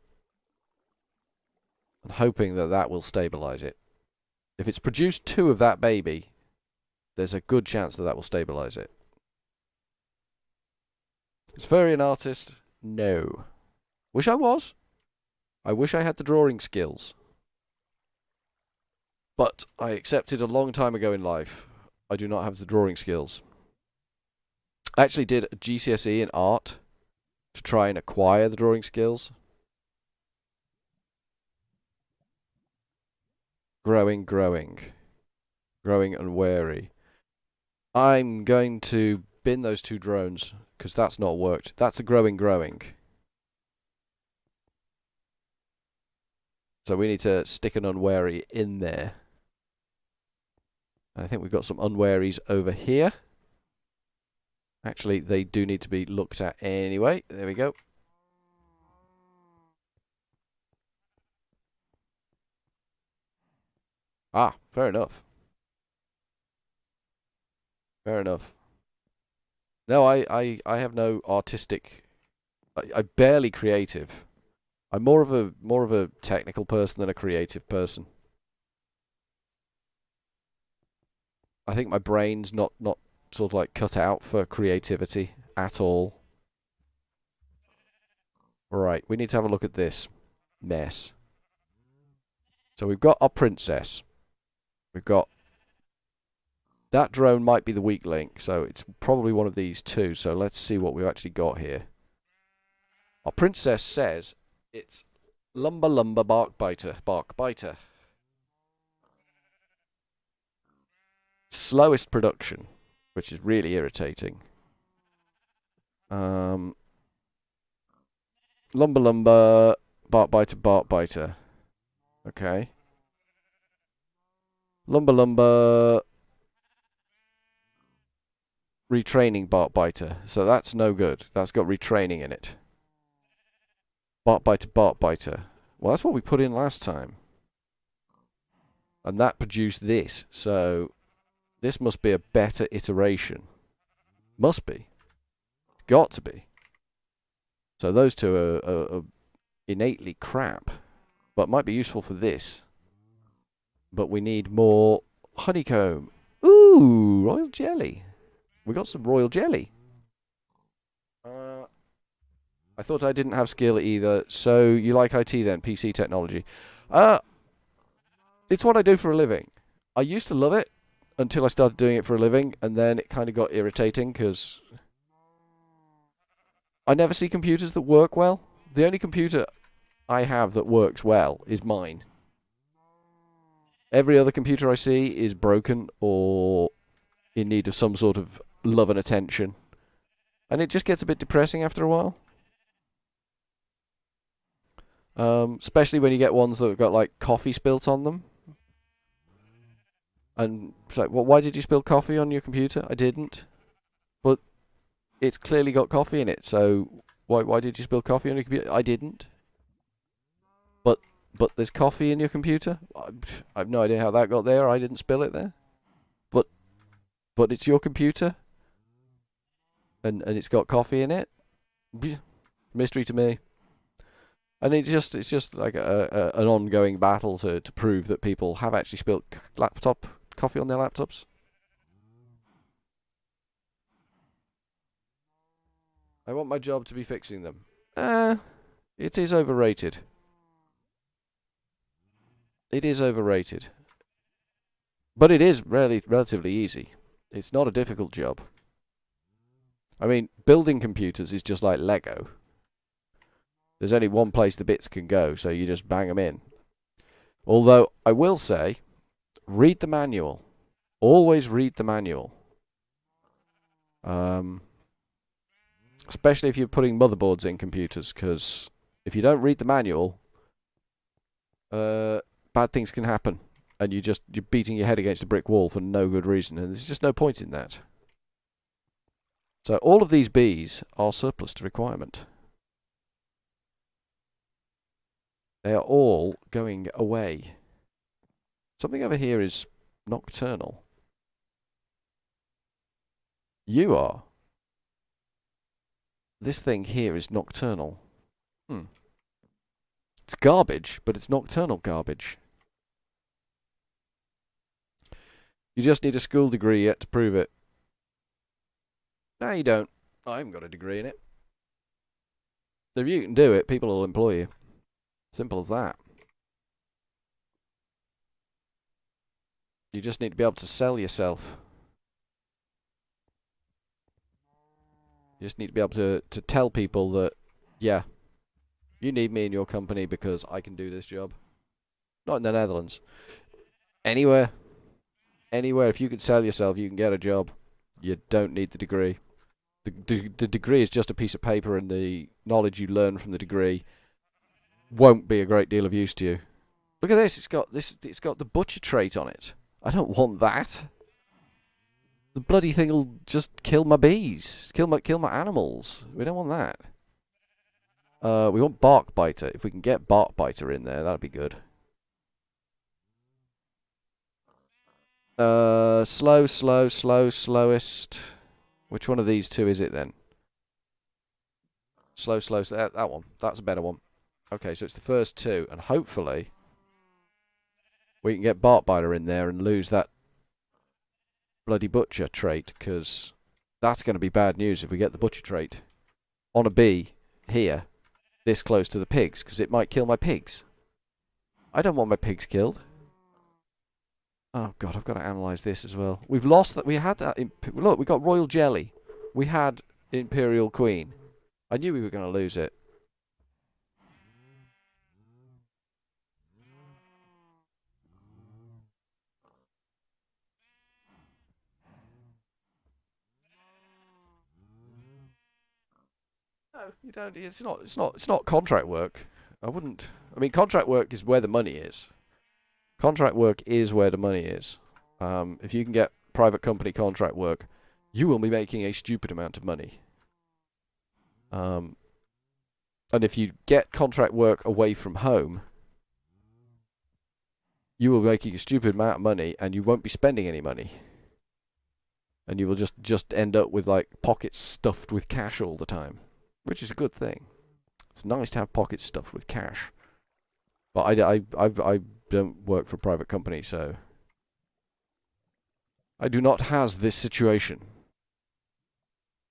And hoping that that will stabilise it. If it's produced 2 of that baby, there's a good chance that that will stabilise it. Is Furry an artist? No. Wish I was. I wish I had the drawing skills. But I accepted a long time ago in life, I do not have the drawing skills. I actually did a GCSE in art to try and acquire the drawing skills. Growing and wary. I'm going to bin those 2 drones, because that's not worked. That's a growing. So we need to stick an unwary in there. I think we've got some unwaries over here. Actually, they do need to be looked at anyway. There we go. Ah, fair enough. Fair enough. No, I have no artistic. I'm barely creative. I'm more of a technical person than a creative person. I think my brain's not sort of like cut out for creativity at all. Right, we need to have a look at this mess. So we've got our princess. We've got that drone might be the weak link, so it's probably one of these 2. So let's see what we've actually got here. Our princess says it's lumber bark biter. Slowest production, which is really irritating. Lumber bark biter. Okay. Lumber retraining bark biter. So that's no good. That's got retraining in it. Bark biter. Well, that's what we put in last time. And that produced this. So this must be a better iteration. Must be. It's got to be. So those 2 are innately crap. But might be useful for this. But we need more honeycomb. Ooh, royal jelly. We got some royal jelly. I thought I didn't have skill either. So you like IT then? PC technology. It's what I do for a living. I used to love it until I started doing it for a living, and then it kind of got irritating because I never see computers that work well. The only computer I have that works well is mine. Every other computer I see is broken or in need of some sort of love and attention. And it just gets a bit depressing after a while. Especially when you get ones that have got like coffee spilt on them. And it's like, well, why did you spill coffee on your computer? I didn't. But it's clearly got coffee in it, so why did you spill coffee on your computer? I didn't. But there's coffee in your computer? I have no idea how that got there. I didn't spill it there. But it's your computer? And it's got coffee in it? Mystery to me. And it's just like an ongoing battle to prove that people have actually spilled coffee on their laptops. I want my job to be fixing them. It is overrated. It is overrated. But it is relatively easy. It's not a difficult job. I mean, building computers is just like Lego. There's only one place the bits can go, so you just bang them in. Although, I will say, read the manual. Always read the manual. Especially if you're putting motherboards in computers, because if you don't read the manual, bad things can happen. And you're beating your head against a brick wall for no good reason, and there's just no point in that. So all of these bees are surplus to requirement. They are all going away. Something over here is nocturnal. You are. This thing here is nocturnal. Hmm. It's garbage, but it's nocturnal garbage. You just need a school degree yet to prove it. No, you don't. I haven't got a degree in it. If you can do it, people will employ you. Simple as that. You just need to be able to sell yourself. You just need to be able to tell people that, yeah, you need me in your company because I can do this job. Not in the Netherlands. Anywhere. Anywhere. If you can sell yourself, you can get a job. You don't need the degree. The degree is just a piece of paper, and the knowledge you learn from the degree won't be a great deal of use to you. Look at this. It's got the butcher trait on it. I don't want that. The bloody thing will just kill my bees. Kill my animals. We don't want that. We want bark biter. If we can get bark biter in there, that'd be good. Slowest. Which one of these two is it then? Slow. That one. That's a better one. Okay, so it's the first two, and hopefully we can get bark biter in there and lose that bloody butcher trait, because that's going to be bad news if we get the butcher trait on a bee here, this close to the pigs, because it might kill my pigs. I don't want my pigs killed. Oh god, I've got to analyse this as well. We've lost that. We had that. Look, we got royal jelly. We had imperial queen. I knew we were going to lose it. No, you don't. It's not contract work. I wouldn't. I mean, contract work is where the money is. Contract work is where the money is. If you can get private company contract work, you will be making a stupid amount of money. And if you get contract work away from home, you will be making a stupid amount of money, and you won't be spending any money. And you will just end up with like pockets stuffed with cash all the time, which is a good thing. It's nice to have pockets stuffed with cash. But I don't work for a private company, so I do not have this situation.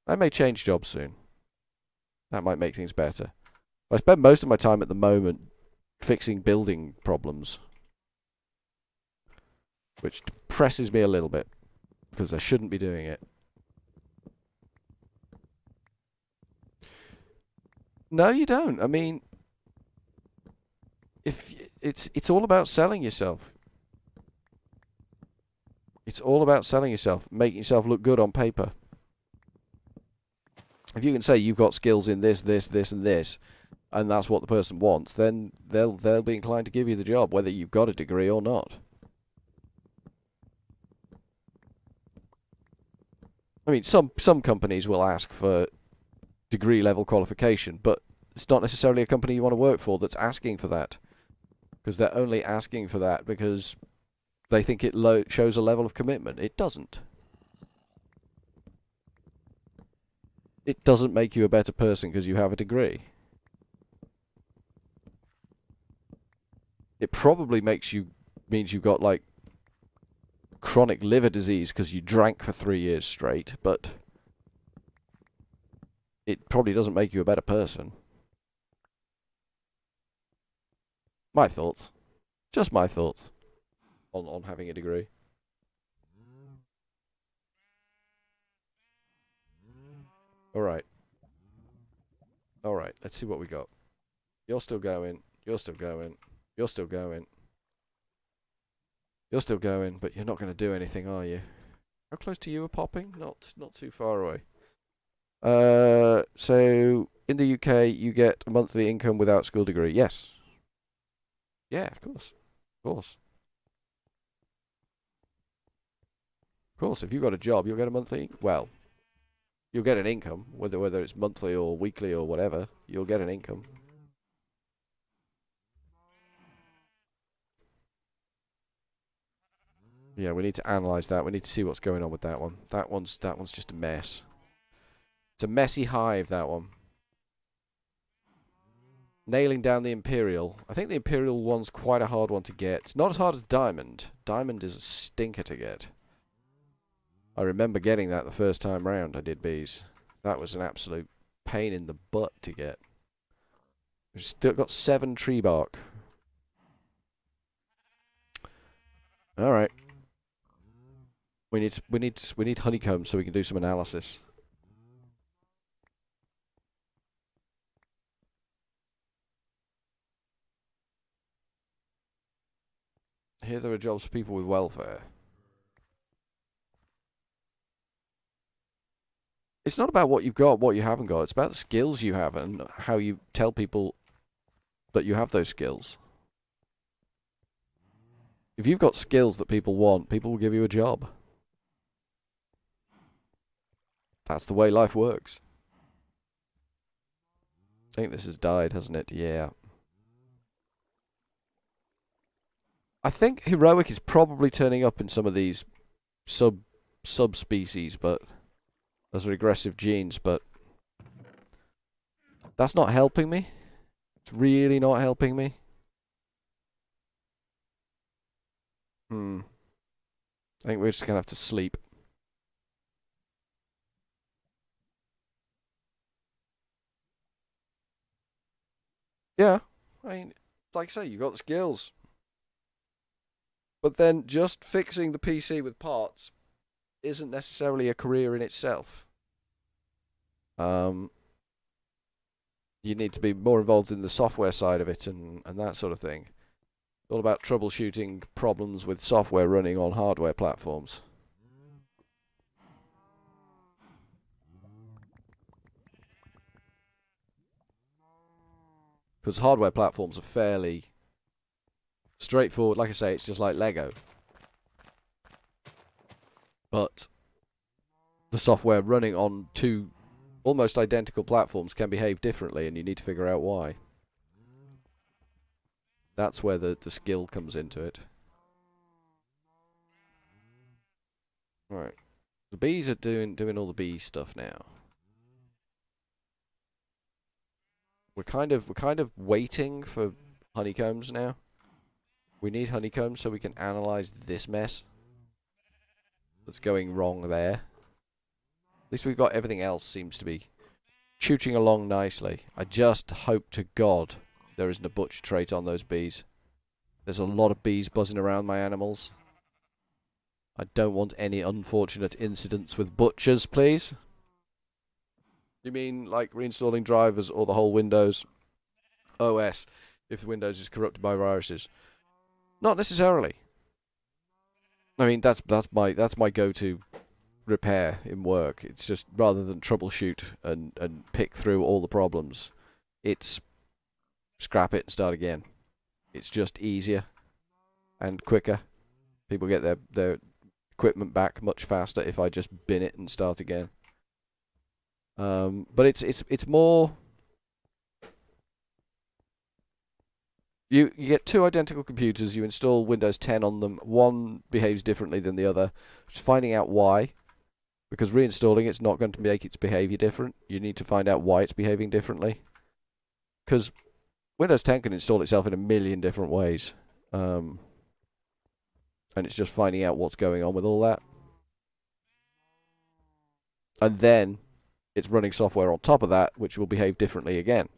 I may change jobs soon. That might make things better. I spend most of my time at the moment fixing building problems, which depresses me a little bit, because I shouldn't be doing it. No, you don't. I mean, if it's all about selling yourself. It's all about selling yourself, making yourself look good on paper. If you can say you've got skills in this, and this, and that's what the person wants, then they'll be inclined to give you the job, whether you've got a degree or not. I mean, some companies will ask for degree level qualification, but it's not necessarily a company you want to work for that's asking for that, because they're only asking for that because they think it shows a level of commitment. It doesn't. It doesn't make you a better person because you have a degree. It probably means you've got like chronic liver disease because you drank for 3 years straight, but it probably doesn't make you a better person. My thoughts. Just my thoughts on having a degree. Alright. Alright, let's see what we got. You're still going. You're still going. You're still going. You're still going, but you're not going to do anything, are you? How close to you are popping? Not too far away. So in the UK, you get a monthly income without school degree. Yes. Yeah, of course. Of course. Of course, if you've got a job, you'll get a monthly. Well, you'll get an income, whether it's monthly or weekly or whatever. You'll get an income. Yeah, we need to analyse that. We need to see what's going on with that one. That one's just a mess. It's a messy hive, that one. Nailing down the Imperial. I think the Imperial one's quite a hard one to get. Not as hard as Diamond. Diamond is a stinker to get. I remember getting that the first time round I did bees. That was an absolute pain in the butt to get. We've still got 7 tree bark. Alright. We need honeycomb so we can do some analysis. Here there are jobs for people with welfare. It's not about what you've got, what you haven't got. It's about the skills you have and how you tell people that you have those skills. If you've got skills that people want, people will give you a job. That's the way life works. I think this has died, hasn't it? Yeah. I think heroic is probably turning up in some of these subspecies, but as regressive genes, but that's not helping me. It's really not helping me. I think we're just gonna have to sleep. Yeah, I mean, like I say, you got the skills. But then just fixing the PC with parts isn't necessarily a career in itself. You need to be more involved in the software side of it and that sort of thing. It's all about troubleshooting problems with software running on hardware platforms. Because hardware platforms are fairly straightforward. Like I say, it's just like Lego. But the software running on 2 almost identical platforms can behave differently, and you need to figure out why. That's where the skill comes into it. Right. The bees are doing all the bee stuff now. We're kind of waiting for honeycombs now. We need honeycombs so we can analyze this mess that's going wrong there. At least we've got everything else seems to be shooting along nicely. I just hope to God there isn't a butch trait on those bees. There's a lot of bees buzzing around my animals. I don't want any unfortunate incidents with butchers, please. You mean like reinstalling drivers or the whole Windows OS if the Windows is corrupted by viruses? Not necessarily. I mean that's my go-to repair in work. It's just rather than troubleshoot and pick through all the problems, it's scrap it and start again. It's just easier and quicker. People get their equipment back much faster if I just bin it and start again. But it's more. You get 2 identical computers. You install Windows 10 on them. One behaves differently than the other. Just finding out why, because reinstalling it's not going to make its behavior different. You need to find out why it's behaving differently. Because Windows 10 can install itself in a million different ways, and it's just finding out what's going on with all that. And then it's running software on top of that, which will behave differently again.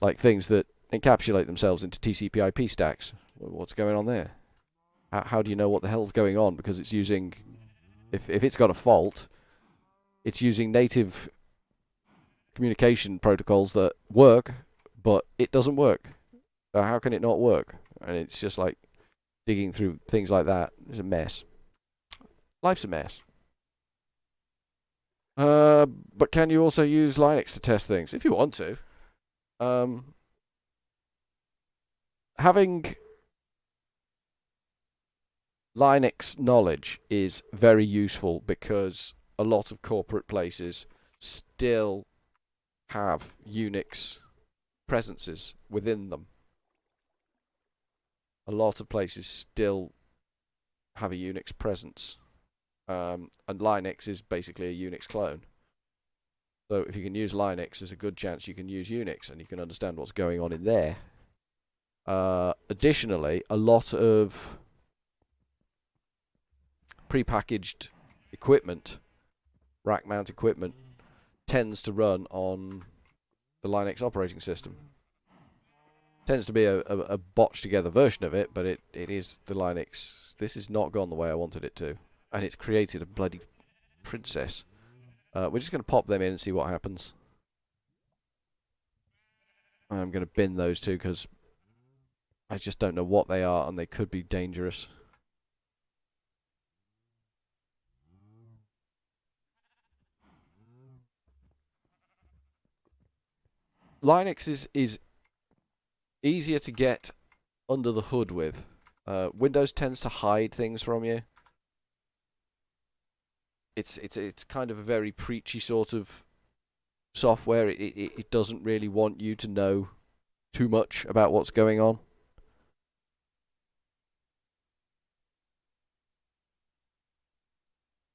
Like things that encapsulate themselves into TCP/IP stacks. What's going on there? How do you know what the hell's going on? Because it's using, if it's got a fault, it's using native communication protocols that work, but it doesn't work. So how can it not work? And it's just like digging through things like that. It's a mess. Life's a mess. But can you also use Linux to test things? If you want to. Having Linux knowledge is very useful because a lot of corporate places still have Unix presences within them. A lot of places still have a Unix presence. And Linux is basically a Unix clone. So if you can use Linux, there's a good chance you can use Unix, and you can understand what's going on in there. Additionally, a lot of prepackaged equipment, rack mount equipment, tends to run on the Linux operating system. Tends to be a botched together version of it, but it is the Linux. This has not gone the way I wanted it to, and it's created a bloody princess. We're just going to pop them in and see what happens. I'm going to bin those two because I just don't know what they are, and they could be dangerous. Linux is easier to get under the hood with. Windows tends to hide things from you. It's kind of a very preachy sort of software. It doesn't really want you to know too much about what's going on.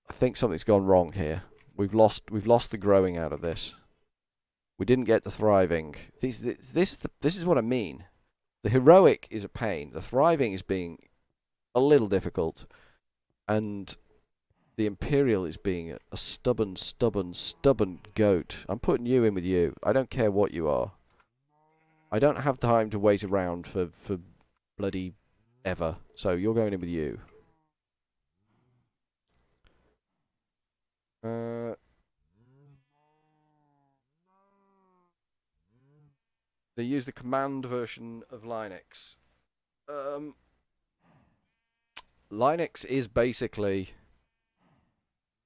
I think something's gone wrong here. We've lost the growing out of this. We didn't get the thriving. This is what I mean. The heroic is a pain. The thriving is being a little difficult, and the imperial is being a stubborn goat. I'm putting you in with you. I don't care what you are. I don't have time to wait around for bloody ever. So you're going in with you. They use the command version of Linux. Linux is basically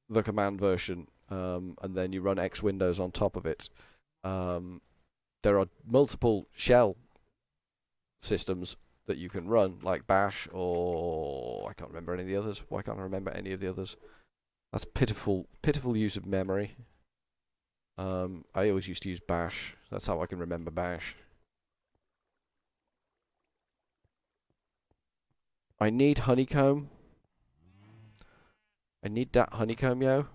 the command version, and then you run X Windows on top of it. There are multiple shell systems that you can run, like Bash, or I can't remember any of the others. Why can't I remember any of the others? That's pitiful use of memory. I always used to use Bash. That's how I can remember Bash. I need honeycomb. I need that honeycomb, yo.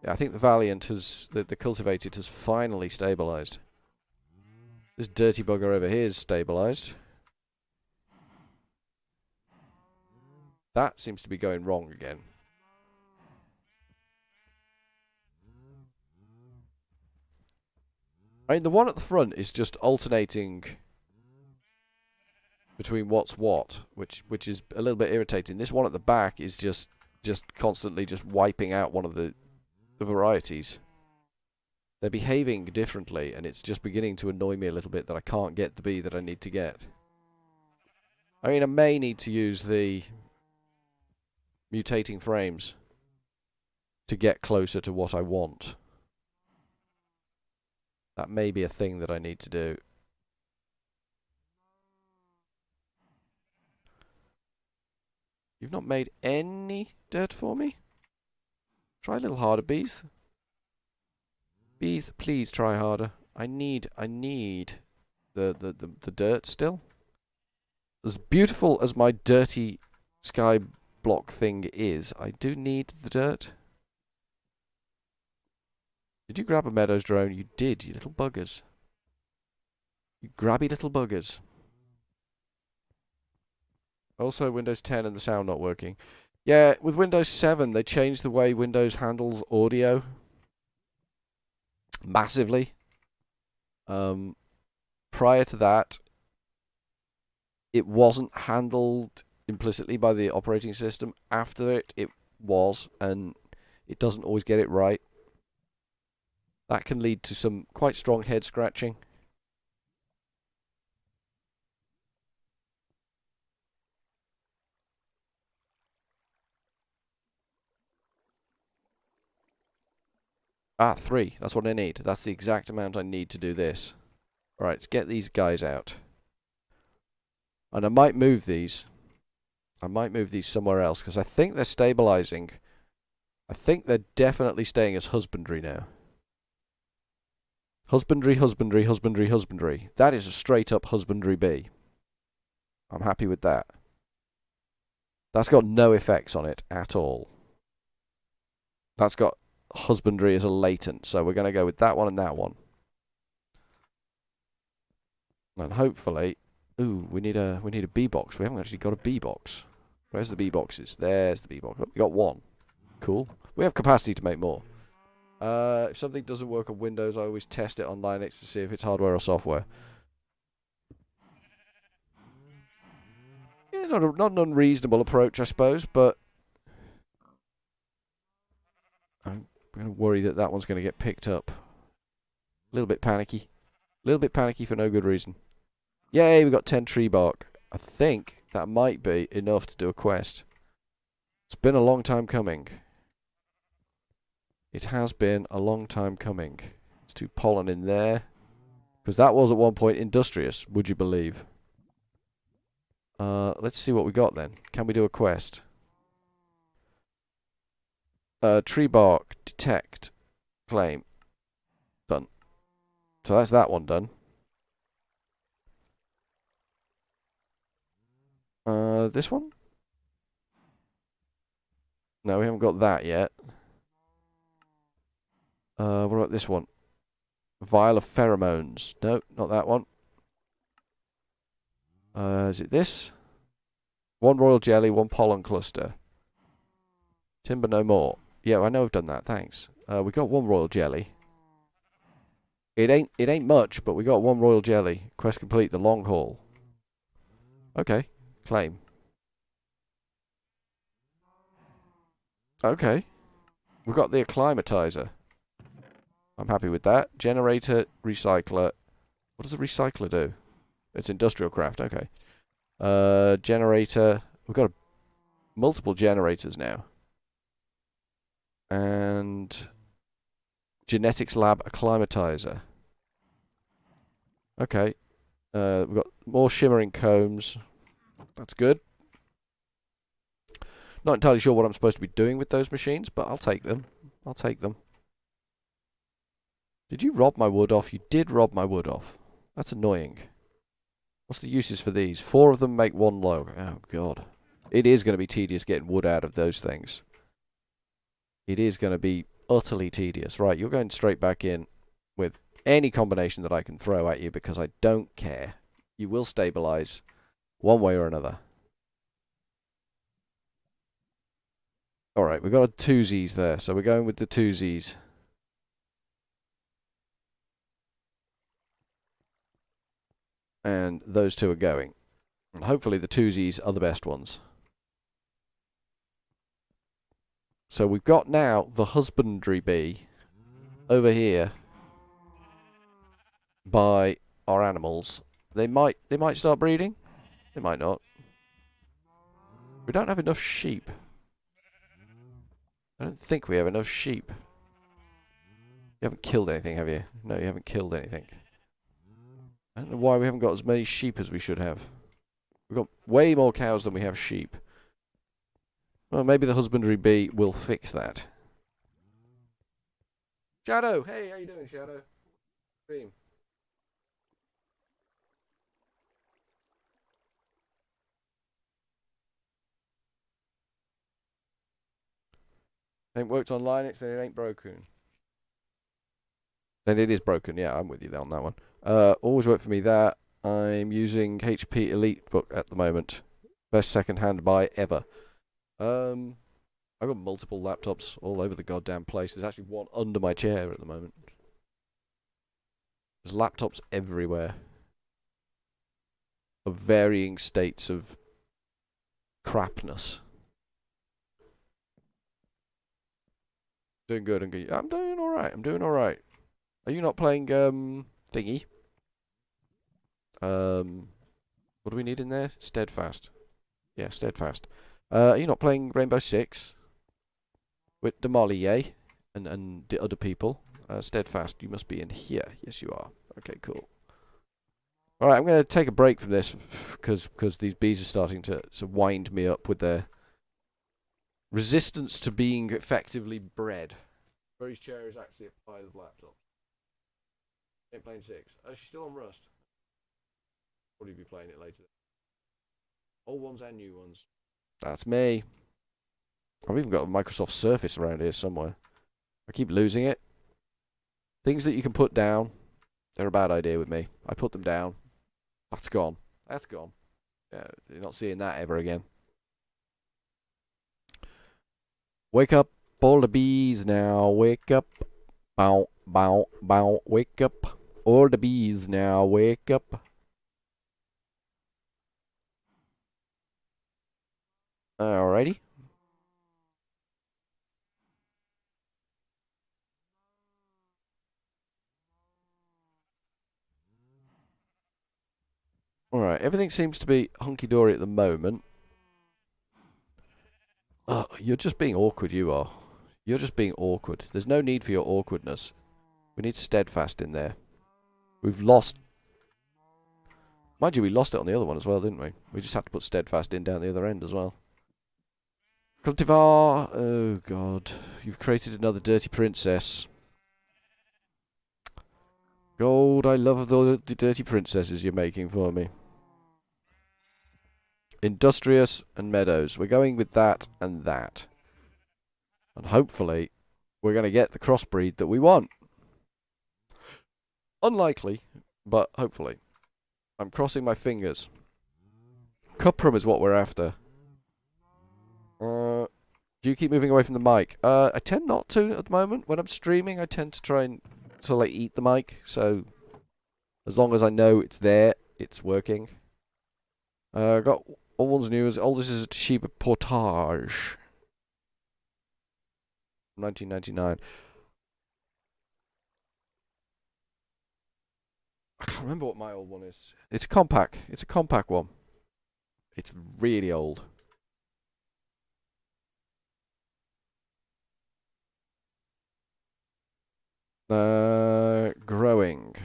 Yeah, I think the Valiant has, the Cultivated has finally stabilized. This dirty bugger over here is stabilized. That seems to be going wrong again. I mean, the one at the front is just alternating between what's what, which is a little bit irritating. This one at the back is just constantly just wiping out one of the varieties. They're behaving differently, and it's just beginning to annoy me a little bit that I can't get the bee that I need to get. I mean, I may need to use the mutating frames to get closer to what I want. That may be a thing that I need to do. You've not made any dirt for me? Try a little harder, bees. Bees, please try harder. I need the dirt still. As beautiful as my dirty sky block thing is, I do need the dirt. Did you grab a Meadows drone? You did, you little buggers. You grabby little buggers. Also, Windows 10 and the sound not working. Yeah, with Windows 7, they changed the way Windows handles audio massively. Prior to that, it wasn't handled implicitly by the operating system. After it, it was, and it doesn't always get it right. That can lead to some quite strong head scratching. Ah, 3. That's what I need. That's the exact amount I need to do this. Alright, let's get these guys out. And I might move these. I might move these somewhere else, because I think they're stabilizing. I think they're definitely staying as husbandry now. Husbandry, husbandry, husbandry, husbandry. That is a straight up husbandry bee. I'm happy with that. That's got no effects on it at all. That's got husbandry as a latent. So we're going to go with that one and that one. And hopefully, ooh, we need a bee box. We haven't actually got a bee box. Where's the bee boxes? There's the bee box. Oh, we got one. Cool. We have capacity to make more. If something doesn't work on Windows, I always test it on Linux to see if it's hardware or software. Yeah, not an unreasonable approach, I suppose, but I'm going to worry that one's going to get picked up. A little bit panicky. A little bit panicky for no good reason. Yay, we got 10 tree bark. I think that might be enough to do a quest. It's been a long time coming. It has been a long time coming. Let's do pollen in there. Because that was at one point industrious, would you believe? Let's see what we got then. Can we do a quest? Tree bark, detect, claim. Done. So that's that one done. This one? No, we haven't got that yet. What about this one? Vial of pheromones. No, not that one. Is it this? One royal jelly, one pollen cluster. Timber no more. Yeah, I know I've done that, thanks. We got one royal jelly. It ain't much, but we got one royal jelly. Quest complete, the long haul. Okay, claim. Okay. We got the acclimatizer. I'm happy with that. Generator, recycler. What does a recycler do? It's industrial craft, okay. Generator. We've got multiple generators now. And genetics lab acclimatizer. Okay. We've got more shimmering combs. That's good. Not entirely sure what I'm supposed to be doing with those machines, but I'll take them. I'll take them. Did you rob my wood off? You did rob my wood off. That's annoying. What's the uses for these? 4 of them make 1 log. Oh, God. It is going to be tedious getting wood out of those things. It is going to be utterly tedious. Right, you're going straight back in with any combination that I can throw at you because I don't care. You will stabilize one way or another. Alright, we've got a twosies there, so we're going with the twosies. And those two are going. And hopefully the twosies are the best ones. So we've got now the husbandry bee over here by our animals. They might start breeding. They might not. We don't have enough sheep. I don't think we have enough sheep. You haven't killed anything, have you? No, you haven't killed anything. I don't know why we haven't got as many sheep as we should have. We've got way more cows than we have sheep. Well, maybe the husbandry bee will fix that. Shadow! Hey, how you doing, Shadow? Dream. Ain't worked on Linux, then it ain't broken. Then it is broken, yeah, I'm with you on that one. Always worked for me that. I'm using HP EliteBook at the moment. Best second-hand buy ever. I've got multiple laptops all over the goddamn place. There's actually one under my chair at the moment. There's laptops everywhere. Of varying states of crapness. Doing good and good. I'm doing alright. I'm doing alright. Are you not playing, thingy? What do we need in there? Steadfast. Yeah, Steadfast. Are you not playing Rainbow Six? With Damali, and the other people? Steadfast, you must be in here. Yes, you are. Okay, cool. Alright, I'm going to take a break from this, because these bees are starting to wind me up with their resistance to being effectively bred. Mary's chair is actually a pile of laptops. Ain't playing Six. Oh, she's still on Rust. Probably be playing it later. Old ones and new ones. That's me. I've even got a Microsoft Surface around here somewhere. I keep losing it. Things that you can put down, they're a bad idea with me. I put them down. That's gone. That's gone. Yeah, you're not seeing that ever again. Wake up, all the bees now. Wake up. Bow, bow, bow. Wake up. All the bees now. Wake up. Alrighty. Alright, everything seems to be hunky-dory at the moment. You're just being awkward, you are. You're just being awkward. There's no need for your awkwardness. We need steadfast in there. We've lost... Mind you, we lost it on the other one as well, didn't we? We just had to put steadfast in down the other end as well. Cultivar... Oh, God. You've created another dirty princess. God, I love the dirty princesses you're making for me. Industrious and meadows. We're going with that and that. And hopefully, we're going to get the crossbreed that we want. Unlikely, but hopefully. I'm crossing my fingers. Cuprum is what we're after. Do you keep moving away from the mic? I tend not to at the moment. When I'm streaming, I tend to try and like eat the mic. So as long as I know it's there, it's working. Got all one's news. All this is a Toshiba Portage. 1999. I can't remember what my old one is. It's a compact. It's a compact one. It's really old. Growing.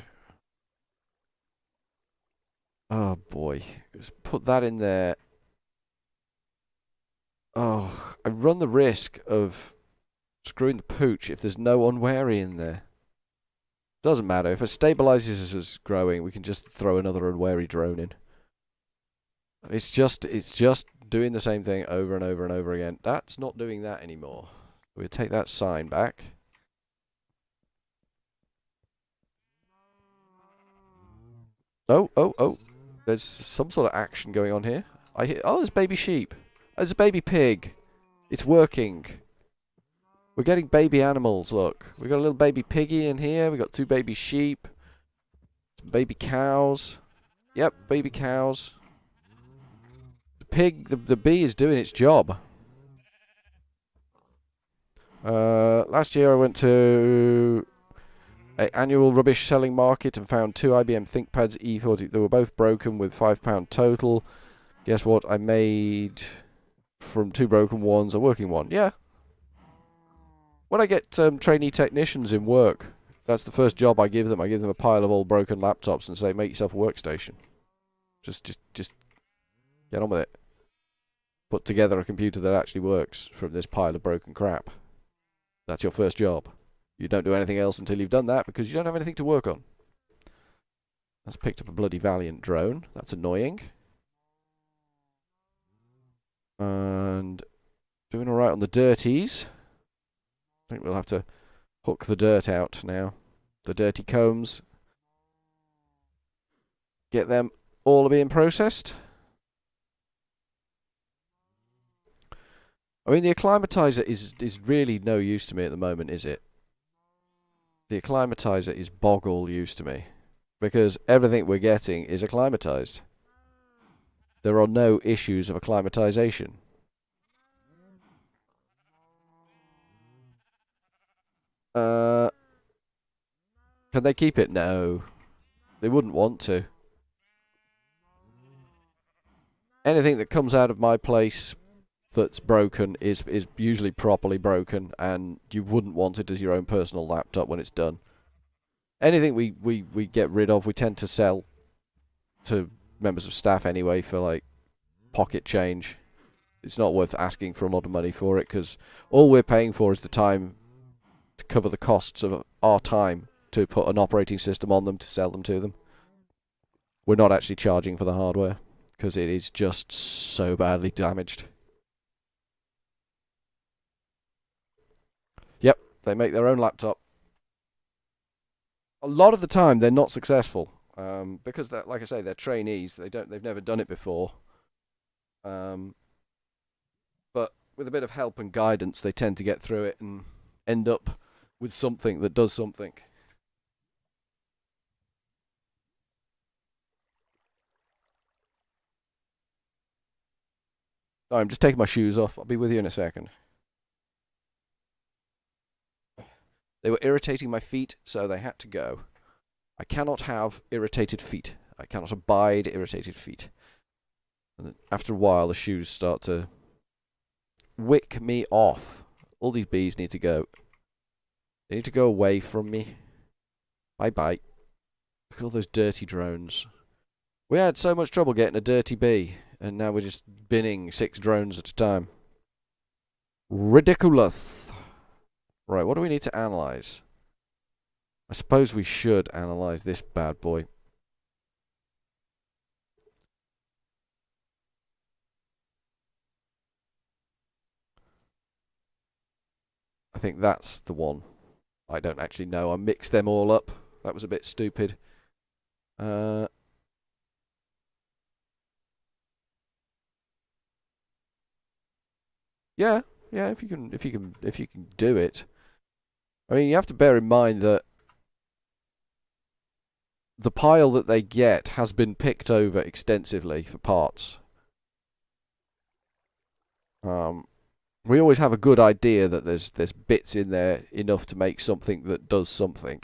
Oh boy. Just put that in there. Oh, I run the risk of screwing the pooch if there's no unwary in there. Doesn't matter. If it stabilizes as growing, we can just throw another unwary drone in. It's just doing the same thing over and over and over again. That's not doing that anymore. We'll take that sign back. Oh. There's some sort of action going on here. I hear... Oh, there's baby sheep. There's a baby pig. It's working. We're getting baby animals, look. We got a little baby piggy in here. We got 2 baby sheep. Some baby cows. Yep, baby cows. The bee is doing its job. Last year I went to an annual rubbish selling market and found 2 IBM ThinkPads E40. They were both broken with £5 total. Guess what? I made from 2 broken ones a working one. Yeah. When I get trainee technicians in work, that's the first job I give them. I give them a pile of old broken laptops and say, make yourself a workstation. Just get on with it. Put together a computer that actually works from this pile of broken crap. That's your first job. You don't do anything else until you've done that because you don't have anything to work on. That's picked up a bloody Valiant drone. That's annoying. And doing alright on the dirties. I think we'll have to hook the dirt out now. The dirty combs. Get them all being processed. I mean, the acclimatizer is really no use to me at the moment, is it? The acclimatizer is boggle use to me. Because everything we're getting is acclimatized. There are no issues of acclimatization. Can they keep it? No. They wouldn't want to. Anything that comes out of my place that's broken is usually properly broken, and you wouldn't want it as your own personal laptop when it's done. Anything we get rid of, we tend to sell to members of staff anyway for like pocket change. It's not worth asking for a lot of money for it, because all we're paying for is the time to cover the costs of our time to put an operating system on them to sell them to them. We're not actually charging for the hardware, because it is just so badly damaged. Yep, They make their own laptop. A lot of the time, they're not successful because, like I say, they're trainees. They've never done it before. But with a bit of help and guidance, they tend to get through it and end up with something that does something. Oh, I'm just taking my shoes off. I'll be with you in a second. They were irritating my feet, so they had to go. I cannot have irritated feet. I cannot abide irritated feet. And after a while, the shoes start to wick me off. All these bees need to go. They need to go away from me. Bye-bye. Look at all those dirty drones. We had so much trouble getting a dirty bee, and now we're just binning 6 drones at a time. Ridiculous. Right, what do we need to analyze? I suppose we should analyze this bad boy. I think that's the one. I don't actually know. I mixed them all up. That was a bit stupid. Yeah, if you can do it. I mean, you have to bear in mind that the pile that they get has been picked over extensively for parts. We always have a good idea that there's bits in there enough to make something that does something,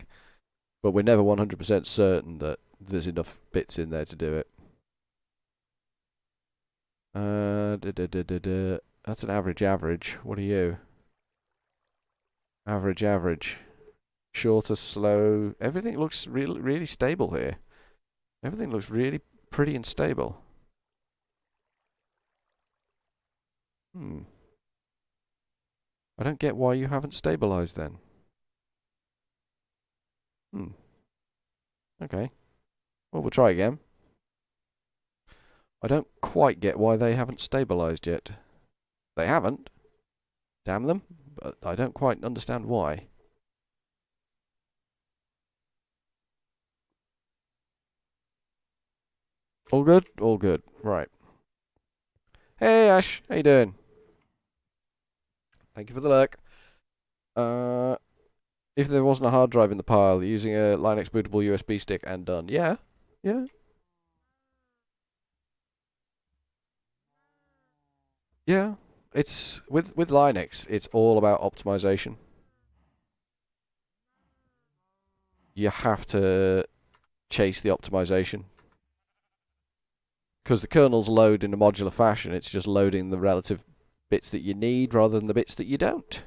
but we're never 100% certain that there's enough bits in there to do it. That's an average. What are you? Average. Shorter, slow. Everything looks really stable here. Everything looks really pretty and stable. I don't get why you haven't stabilized then. Okay. Well, we'll try again. I don't quite get why they haven't stabilized yet. They haven't. Damn them. But I don't quite understand why. All good? All good. Right. Hey, Ash. How you doing? Thank you for the lurk. If there wasn't a hard drive in the pile, using a Linux bootable USB stick and done. Yeah. Yeah. It's with Linux, it's all about optimization. You have to chase the optimization. Because the kernels load in a modular fashion, it's just loading the relative bits that you need rather than the bits that you don't.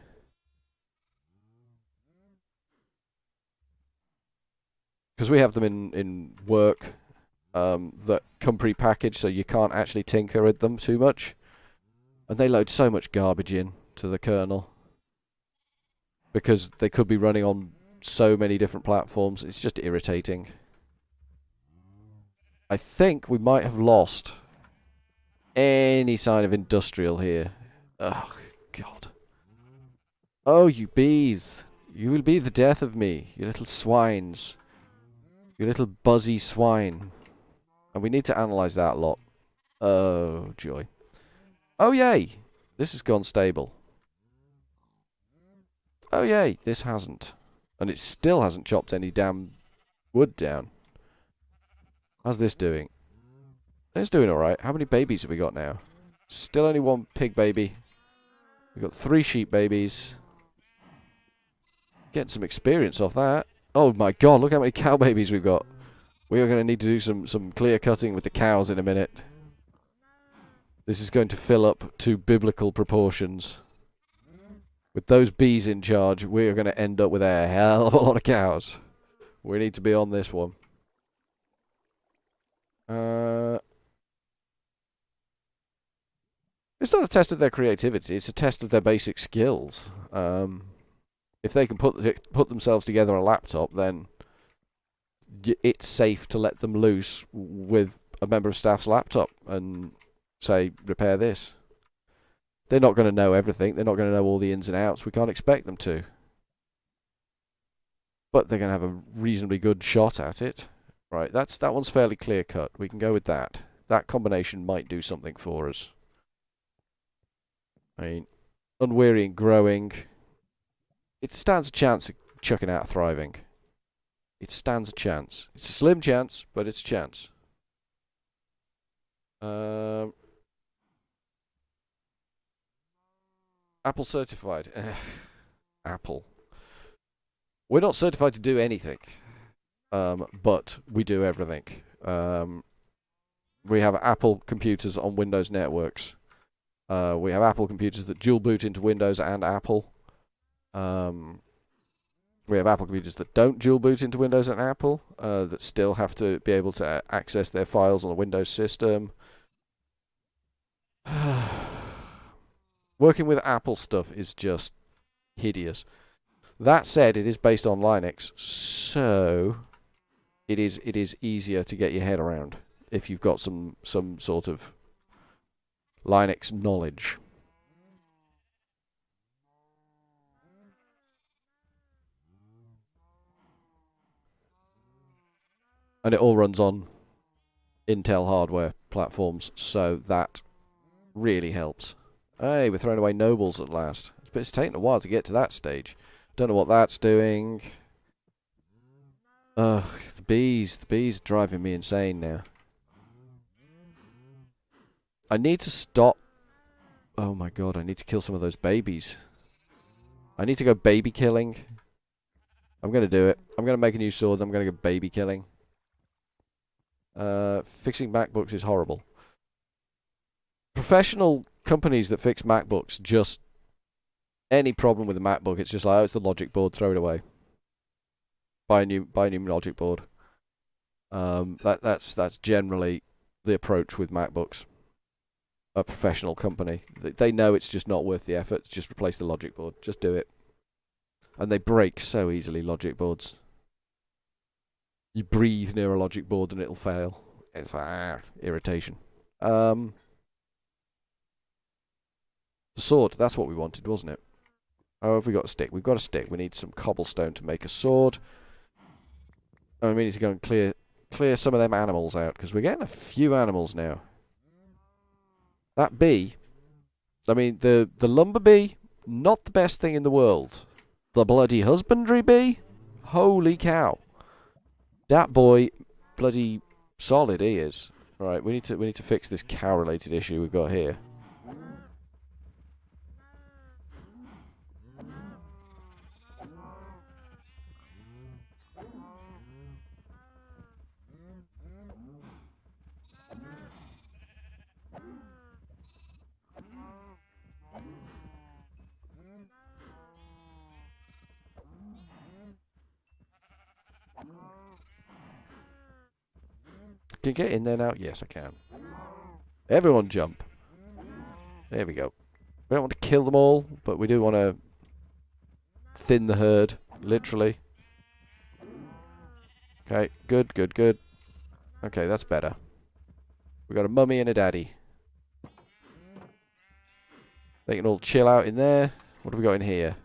Because we have them in work that come pre-packaged, so you can't actually tinker with them too much. And they load so much garbage in to the kernel. Because they could be running on so many different platforms. It's just irritating. I think we might have lost any sign of industrial here. Oh, God. Oh, you bees. You will be the death of me, you little swines. You little buzzy swine. And we need to analyze that a lot. Oh, joy. Oh, yay. This has gone stable. Oh, yay. This hasn't. And it still hasn't chopped any damn wood down. How's this doing? It's doing alright. How many babies have we got now? Still only 1 pig baby. We've got 3 sheep babies. Getting some experience off that. Oh my god, look how many cow babies we've got. We are going to need to do some clear cutting with the cows in a minute. This is going to fill up to biblical proportions. With those bees in charge, we are going to end up with a hell of a lot of cows. We need to be on this one. It's not a test of their creativity, it's a test of their basic skills. If they can put themselves together on a laptop, then it's safe to let them loose with a member of staff's laptop and say, repair this. They're not going to know everything. They're not going to know all the ins and outs. We can't expect them to. but they're going to have a reasonably good shot at it. Right, that one's fairly clear cut. We can go with that. That combination might do something for us. I mean, unweary and growing. It stands a chance of chucking out thriving. It stands a chance. It's a slim chance, but it's a chance. Apple certified. Apple. We're not certified to do anything, but we do everything. We have Apple computers on Windows networks. We have Apple computers that dual boot into Windows and Apple. We have Apple computers that don't dual boot into Windows and Apple, that still have to be able to access their files on a Windows system. Working with Apple stuff is just hideous. That said, it is based on Linux, so it is easier to get your head around if you've got some sort of Linux knowledge. And it all runs on Intel hardware platforms, so that really helps. Hey, we're throwing away nobles at last. But it's taken a while to get to that stage. Don't know what that's doing. Ugh, the bees are driving me insane now. I need to stop. Oh my god, I need to kill some of those babies. I need to go baby killing. I'm going to do it. I'm going to make a new sword. I'm going to go baby killing. Fixing MacBooks is horrible. Professional companies that fix MacBooks, just any problem with a MacBook, it's just like, oh, it's the logic board, throw it away. Buy a new logic board. That's generally the approach with MacBooks. A professional company, they know it's just not worth the effort. Just replace the logic board. Just do it. And they break so easily, logic boards. You breathe near a logic board and it'll fail. It's irritation. The sword, that's what we wanted, wasn't it? Oh, have we got a stick? We've got a stick. We need some cobblestone to make a sword. And we need to go and clear some of them animals out, because we're getting a few animals now. That bee, I mean, the lumber bee, not the best thing in the world. The bloody husbandry bee? Holy cow. That boy, bloody solid he is. Right, we need to fix this cow-related issue we've got here. Can you get in there now? Yes, I can. Everyone jump. There we go. We don't want to kill them all, but we do want to thin the herd, literally. Okay, good, good, good. Okay, that's better. We got a mummy and a daddy. They can all chill out in there. What have we got in here?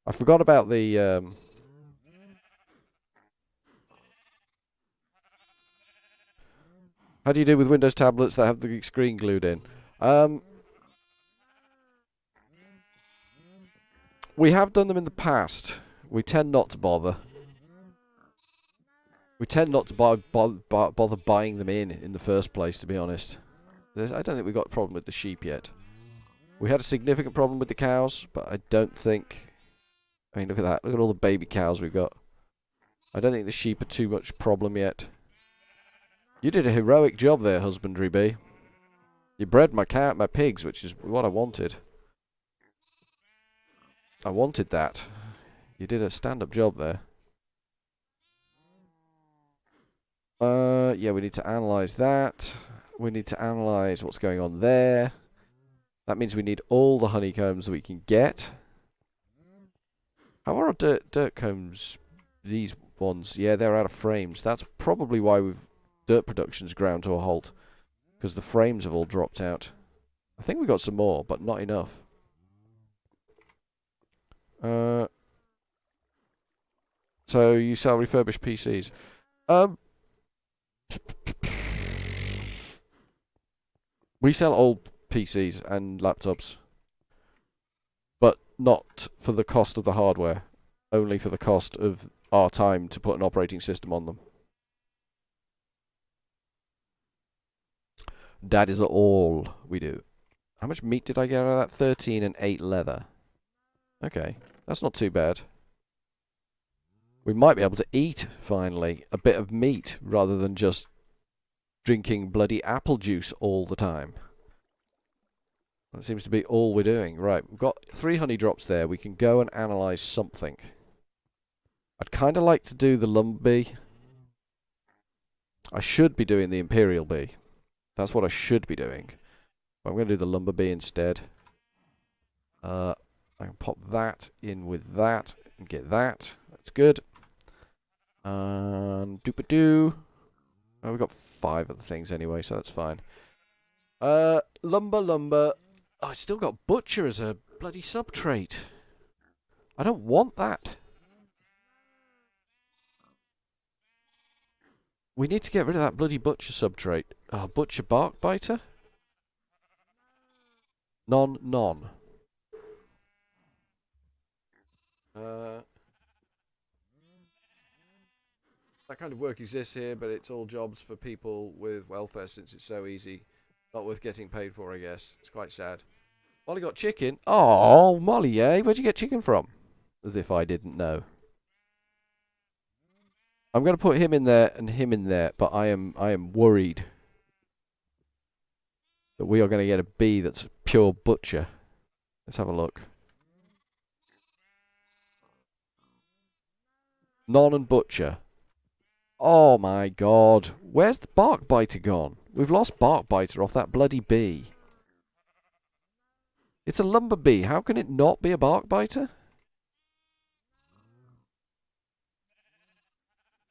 I forgot about the... How do you do with Windows tablets that have the screen glued in? We have done them in the past. We tend not to bother. We tend not to bother buying them in the first place, to be honest. I don't think we've got a problem with the sheep yet. We had a significant problem with the cows, but I don't think... I mean, look at that. Look at all the baby cows we've got. I don't think the sheep are too much problem yet. You did a heroic job there, husbandry bee. You bred my pigs, which is what I wanted. I wanted that. You did a stand-up job there. Yeah, we need to analyse that. We need to analyse what's going on there. That means we need all the honeycombs we can get. How are our dirt combs? These ones, yeah, they're out of frames. That's probably why dirt production's ground to a halt, because the frames have all dropped out. I think we got some more, but not enough. So you sell refurbished PCs. We sell old PCs and laptops, but not for the cost of the hardware, only for the cost of our time to put an operating system on them. That is all we do. How much meat did I get out of that? 13 and 8 leather. Okay, that's not too bad. We might be able to eat, finally, a bit of meat, rather than just drinking bloody apple juice all the time. That seems to be all we're doing. Right, we've got 3 honey drops there. We can go and analyse something. I'd kind of like to do the lumber bee. I should be doing the imperial bee. That's what I should be doing. But I'm going to do the lumber bee instead. I can pop that in with that and get that. That's good. And doop-a-doo. Oh, we've got 5 of the things anyway, so that's fine. Lumber. Oh, I still got butcher as a bloody sub-trait. I don't want that. We need to get rid of that bloody butcher sub-trait. Oh, butcher bark biter? Non. That kind of work exists here, but it's all jobs for people with welfare since it's so easy. Not worth getting paid for, I guess. It's quite sad. Molly got chicken. Oh, Molly, eh? Where'd you get chicken from? As if I didn't know. I'm going to put him in there and him in there, but I am worried that we are going to get a bee that's pure butcher. Let's have a look. Non and butcher. Oh my god. Where's the bark biter gone? We've lost bark biter off that bloody bee. It's a lumber bee. How can it not be a bark biter?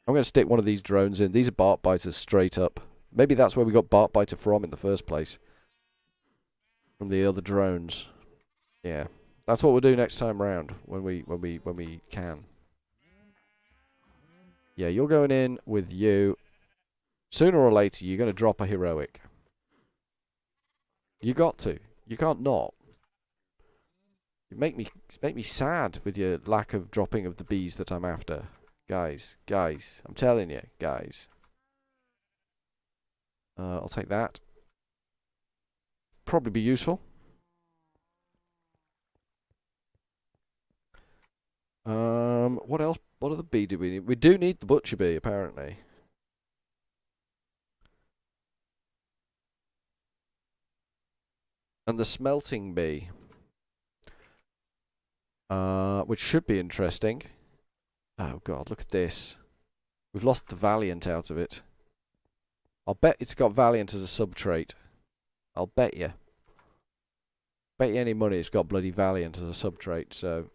I'm going to stick one of these drones in. These are bark biters straight up. Maybe that's where we got bark biter from in the first place. From the other drones. Yeah. That's what we'll do next time round when we can. Yeah, you're going in with you. Sooner or later, you're going to drop a heroic. You got to. You can't not. You make me sad with your lack of dropping of the bees that I'm after. Guys, I'm telling you, guys. I'll take that. Probably be useful. What else? What other bee do we need? We do need the butcher bee, apparently. And the smelting bee. Which should be interesting. Oh god, look at this. We've lost the Valiant out of it. I'll bet it's got Valiant as a sub-trait. I'll bet you. Bet you any money it's got bloody Valiant as a sub-trait, so...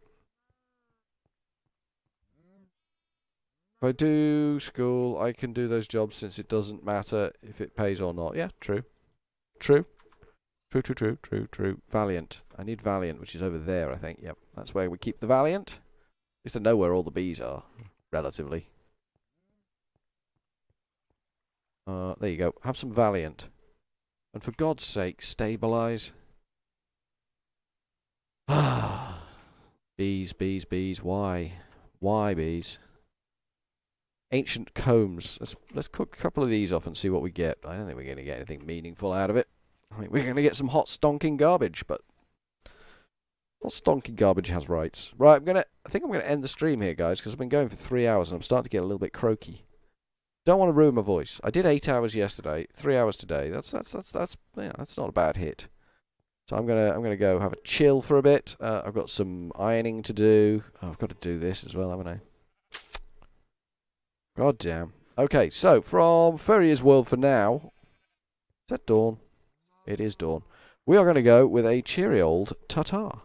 If I do school, I can do those jobs since it doesn't matter if it pays or not. Yeah, true. True. Valiant. I need Valiant, which is over there, I think. Yep, that's where we keep the Valiant. At least I know where all the bees are, relatively. There you go. Have some Valiant. And for God's sake, stabilize. Bees. Why? Why bees? Ancient combs. Let's cook a couple of these off and see what we get. I don't think we're going to get anything meaningful out of it. I think we're going to get some hot stonking garbage, but hot stonking garbage has rights. Right, I think I'm gonna end the stream here, guys, because I've been going for 3 hours and I'm starting to get a little bit croaky. Don't want to ruin my voice. I did 8 hours yesterday, 3 hours today. That's not a bad hit. So I'm gonna go have a chill for a bit. I've got some ironing to do. Oh, I've got to do this as well, haven't I? God damn. Okay, so from Furryearsworld for now. Is that dawn? It is dawn. We are going to go with a cheery old ta-ta.